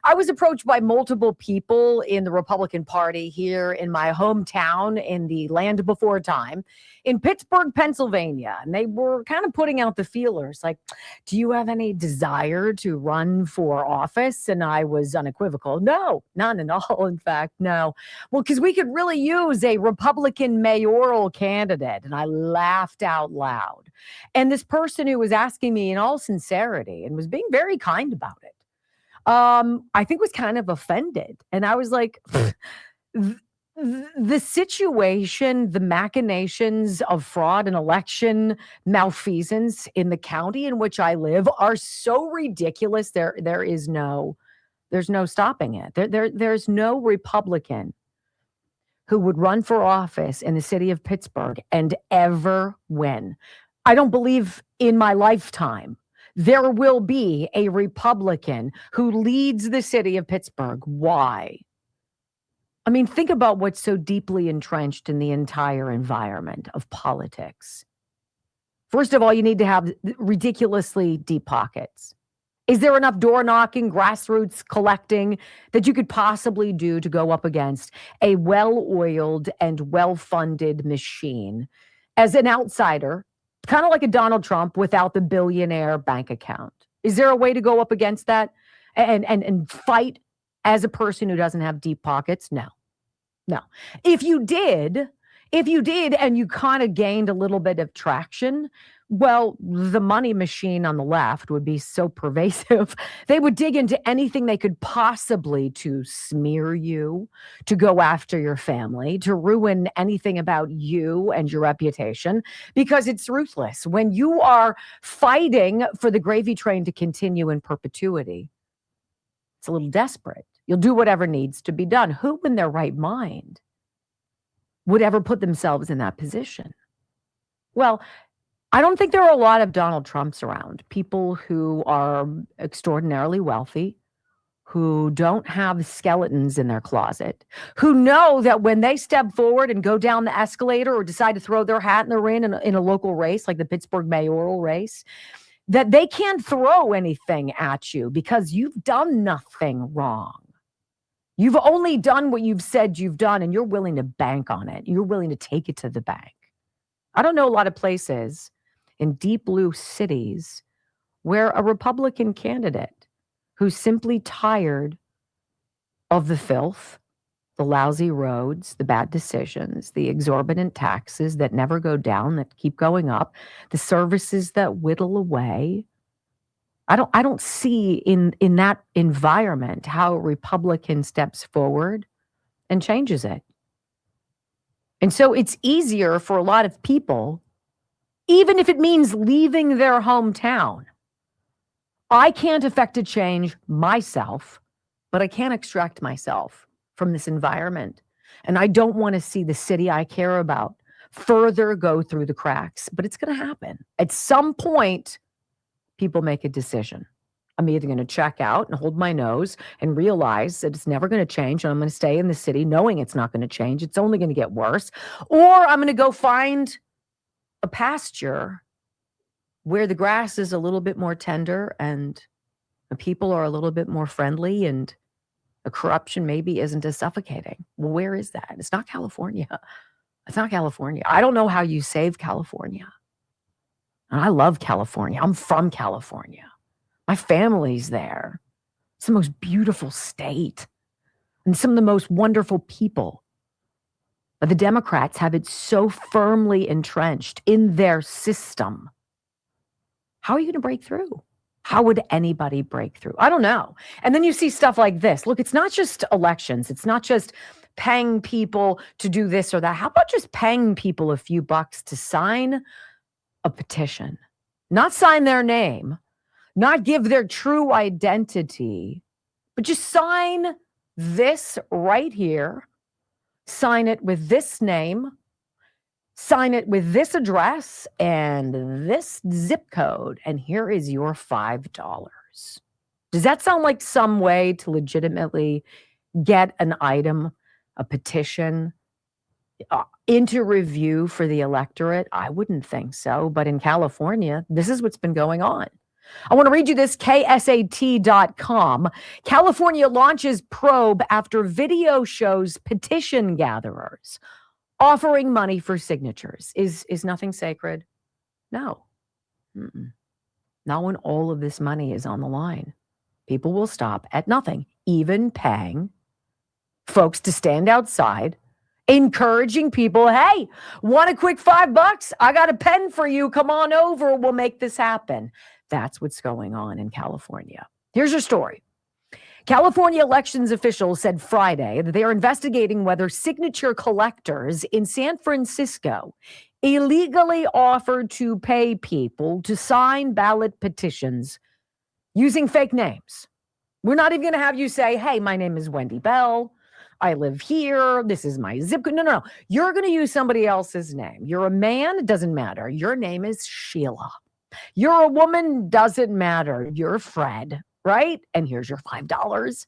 I was approached by multiple people in the Republican Party here in my hometown in the land before time in Pittsburgh, Pennsylvania. And they were kind of putting out the feelers like, do you have any desire to run for office? And I was unequivocal. No, none at all. In fact, no. Well, because we could really use a Republican mayoral candidate. And I laughed out loud. And this person who was asking me in all sincerity and was being very kind about it, I think was kind of offended. And I was like, the situation, the machinations of fraud and election malfeasance in the county in which I live are so ridiculous. There is no There's no stopping it. There's no Republican who would run for office in the city of Pittsburgh and ever win. I don't believe in my lifetime there will be a Republican who leads the city of Pittsburgh. Why? I mean, think about what's so deeply entrenched in the entire environment of politics. First of all, you need to have ridiculously deep pockets. Is there enough door knocking, grassroots collecting that you could possibly do to go up against a well-oiled and well-funded machine as an outsider, kind of like a Donald Trump without the billionaire bank account? Is there a way to go up against that and fight as a person who doesn't have deep pockets? No. If you did and you kind of gained a little bit of traction, well, the money machine on the left would be so pervasive. They would dig into anything they could possibly to smear you, to go after your family, to ruin anything about you and your reputation, because it's ruthless. When you are fighting for the gravy train to continue in perpetuity, it's a little desperate. You'll do whatever needs to be done. Who in their right mind would ever put themselves in that position? Well, I don't think there are a lot of Donald Trumps around, people who are extraordinarily wealthy, who don't have skeletons in their closet, who know that when they step forward and go down the escalator or decide to throw their hat in the ring in a local race like the Pittsburgh mayoral race, that they can't throw anything at you because you've done nothing wrong. You've only done what you've said you've done, and you're willing to bank on it. You're willing to take it to the bank. I don't know a lot of places in deep blue cities where a Republican candidate who's simply tired of the filth, the lousy roads, the bad decisions, the exorbitant taxes that never go down, that keep going up, the services that whittle away. I don't see in that environment how a Republican steps forward and changes it. And so it's easier for a lot of people, even if it means leaving their hometown. I can't affect a change myself, but I can extract myself from this environment. And I don't want to see the city I care about further go through the cracks, but it's going to happen. At some point, people make a decision. I'm either going to check out and hold my nose and realize that it's never going to change, and I'm going to stay in the city knowing it's not going to change. It's only going to get worse. Or I'm going to go find a pasture where the grass is a little bit more tender and the people are a little bit more friendly and the corruption maybe isn't as suffocating. Well, where is that? It's not California. It's not California. I don't know how you save California. And I love California. I'm from California. My family's there. It's the most beautiful state and some of the most wonderful people. But the Democrats have it so firmly entrenched in their system. How are you going to break through? How would anybody break through? I don't know. And then you see stuff like this. Look, it's not just elections. It's not just paying people to do this or that. How about just paying people a few bucks to sign a petition? Not sign their name, not give their true identity, but just sign this right here. Sign it with this name. Sign it with this address and this zip code. And here is your $5. Does that sound like some way to legitimately get an item, a petition, into review for the electorate? I wouldn't think so. But in California, this is what's been going on. I want to read you this, KSAT.com. California launches probe after video shows petition gatherers offering money for signatures. Is nothing sacred? No. Not when all of this money is on the line. People will stop at nothing, even paying folks to stand outside, encouraging people, hey, want a quick $5? I got a pen for you. Come on over. We'll make this happen. That's what's going on in California. Here's your story. California elections officials said Friday that they are investigating whether signature collectors in San Francisco illegally offered to pay people to sign ballot petitions using fake names. We're not even going to have you say, hey, my name is Wendy Bell. I live here. This is my zip code. No. You're going to use somebody else's name. You're a man. It doesn't matter. Your name is Sheila. You're a woman. Doesn't matter. You're Fred, right? And here's your $5.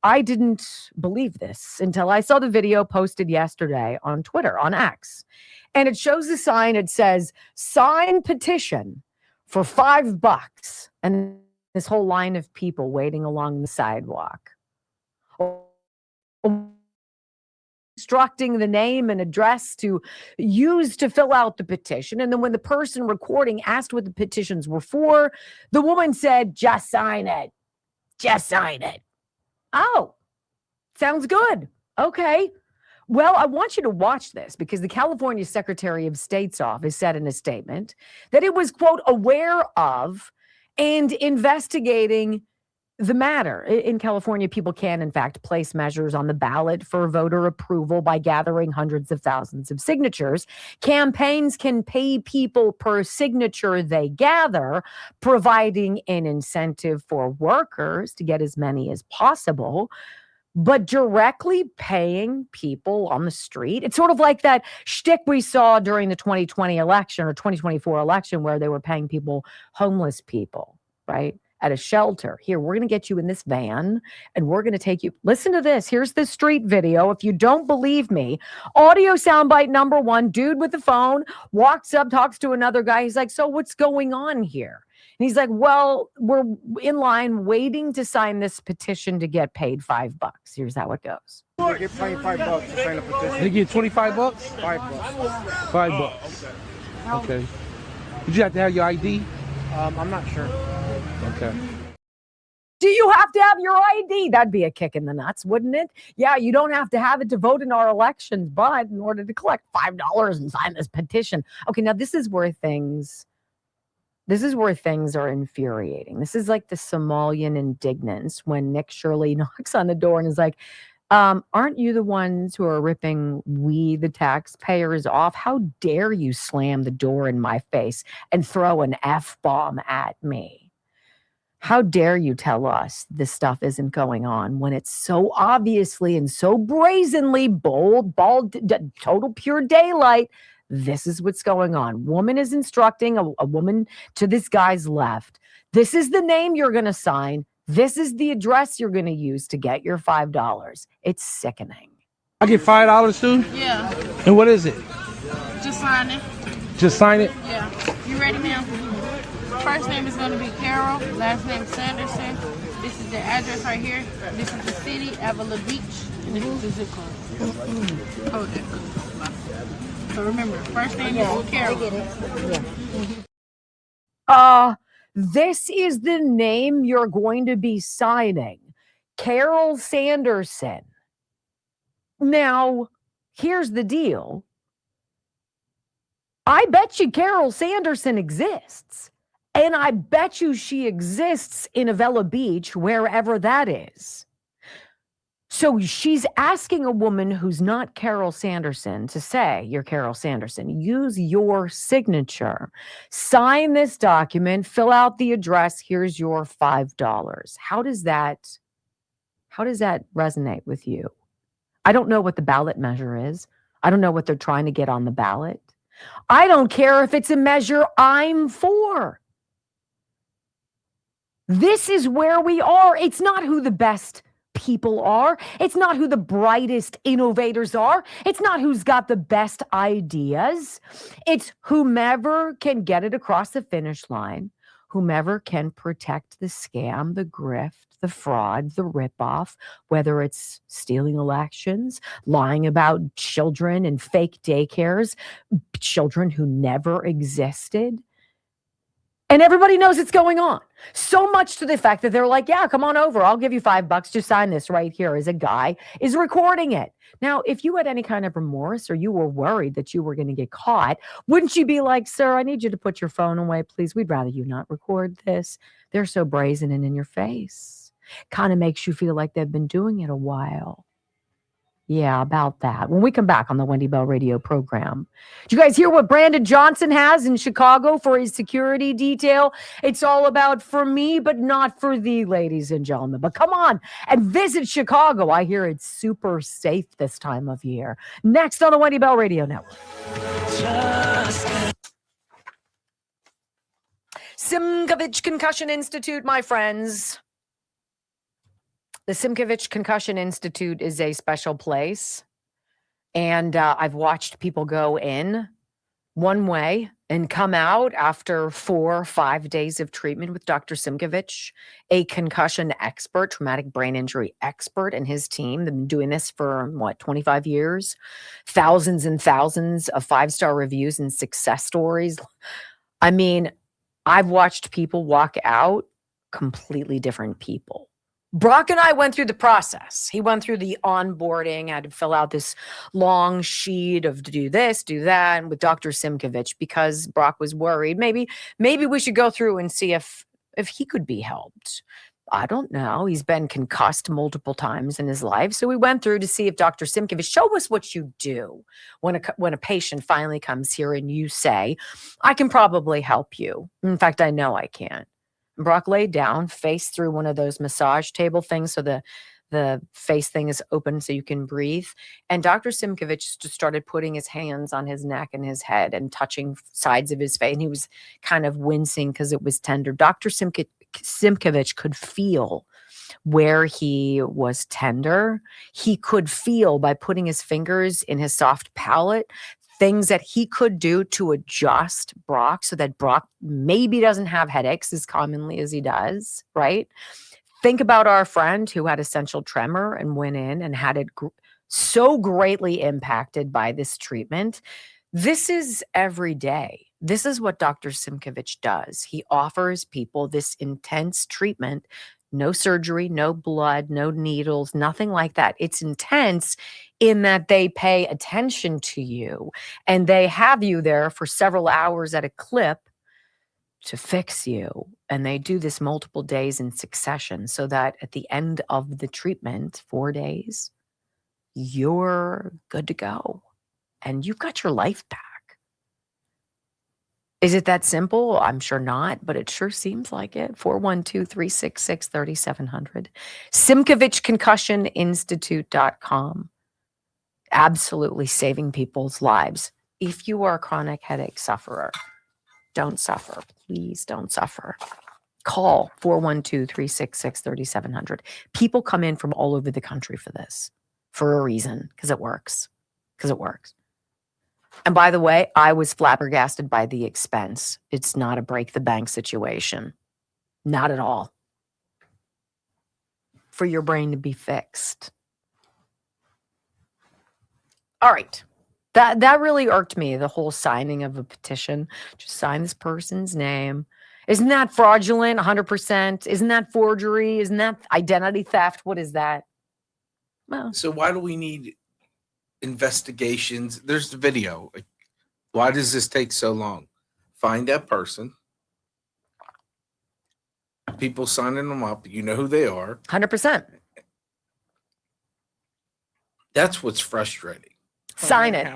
I didn't believe this until I saw the video posted yesterday on Twitter, on X. And it shows the sign. It says, sign petition for $5. And this whole line of people waiting along the sidewalk. Instructing the name and address to use to fill out the petition. And then when the person recording asked what the petitions were for, the woman said, just sign it. Just sign it. Oh, sounds good. Okay. Well, I want you to watch this because the California Secretary of State's office said in a statement that it was, quote, aware of and investigating the matter. In California, people can, in fact, place measures on the ballot for voter approval by gathering hundreds of thousands of signatures. Campaigns can pay people per signature they gather, providing an incentive for workers to get as many as possible. But directly paying people on the street, it's sort of like that shtick we saw during the 2020 election or 2024 election where they were paying people, homeless people, right, at a shelter. Here, we're going to get you in this van and we're going to take you. Listen to this. Here's the street video. If you don't believe me, audio soundbite number 1, dude with the phone walks up, talks to another guy. He's like, so what's going on here? And he's like, well, we're in line waiting to sign this petition to get paid $5. Here's how it goes. They get paid $5 to sign a petition. They get $25? $5. Okay. Did you have to have your ID? I'm not sure. Okay. Do you have to have your ID? That'd be a kick in the nuts, wouldn't it? Yeah, you don't have to have it to vote in our elections, but in order to collect $5 and sign this petition. Okay, now this is where things are infuriating. This is like the Somalian indignance when Nick Shirley knocks on the door and is like, aren't you the ones who are ripping we, the taxpayers, off? How dare you slam the door in my face and throw an F-bomb at me? How dare you tell us this stuff isn't going on when it's so obviously and so brazenly bald, total pure daylight? This is what's going on. Woman is instructing a woman to this guy's left. This is the name you're going to sign. This is the address you're going to use to get your $5. It's sickening. I get $5 too? Yeah. And what is it? Just sign it. Just sign it? Yeah. You ready, ma'am? First name is going to be Carol. Last name Sanderson. This is the address right here. This is the city, Avila Beach. And this is the zip code. Hold that. So remember, first name is Carol. I get it. Yeah. This is the name you're going to be signing. Carol Sanderson. Now, here's the deal. I bet you Carol Sanderson exists. And I bet you she exists in Avila Beach, wherever that is. So she's asking a woman who's not Carol Sanderson to say, you're Carol Sanderson, use your signature, sign this document, fill out the address, here's your $5. How does that resonate with you? I don't know what the ballot measure is. I don't know what they're trying to get on the ballot. I don't care if it's a measure I'm for. This is where we are. It's not who the best people are. It's not who the brightest innovators are. It's not who's got the best ideas. It's whomever can get it across the finish line, whomever can protect the scam, the grift, the fraud, the ripoff, whether it's stealing elections, lying about children and fake daycares, children who never existed. And everybody knows it's going on. So much to the fact that they're like, yeah, come on over. I'll give you $5 to sign this right here as a guy is recording it. Now, if you had any kind of remorse or you were worried that you were going to get caught, wouldn't you be like, sir, I need you to put your phone away, please. We'd rather you not record this. They're so brazen and in your face. Kind of makes you feel like they've been doing it a while. Yeah, about that. When we come back on the Wendy Bell radio program. Did you guys hear what Brandon Johnson has in Chicago for his security detail? It's all about for me, but not for thee, ladies and gentlemen. But come on and visit Chicago. I hear it's super safe this time of year. Next on the Wendy Bell Radio Network. Simkovich Concussion Institute, my friends. The Simkovich Concussion Institute is a special place, and I've watched people go in one way and come out after 4 or 5 days of treatment with Dr. Simkovich, a concussion expert, traumatic brain injury expert, and his team. They've been doing this for, 25 years? Thousands and thousands of 5-star reviews and success stories. I mean, I've watched people walk out completely different people. Brock and I went through the process. He went through the onboarding, had to fill out this long sheet of do this, do that, and with Dr. Simkovich, because Brock was worried. Maybe we should go through and see if he could be helped. I don't know. He's been concussed multiple times in his life. So we went through to see if Dr. Simkovich, show us what you do when a patient finally comes here and you say, I can probably help you. In fact, I know I can. Brock laid down, face through one of those massage table things so the face thing is open so you can breathe. And Dr. Simkovich just started putting his hands on his neck and his head and touching sides of his face. And he was kind of wincing because it was tender. Dr. Simkovich could feel where he was tender. He could feel by putting his fingers in his soft palate things that he could do to adjust Brock so that Brock maybe doesn't have headaches as commonly as he does, right? Think about our friend who had essential tremor and went in and had it so greatly impacted by this treatment. This is every day. This is what Dr. Simkovich does. He offers people this intense treatment. No surgery, no blood, no needles, nothing like that. It's intense in that they pay attention to you and they have you there for several hours at a clip to fix you. And they do this multiple days in succession so that at the end of the treatment, 4 days, you're good to go and you've got your life back. Is it that simple? I'm sure not, but it sure seems like it. 412-366-3700. SimkovichConcussionInstitute.com. Absolutely saving people's lives. If you are a chronic headache sufferer, don't suffer. Please don't suffer. Call 412-366-3700. People come in from all over the country for this for a reason, because it works. And by the way, I was flabbergasted by the expense. It's not a break the bank situation. Not at all. For your brain to be fixed. All right. That really irked me, the whole signing of a petition. Just sign this person's name. Isn't that fraudulent? 100%. Isn't that forgery? Isn't that identity theft? What is that? Well, so why do we need investigations? There's the video. Why does this take so long? Find that person. People signing them up. You know who they are. 100%. That's what's frustrating. Sign it.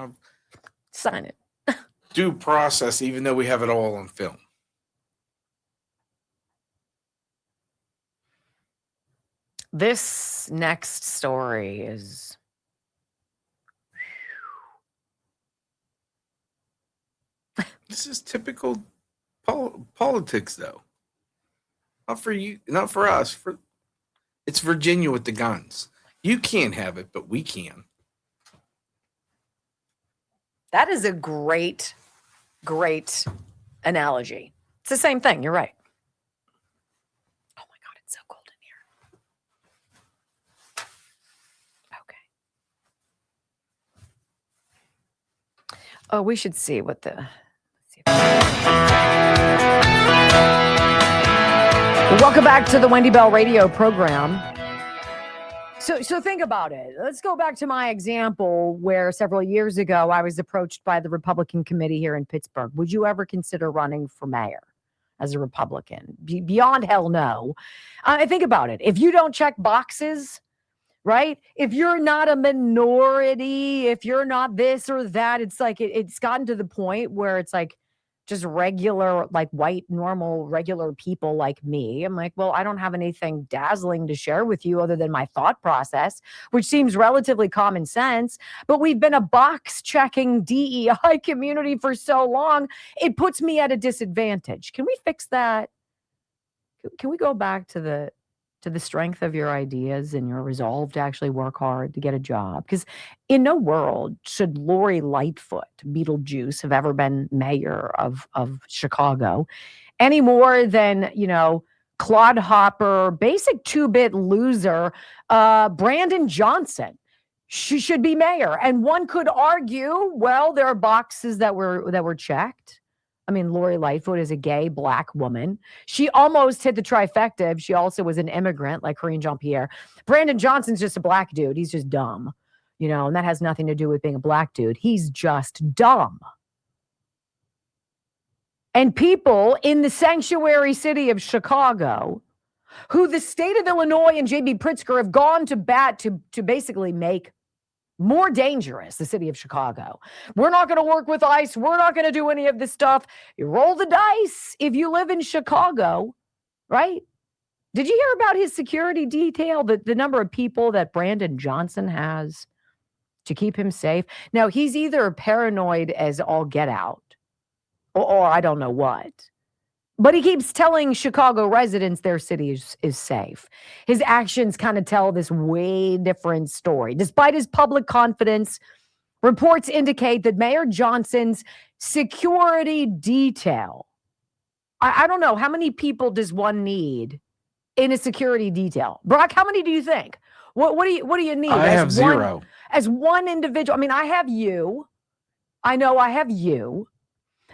Sign it. Due process, even though we have it all on film. This next story is... This is typical politics, though. Not for you, not for us. It's Virginia with the guns. You can't have it, but we can. That is a great, great analogy. It's the same thing. You're right. Oh my God, it's so cold in here. Okay. Oh, we should see what the... Welcome back to the Wendy Bell radio program. So think about it. Let's go back to my example where several years ago I was approached by the Republican committee here in Pittsburgh. Would you ever consider running for mayor as a Republican? Beyond hell no. Think about it. If you don't check boxes right? If you're not a minority, if you're not this or that, it's like it's gotten to the point where it's like just regular, like white, normal, regular people like me. I'm like, well, I don't have anything dazzling to share with you other than my thought process, which seems relatively common sense. But we've been a box checking DEI community for so long, it puts me at a disadvantage. Can we fix that? Can we go back to the strength of your ideas and your resolve to actually work hard to get a job? Because in no world should Lori Lightfoot, Beetlejuice, have ever been mayor of Chicago any more than, clodhopper, basic two-bit loser, Brandon Johnson. She should be mayor. And one could argue, well, there are boxes that were checked. I mean, Lori Lightfoot is a gay Black woman. She almost hit the trifecta if she also was an immigrant like Karine Jean-Pierre. Brandon Johnson's just a Black dude. He's just dumb, and that has nothing to do with being a Black dude. He's just dumb. And people in the sanctuary city of Chicago, who the state of Illinois and J.B. Pritzker have gone to bat to basically make more dangerous, the city of Chicago. We're not going to work with ICE. We're not going to do any of this stuff. You roll the dice if you live in Chicago, right? Did you hear about his security detail, the number of people that Brandon Johnson has to keep him safe? Now, he's either paranoid as all get out, or I don't know what. But he keeps telling Chicago residents their city is safe. His actions kind of tell this way different story. Despite his public confidence, reports indicate that Mayor Johnson's security detail, I don't know, how many people does one need in a security detail? Brock, how many do you think? What do you need? I have zero. As one individual, I mean, I have you. I know I have you.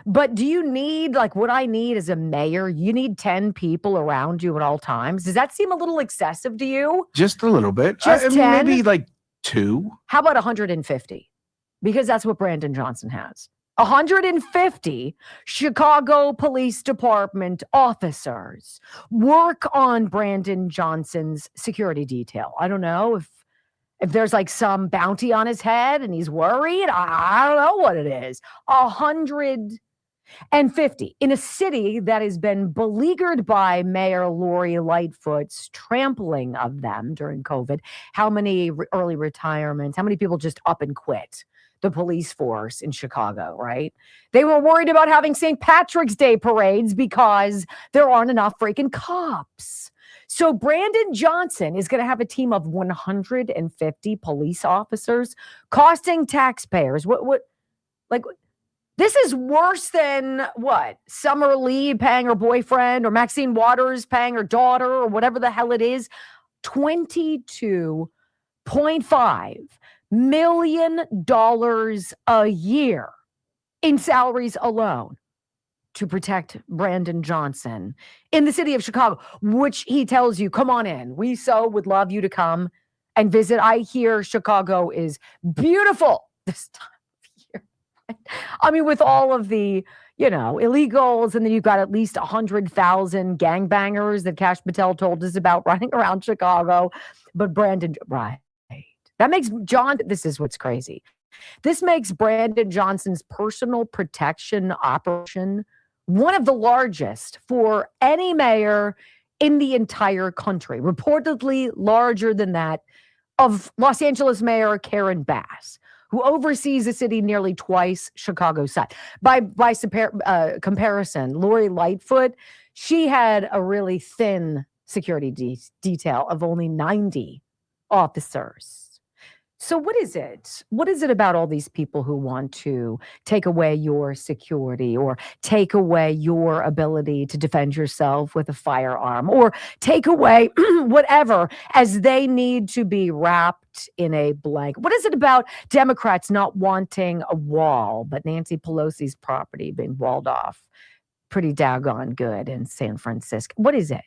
But do you need, like what I need as a mayor, you need 10 people around you at all times? Does that seem a little excessive to you? Just a little bit. Just 10? Maybe like 2. How about 150? Because that's what Brandon Johnson has. 150 Chicago Police Department officers work on Brandon Johnson's security detail. I don't know if there's like some bounty on his head and he's worried. I don't know what it is. 150 in a city that has been beleaguered by Mayor Lori Lightfoot's trampling of them during COVID. How many early retirements? How many people just up and quit the police force in Chicago, right? They were worried about having St. Patrick's Day parades because there aren't enough freaking cops. So Brandon Johnson is going to have a team of 150 police officers costing taxpayers. This is worse than what? Summer Lee paying her boyfriend or Maxine Waters paying her daughter or whatever the hell it is. $22.5 million a year in salaries alone to protect Brandon Johnson in the city of Chicago, which he tells you, come on in. We so would love you to come and visit. I hear Chicago is beautiful this time of year. I mean, with all of the, illegals, and then you've got at least 100,000 gangbangers that Kash Patel told us about running around Chicago. But Brandon, right. That makes this is what's crazy. This makes Brandon Johnson's personal protection operation one of the largest for any mayor in the entire country, reportedly larger than that of Los Angeles Mayor Karen Bass, who oversees a city nearly twice Chicago's size. By comparison, Lori Lightfoot, she had a really thin security detail of only 90 officers. So what is it? What is it about all these people who want to take away your security or take away your ability to defend yourself with a firearm or take away whatever as they need to be wrapped in a blanket? What is it about Democrats not wanting a wall, but Nancy Pelosi's property being walled off pretty daggone good in San Francisco? What is it?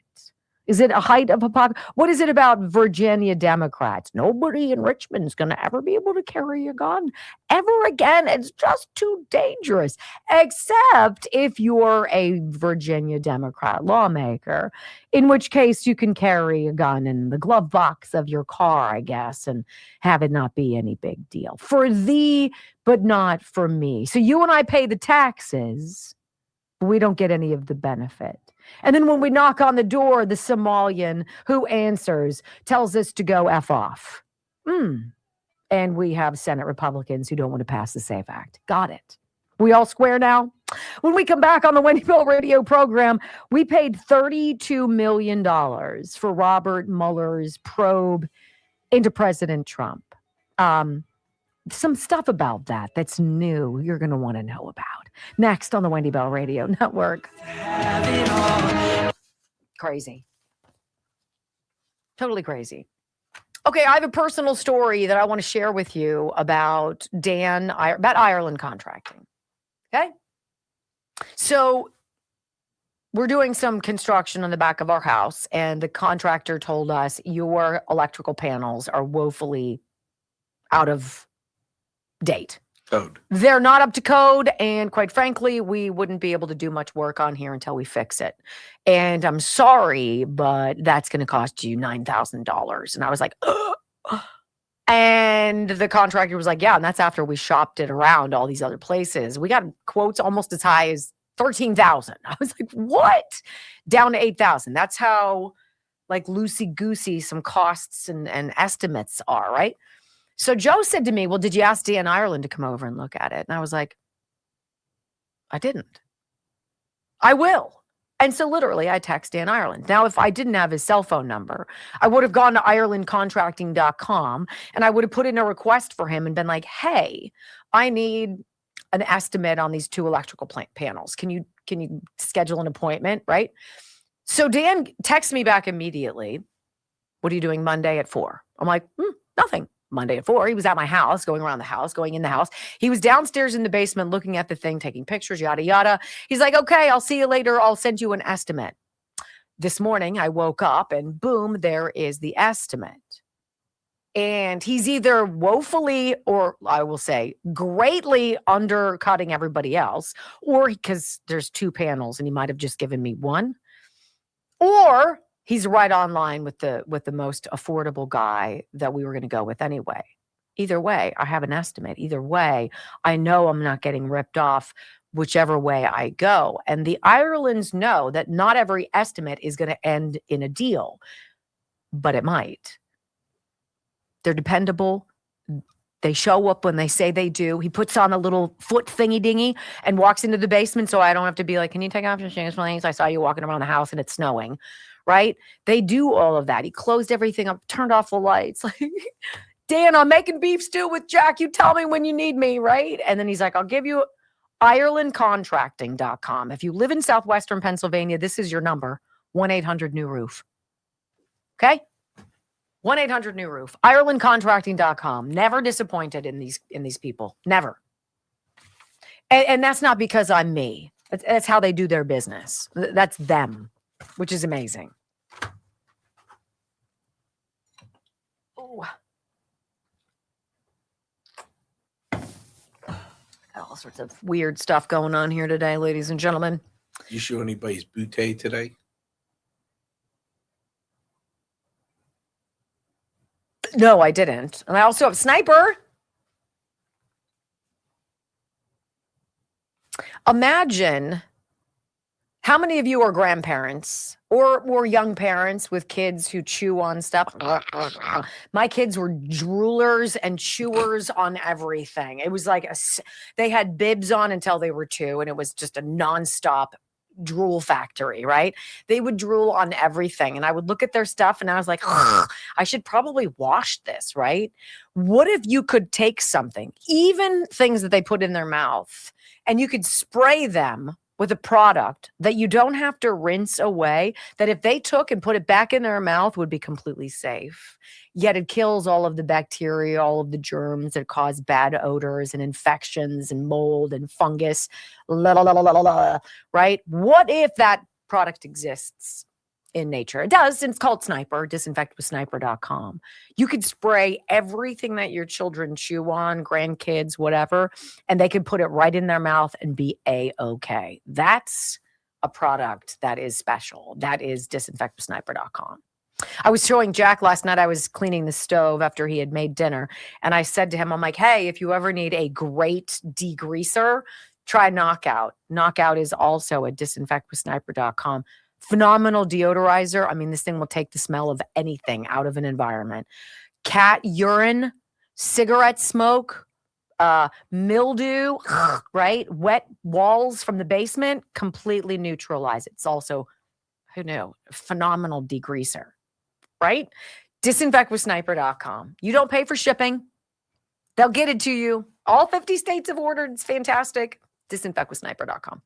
Is it a height of hypocrisy? What is it about Virginia Democrats? Nobody in Richmond is going to ever be able to carry a gun ever again. It's just too dangerous, except if you're a Virginia Democrat lawmaker, in which case you can carry a gun in the glove box of your car, I guess, and have it not be any big deal. For thee, but not for me. So you and I pay the taxes, but we don't get any of the benefit. And then when we knock on the door, the Somalian who answers tells us to go F off. And we have Senate Republicans who don't want to pass the SAFE Act. Got it. We all square now? When we come back on the Wendy Bell radio program, we paid $32 million for Robert Mueller's probe into President Trump. Some stuff about that's new you're going to want to know about. Next on the Wendy Bell Radio Network. Crazy. Totally crazy. Okay, I have a personal story that I want to share with you about about Ireland contracting. Okay? So we're doing some construction on the back of our house, and the contractor told us your electrical panels are woefully out of date. Code. They're not up to code, and quite frankly, we wouldn't be able to do much work on here until we fix it. And I'm sorry, but that's going to cost you $9,000. And I was like, ugh. And the contractor was like, yeah, and that's after we shopped it around all these other places. We got quotes almost as high as $13,000. I was like, what? Down to $8,000. That's how like loosey-goosey some costs and estimates are, right? So Joe said to me, well, did you ask Dan Ireland to come over and look at it? And I was like, I didn't. I will. And so literally I text Dan Ireland. Now, if I didn't have his cell phone number, I would have gone to IrelandContracting.com and I would have put in a request for him and been like, hey, I need an estimate on these 2 electrical panels. Can you schedule an appointment, right? So Dan texts me back immediately. What are you doing Monday at 4? I'm like, nothing. Monday at 4. He was at my house, going around the house, going in the house. He was downstairs in the basement looking at the thing, taking pictures, yada, yada. He's like, okay, I'll see you later. I'll send you an estimate. This morning, I woke up and boom, there is the estimate. And he's either woefully or I will say greatly undercutting everybody else, or because there's 2 panels and he might have just given me 1, or he's right on line with the most affordable guy that we were going to go with anyway. Either way, I have an estimate. Either way, I know I'm not getting ripped off whichever way I go. And the Irelands know that not every estimate is going to end in a deal, but it might. They're dependable. They show up when they say they do. He puts on a little foot thingy dingy and walks into the basement so I don't have to be like, can you take off your shoes, please? I saw you walking around the house and it's snowing. Right? They do all of that. He closed everything up, turned off the lights. Like, Dan, I'm making beef stew with Jack. You tell me when you need me, right? And then he's like, I'll give you IrelandContracting.com. If you live in southwestern Pennsylvania, this is your number, 1-800-NEW-ROOF. Okay? 1-800-NEW-ROOF. IrelandContracting.com. Never disappointed in these people. Never. And that's not because I'm me. That's how they do their business. That's them. Which is amazing. Oh. All sorts of weird stuff going on here today, ladies and gentlemen. You show anybody's bootay today? No, I didn't. And I also have Sniper. Imagine how many of you are grandparents or young parents with kids who chew on stuff? My kids were droolers and chewers on everything. It was like they had bibs on until they were 2, and it was just a nonstop drool factory, right? They would drool on everything. And I would look at their stuff and I was like, I should probably wash this, right? What if you could take something, even things that they put in their mouth, and you could spray them with a product that you don't have to rinse away, that if they took and put it back in their mouth would be completely safe. Yet it kills all of the bacteria, all of the germs that cause bad odors and infections and mold and fungus, right? What if that product exists in nature. It does, and it's called Sniper, disinfectwithsniper.com. You could spray everything that your children chew on, grandkids, whatever, and they could put it right in their mouth and be A-okay. That's a product that is special. That is disinfectwithsniper.com. I was showing Jack last night, I was cleaning the stove after he had made dinner, and I said to him, I'm like, hey, if you ever need a great degreaser, try Knockout. Knockout is also at disinfectwithsniper.com. Phenomenal deodorizer. I mean, this thing will take the smell of anything out of an environment. Cat urine, cigarette smoke, mildew, right? Wet walls from the basement, completely neutralize. It's also, who knew, phenomenal degreaser, right? Disinfectwithsniper.com. You don't pay for shipping. They'll get it to you. All 50 states have ordered. It's fantastic. Disinfectwithsniper.com.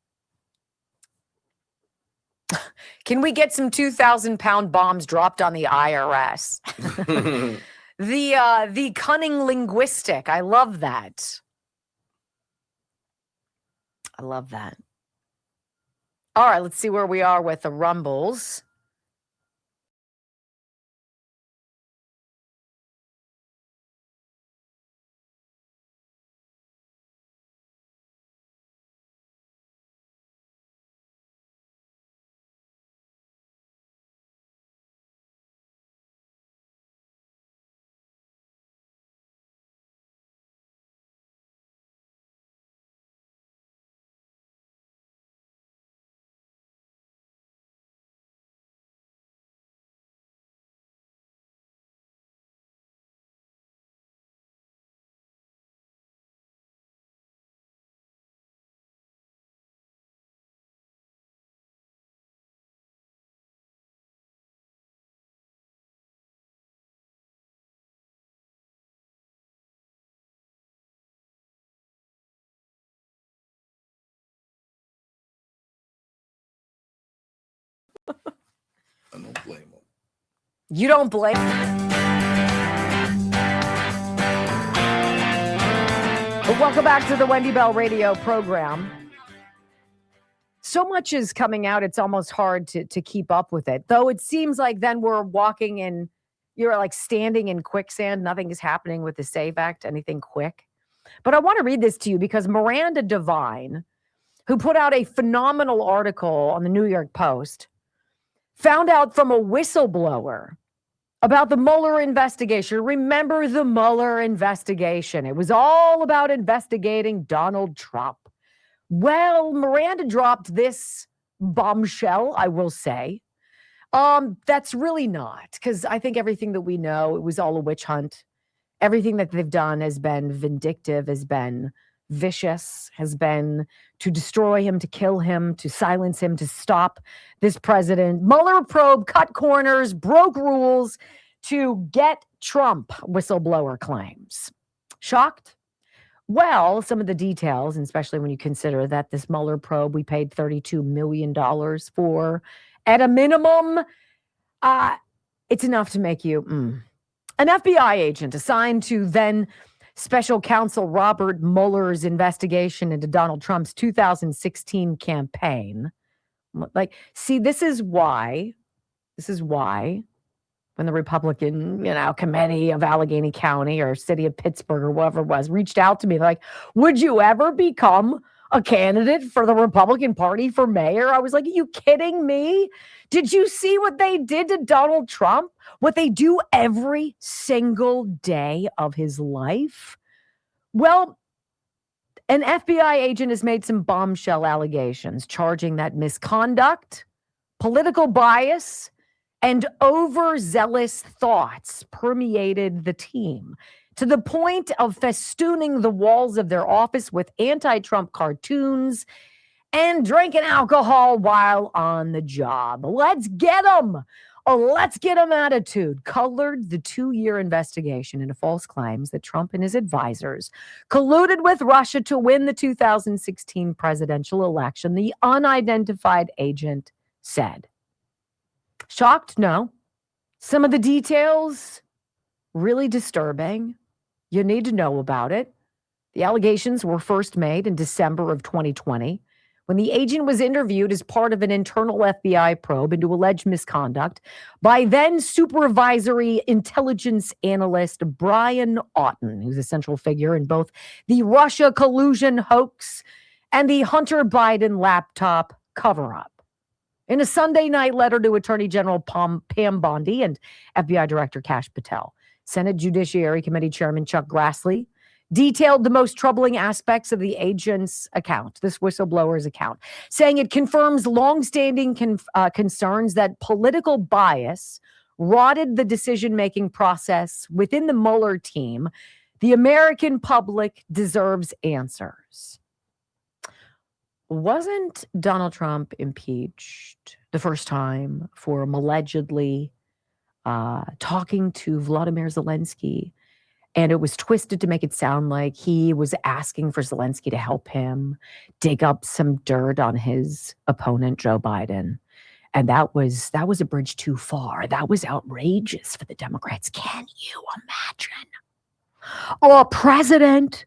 Can we get some 2,000-pound bombs dropped on the IRS? The cunning linguistic. I love that. I love that. All right, let's see where we are with the Rumbles. I don't blame him. You don't blame Welcome back to the Wendy Bell radio program. So much is coming out, it's almost hard to keep up with it. Though it seems like then we're walking in, you're like standing in quicksand. Nothing is happening with the SAVE Act, anything quick. But I want to read this to you because Miranda Devine, who put out a phenomenal article on the New York Post, found out from a whistleblower about the Mueller investigation. Remember the Mueller investigation? It was all about investigating Donald Trump. Well, Miranda dropped this bombshell, I will say. That's really not, because I think everything that we know, it was all a witch hunt. Everything that they've done has been vindictive, has been vicious, has been to destroy him, to kill him, to silence him, to stop this president. Mueller probe cut corners, broke rules to get Trump, whistleblower claims. Shocked? Well, some of the details, and especially when you consider that this Mueller probe we paid $32 million for, at a minimum, it's enough to make you... An FBI agent assigned to then special counsel Robert Mueller's investigation into Donald Trump's 2016 campaign. Like, see, this is why when the Republican, committee of Allegheny County or city of Pittsburgh or whatever it was reached out to me, like, would you ever become a candidate for the Republican Party for mayor? I was like, are you kidding me? Did you see what they did to Donald Trump? What they do every single day of his life? Well, an FBI agent has made some bombshell allegations charging that misconduct, political bias, and overzealous thoughts permeated the team to the point of festooning the walls of their office with anti-Trump cartoons and drinking alcohol while on the job. Let's get them. Let's get them attitude colored the 2-year investigation into false claims that Trump and his advisors colluded with Russia to win the 2016 presidential election, the unidentified agent said. Shocked? No. Some of the details, really disturbing. You need to know about it. The allegations were first made in December of 2020 when the agent was interviewed as part of an internal FBI probe into alleged misconduct by then supervisory intelligence analyst Brian Auten, who's a central figure in both the Russia collusion hoax and the Hunter Biden laptop cover-up. In a Sunday night letter to Attorney General Pam Bondi and FBI Director Kash Patel, Senate Judiciary Committee Chairman Chuck Grassley detailed the most troubling aspects of the agent's account, this whistleblower's account, saying it confirms longstanding concerns that political bias rotted the decision-making process within the Mueller team. The American public deserves answers. Wasn't Donald Trump impeached the first time for allegedly talking to Vladimir Zelensky? And it was twisted to make it sound like he was asking for Zelensky to help him dig up some dirt on his opponent, Joe Biden. And that was a bridge too far. That was outrageous for the Democrats. Can you imagine a president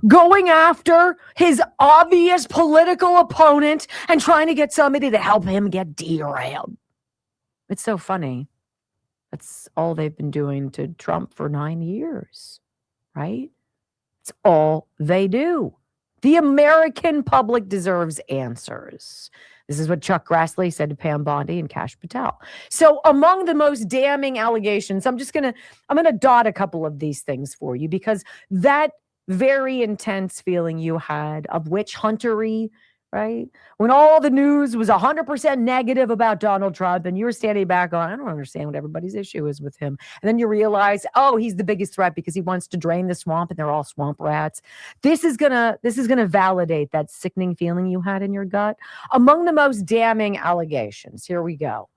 going after his obvious political opponent and trying to get somebody to help him get derailed? It's so funny. That's all they've been doing to Trump for 9 years, right? It's all they do. The American public deserves answers. This is what Chuck Grassley said to Pam Bondi and Kash Patel. So among the most damning allegations, I'm going to dot a couple of these things for you, because that very intense feeling you had of witch huntery, right? When all the news was 100% negative about Donald Trump and you were standing back going, I don't understand what everybody's issue is with him. And then you realize, oh, he's the biggest threat because he wants to drain the swamp and they're all swamp rats. This is gonna validate that sickening feeling you had in your gut. Among the most damning allegations, here we go.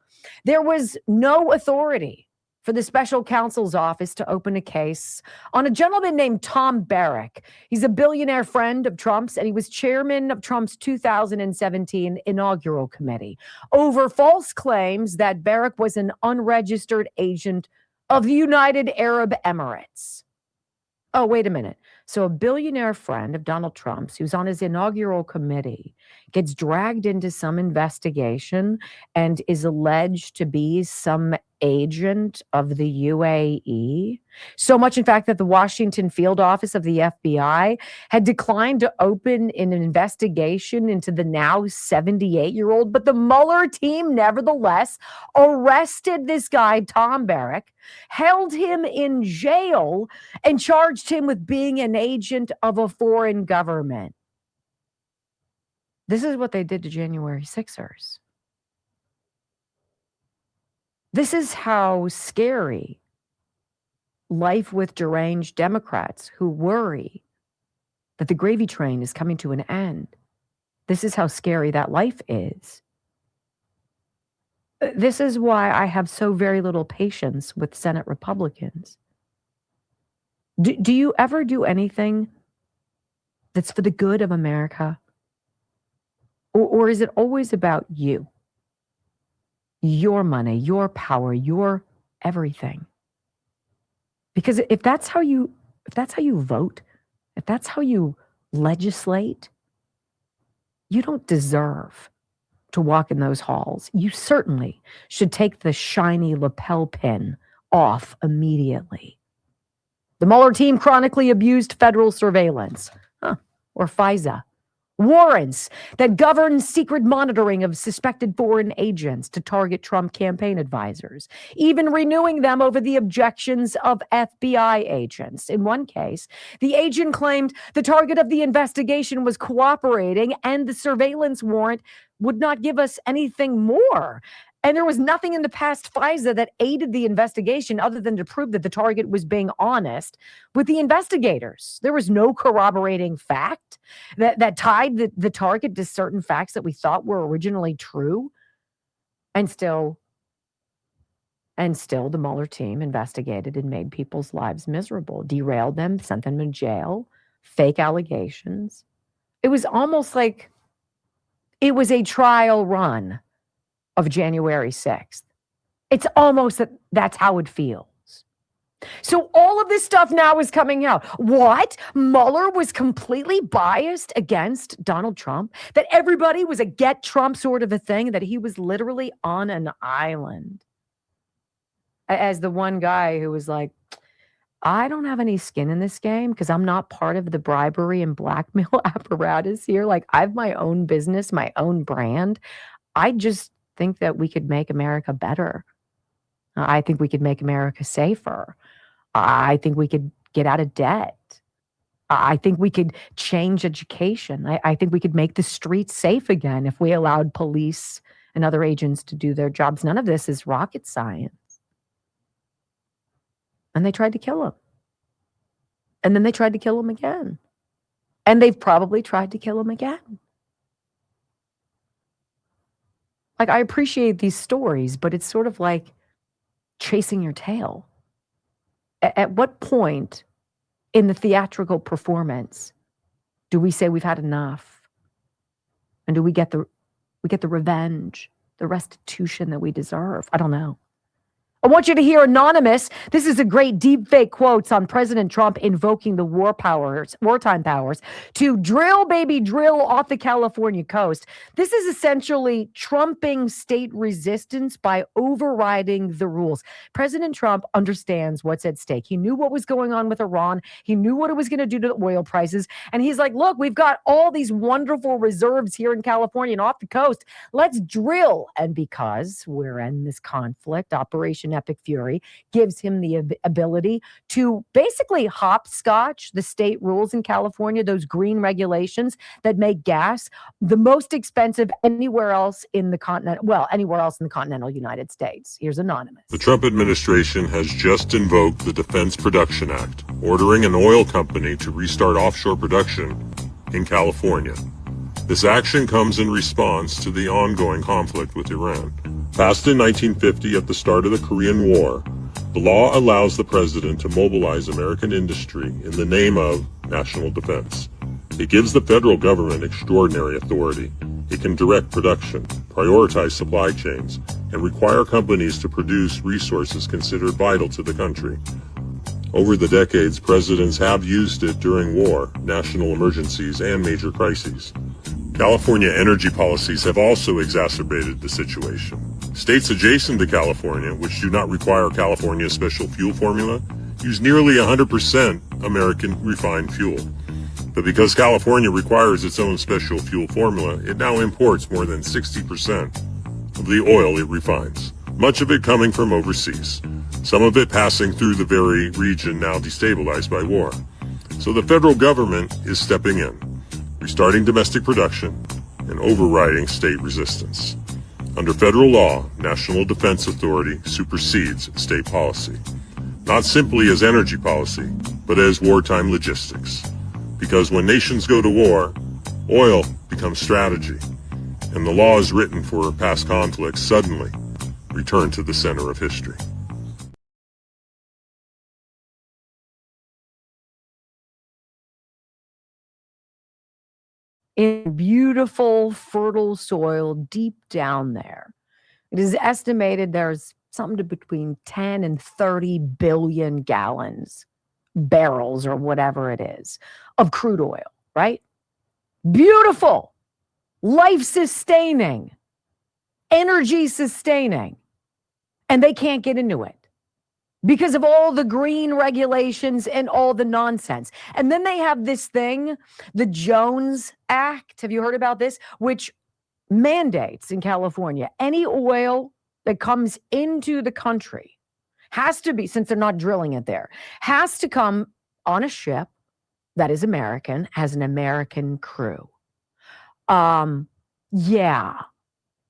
There was no authority for the special counsel's office to open a case on a gentleman named Tom Barrack. He's a billionaire friend of Trump's, and he was chairman of Trump's 2017 inaugural committee over false claims that Barrack was an unregistered agent of the United Arab Emirates. Oh, wait a minute. So a billionaire friend of Donald Trump's, who's on his inaugural committee, gets dragged into some investigation and is alleged to be some agent of the UAE. So much, in fact, that the Washington field office of the FBI had declined to open an investigation into the now 78-year-old. But the Mueller team, nevertheless, arrested this guy, Tom Barrack, held him in jail, and charged him with being an agent of a foreign government. This is what they did to January 6ers. This is how scary life with deranged Democrats who worry that the gravy train is coming to an end. This is how scary that life is. This is why I have so very little patience with Senate Republicans. Do you ever do anything that's for the good of America? Or is it always about you? Your money, your power, your everything? Because if that's how you vote, if that's how you legislate, you don't deserve to walk in those halls. You certainly should take the shiny lapel pin off immediately. The Mueller team chronically abused federal surveillance, or FISA, warrants that govern secret monitoring of suspected foreign agents to target Trump campaign advisors, even renewing them over the objections of FBI agents. In one case, the agent claimed the target of the investigation was cooperating and the surveillance warrant would not give us anything more. And there was nothing in the past FISA that aided the investigation other than to prove that the target was being honest with the investigators. There was no corroborating fact that tied the target to certain facts that we thought were originally true. And still the Mueller team investigated and made people's lives miserable, derailed them, sent them to jail, fake allegations. It was almost like it was a trial run of January 6th. It's almost that's how it feels. So all of this stuff now is coming out. What? Mueller was completely biased against Donald Trump? That everybody was a get Trump sort of a thing? That he was literally on an island? As the one guy who was like, I don't have any skin in this game because I'm not part of the bribery and blackmail apparatus here. Like, I have my own business, my own brand. I just think that we could make America better. I think we could make America safer. I think we could get out of debt. I think we could change education. I think we could make the streets safe again if we allowed police and other agents to do their jobs. None of this is rocket science. And they tried to kill him. And then they tried to kill him again. And they've probably tried to kill him again. Like, I appreciate these stories, but it's sort of like chasing your tail. At what point in the theatrical performance do we say we've had enough? And do we get the revenge, the restitution that we deserve? I don't know. I want you to hear Anonymous. This is a great deep fake quotes on President Trump invoking the wartime powers to drill, baby, drill off the California coast. This is essentially trumping state resistance by overriding the rules. President Trump understands what's at stake. He knew what was going on with Iran. He knew what it was going to do to the oil prices. And he's like, look, we've got all these wonderful reserves here in California and off the coast. Let's drill. And because we're in this conflict, Operation Epic Fury gives him the ability to basically hopscotch the state rules in California, those green regulations that make gas the most expensive anywhere else in the continental United States. Here's Anonymous. The Trump administration has just invoked the Defense Production Act, ordering an oil company to restart offshore production in California. This action comes in response to the ongoing conflict with Iran. Passed in 1950 at the start of the Korean War, the law allows the president to mobilize American industry in the name of national defense. It gives the federal government extraordinary authority. It can direct production, prioritize supply chains, and require companies to produce resources considered vital to the country. Over the decades, presidents have used it during war, national emergencies, and major crises. California energy policies have also exacerbated the situation. States adjacent to California, which do not require California's special fuel formula, use nearly 100% American refined fuel. But because California requires its own special fuel formula, it now imports more than 60% of the oil it refines, much of it coming from overseas, some of it passing through the very region now destabilized by war. So the federal government is stepping in, restarting domestic production and overriding state resistance. Under federal law, National Defense Authority supersedes state policy, not simply as energy policy, but as wartime logistics. Because when nations go to war, oil becomes strategy, and the laws written for past conflicts suddenly return to the center of history. In beautiful, fertile soil deep down there. It is estimated there's something to between 10 and 30 billion barrels or whatever it is, of crude oil, right? Beautiful, life-sustaining, energy-sustaining, and they can't get into it because of all the green regulations and all the nonsense. And then they have this thing, the Jones Act. Have you heard about this? Which mandates in California, any oil that comes into the country has to be, since they're not drilling it there, has to come on a ship that is American, has an American crew. Yeah.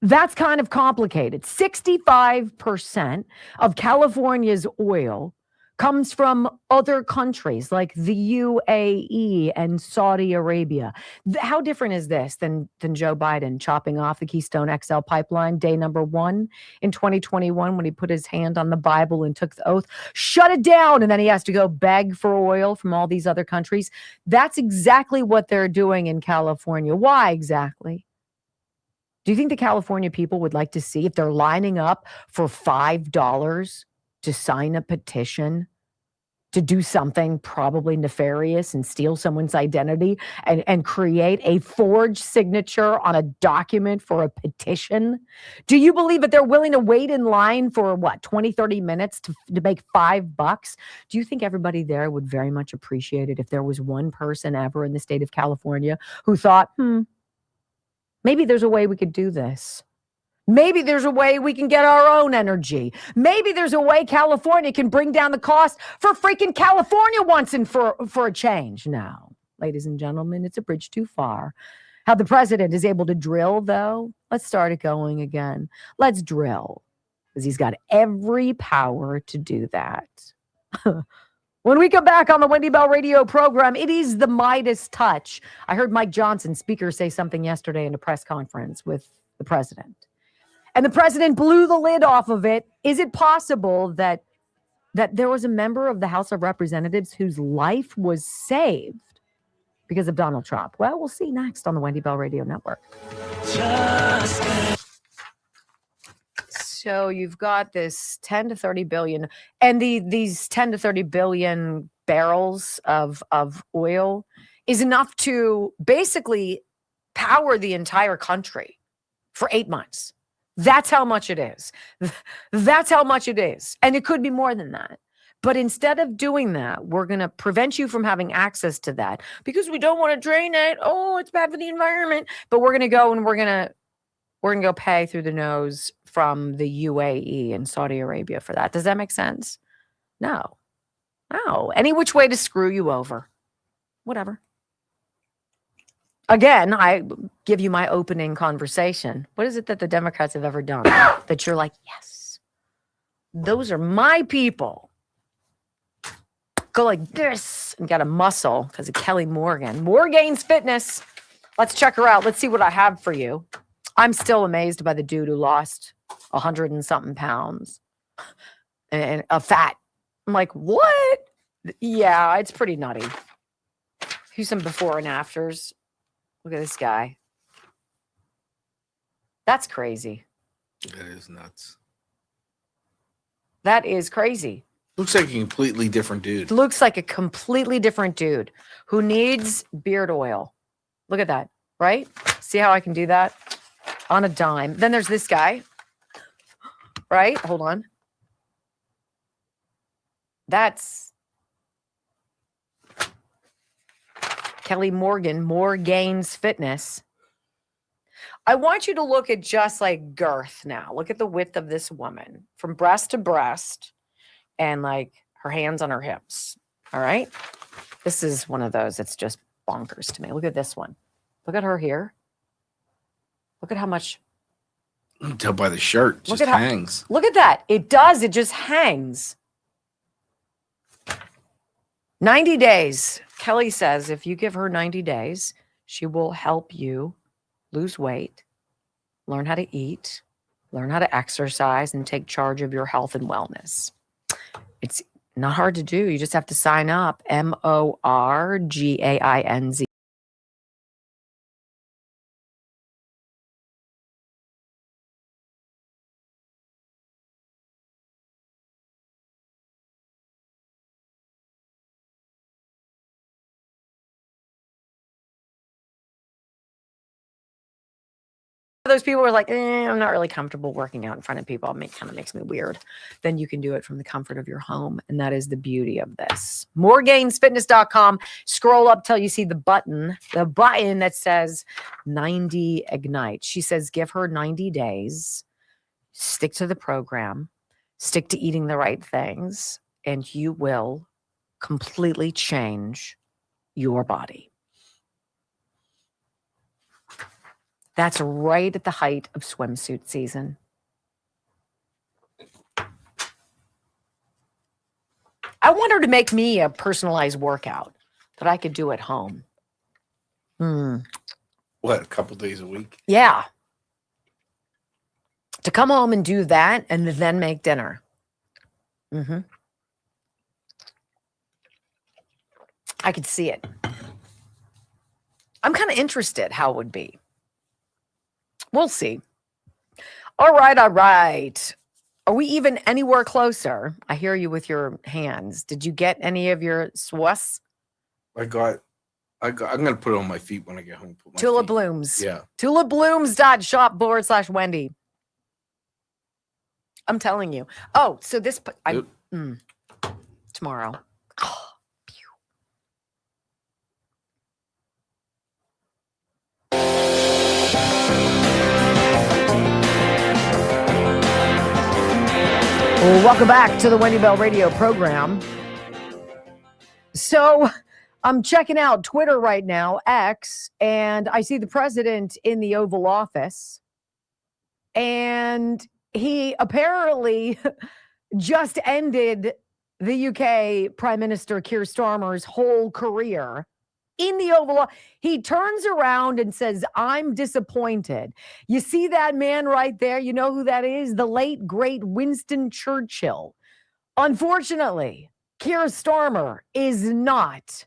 That's kind of complicated. 65% of California's oil comes from other countries like the UAE and Saudi Arabia. How different is this than Joe Biden chopping off the Keystone XL pipeline day number 1 in 2021 when he put his hand on the Bible and took the oath, shut it down, and then he has to go beg for oil from all these other countries? That's exactly what they're doing in California. Why exactly? Do you think the California people would like to see, if they're lining up for $5 to sign a petition to do something probably nefarious and steal someone's identity and create a forged signature on a document for a petition? Do you believe that they're willing to wait in line for what, 20, 30 minutes to make $5? Do you think everybody there would very much appreciate it if there was one person ever in the state of California who thought, maybe there's a way we could do this? Maybe there's a way we can get our own energy. Maybe there's a way California can bring down the cost for freaking California once and for a change. No, ladies and gentlemen, it's a bridge too far. How the president is able to drill, though, let's start it going again. Let's drill, because he's got every power to do that. When we come back on the Wendy Bell radio program, it is the Midas touch. I heard Mike Johnson, speaker, say something yesterday in a press conference with the president. And the president blew the lid off of it. Is it possible that there was a member of the House of Representatives whose life was saved because of Donald Trump? Well, we'll see next on the Wendy Bell Radio Network. So you've got this 10 to 30 billion, and these 10 to 30 billion barrels of oil is enough to basically power the entire country for 8 months. That's how much it is. That's how much it is. And it could be more than that. But instead of doing that, we're going to prevent you from having access to that because we don't want to drain it. Oh, it's bad for the environment. But we're going to go and we're going to go pay through the nose from the UAE and Saudi Arabia for that. Does that make sense? No. Any which way to screw you over. Whatever. Again, I give you my opening conversation. What is it that the Democrats have ever done that you're like, yes, those are my people? Go like this and get a muscle because of Kelly Morgan. Morgan's Fitness. Let's check her out. Let's see what I have for you. I'm still amazed by the dude who lost 100 and something pounds and a fat. I'm like, what? Yeah, it's pretty nutty. Here's some before and afters. Look at this guy. That's crazy. That is nuts. That is crazy. Looks like a completely different dude. Looks like a completely different dude who needs beard oil. Look at that, right? See how I can do that? On a dime. Then there's this guy, right? Hold on. That's Kelly Morgan, Morgan's Fitness. I want you to look at just like girth now. Look at the width of this woman from breast to breast and like her hands on her hips. All right. This is one of those that's just bonkers to me. Look at this one. Look at her here. Look at how much. You can tell by the shirt. Just hangs. Look at that. It does. It just hangs. 90 days. Kelly says if you give her 90 days, she will help you lose weight, learn how to eat, learn how to exercise, and take charge of your health and wellness. It's not hard to do. You just have to sign up. MORGAINZ. Those people are like, I'm not really comfortable working out in front of people. It kind of makes me weird. Then you can do it from the comfort of your home. And that is the beauty of this. MoreGainsFitness.com. Scroll up till you see the button that says 90 Ignite. She says, give her 90 days, stick to the program, stick to eating the right things, and you will completely change your body. That's right at the height of swimsuit season. I want her to make me a personalized workout that I could do at home. What, a couple days a week? Yeah. To come home and do that and then make dinner. I could see it. I'm kind of interested how it would be. We'll see. All right. Are we even anywhere closer? I hear you with your hands. Did you get any of your swas? I'm going to put it on my feet when I get home. Tulip Blooms. Yeah. tulipblooms.shop/Wendy. I'm telling you. Oh, so this, tomorrow. Well, welcome back to the Wendy Bell radio program. So I'm checking out Twitter right now, X, and I see the president in the Oval Office. And he apparently just ended the UK Prime Minister Keir Starmer's whole career in the Oval Office. He turns around and says, I'm disappointed. You see that man right there? You know who that is? The late, great Winston Churchill. Unfortunately, Keir Starmer is not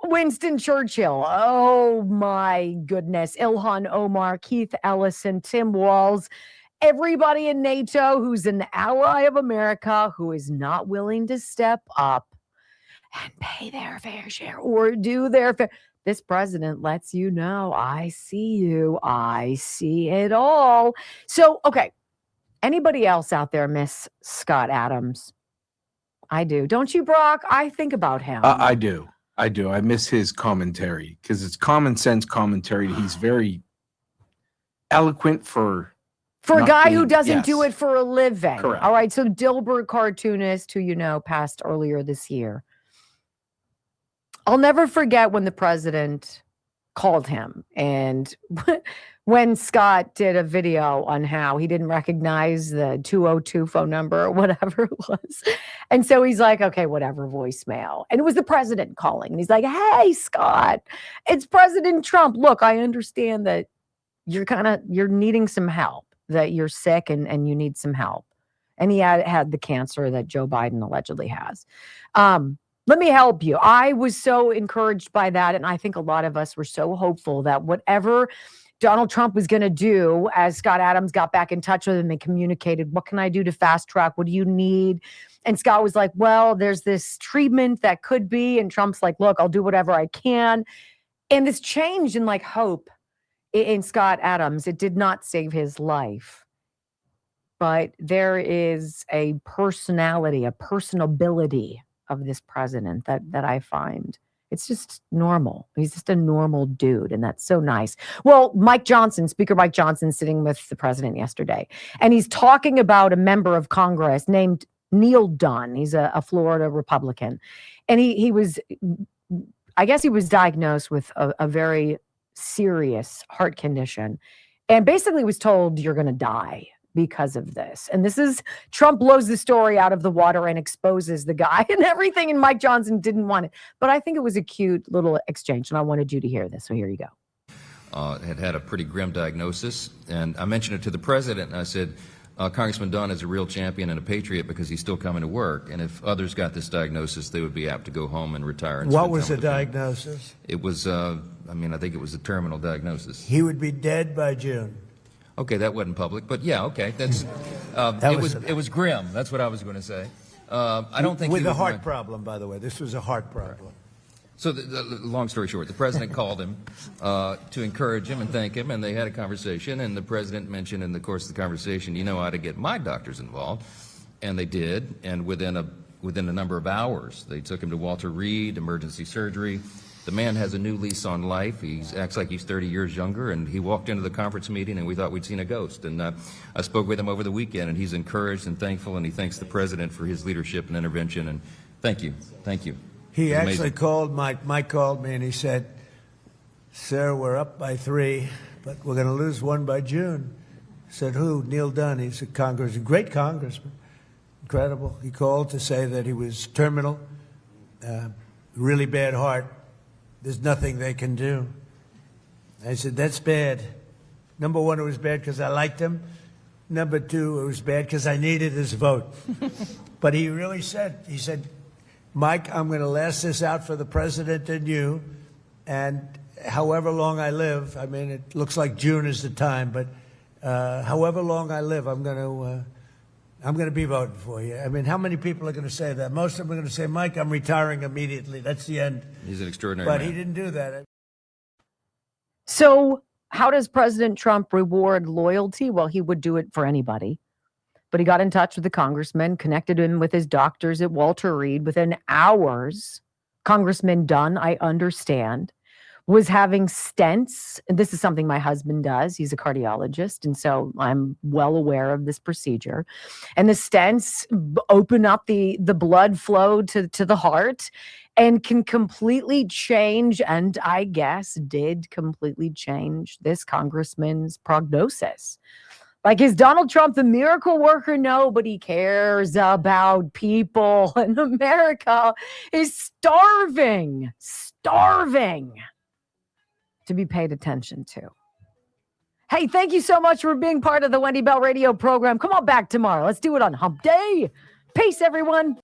Winston Churchill. Oh, my goodness. Ilhan Omar, Keith Ellison, Tim Walz, everybody in NATO who's an ally of America who is not willing to step up and pay their fair share or do their fair. This president lets you know, I see you. I see it all. So, okay. Anybody else out there miss Scott Adams? I do. Don't you, Brock? I think about him. I do. I miss his commentary because it's common sense commentary. He's very eloquent for a guy who doesn't do it for a living. Correct. All right. So Dilbert cartoonist who, passed earlier this year. I'll never forget when the president called him and when Scott did a video on how he didn't recognize the 202 phone number or whatever it was. And so he's like, okay, whatever, voicemail. And it was the president calling. And he's like, hey, Scott, it's President Trump. Look, I understand that you're needing some help, that you're sick and you need some help. And he had the cancer that Joe Biden allegedly has. Let me help you. I was so encouraged by that. And I think a lot of us were so hopeful that whatever Donald Trump was going to do, as Scott Adams got back in touch with him and communicated, what can I do to fast track? What do you need? And Scott was like, well, there's this treatment that could be. And Trump's like, look, I'll do whatever I can. And this change in hope in Scott Adams, it did not save his life. But there is a personality, a personability of this president that I find. It's just normal. He's just a normal dude, and that's so nice. Well, Speaker Mike Johnson, sitting with the president yesterday, and he's talking about a member of Congress named Neil Dunn. He's a Florida Republican, and he was, I guess he was diagnosed with a very serious heart condition, and basically was told, you're going to die because of this. And this is, Trump blows the story out of the water and exposes the guy and everything. And Mike Johnson didn't want it. But I think it was a cute little exchange. And I wanted you to hear this. So here you go. Had a pretty grim diagnosis. And I mentioned it to the president. And I said, Congressman Dunn is a real champion and a patriot because he's still coming to work. And if others got this diagnosis, they would be apt to go home and retire. And what was the diagnosis? It was, I think it was a terminal diagnosis. He would be dead by June. Okay, that wasn't public, but yeah, okay, that's it was grim. That's what I was going to say. I don't think with a heart problem, by the way. This was a heart problem. Right. So, the long story short, the president called him to encourage him and thank him, and they had a conversation. And the president mentioned in the course of the conversation, I ought to get my doctors involved, and they did. And within a number of hours, they took him to Walter Reed Emergency Surgery. The man has a new lease on life. He acts like he's 30 years younger, and he walked into the conference meeting, and we thought we'd seen a ghost. And I spoke with him over the weekend, and he's encouraged and thankful, and he thanks the president for his leadership and intervention. And thank you. He actually called Mike. Mike called me, and he said, sir, we're up by 3, but we're going to lose 1 by June. I said, who? Neil Dunn. He's a great congressman. Incredible. He called to say that he was terminal, really bad heart. There's nothing they can do. I said, that's bad. Number 1, it was bad because I liked him. Number 2, it was bad because I needed his vote. But he really said, Mike, I'm going to last this out for the president and you. And however long I live, it looks like June is the time, but however long I live, I'm going to I'm going to be voting for you. I mean, how many people are going to say that? Most of them are going to say, Mike, I'm retiring immediately. That's the end. He's an extraordinary But man. he didn't do that. So how does President Trump reward loyalty? Well, he would do it for anybody. But he got in touch with the congressman, connected him with his doctors at Walter Reed. Within hours, Congressman Dunn, I understand, was having stents. And this is something my husband does. He's a cardiologist. And so I'm well aware of this procedure. And the stents open up the blood flow to the heart and can completely change, and I guess did completely change this congressman's prognosis. Like, is Donald Trump the miracle worker? Nobody cares about people. And America is starving to be paid attention to. Hey, thank you so much for being part of the Wendy Bell radio program. Come on back tomorrow. Let's do it on Hump Day. Peace, everyone.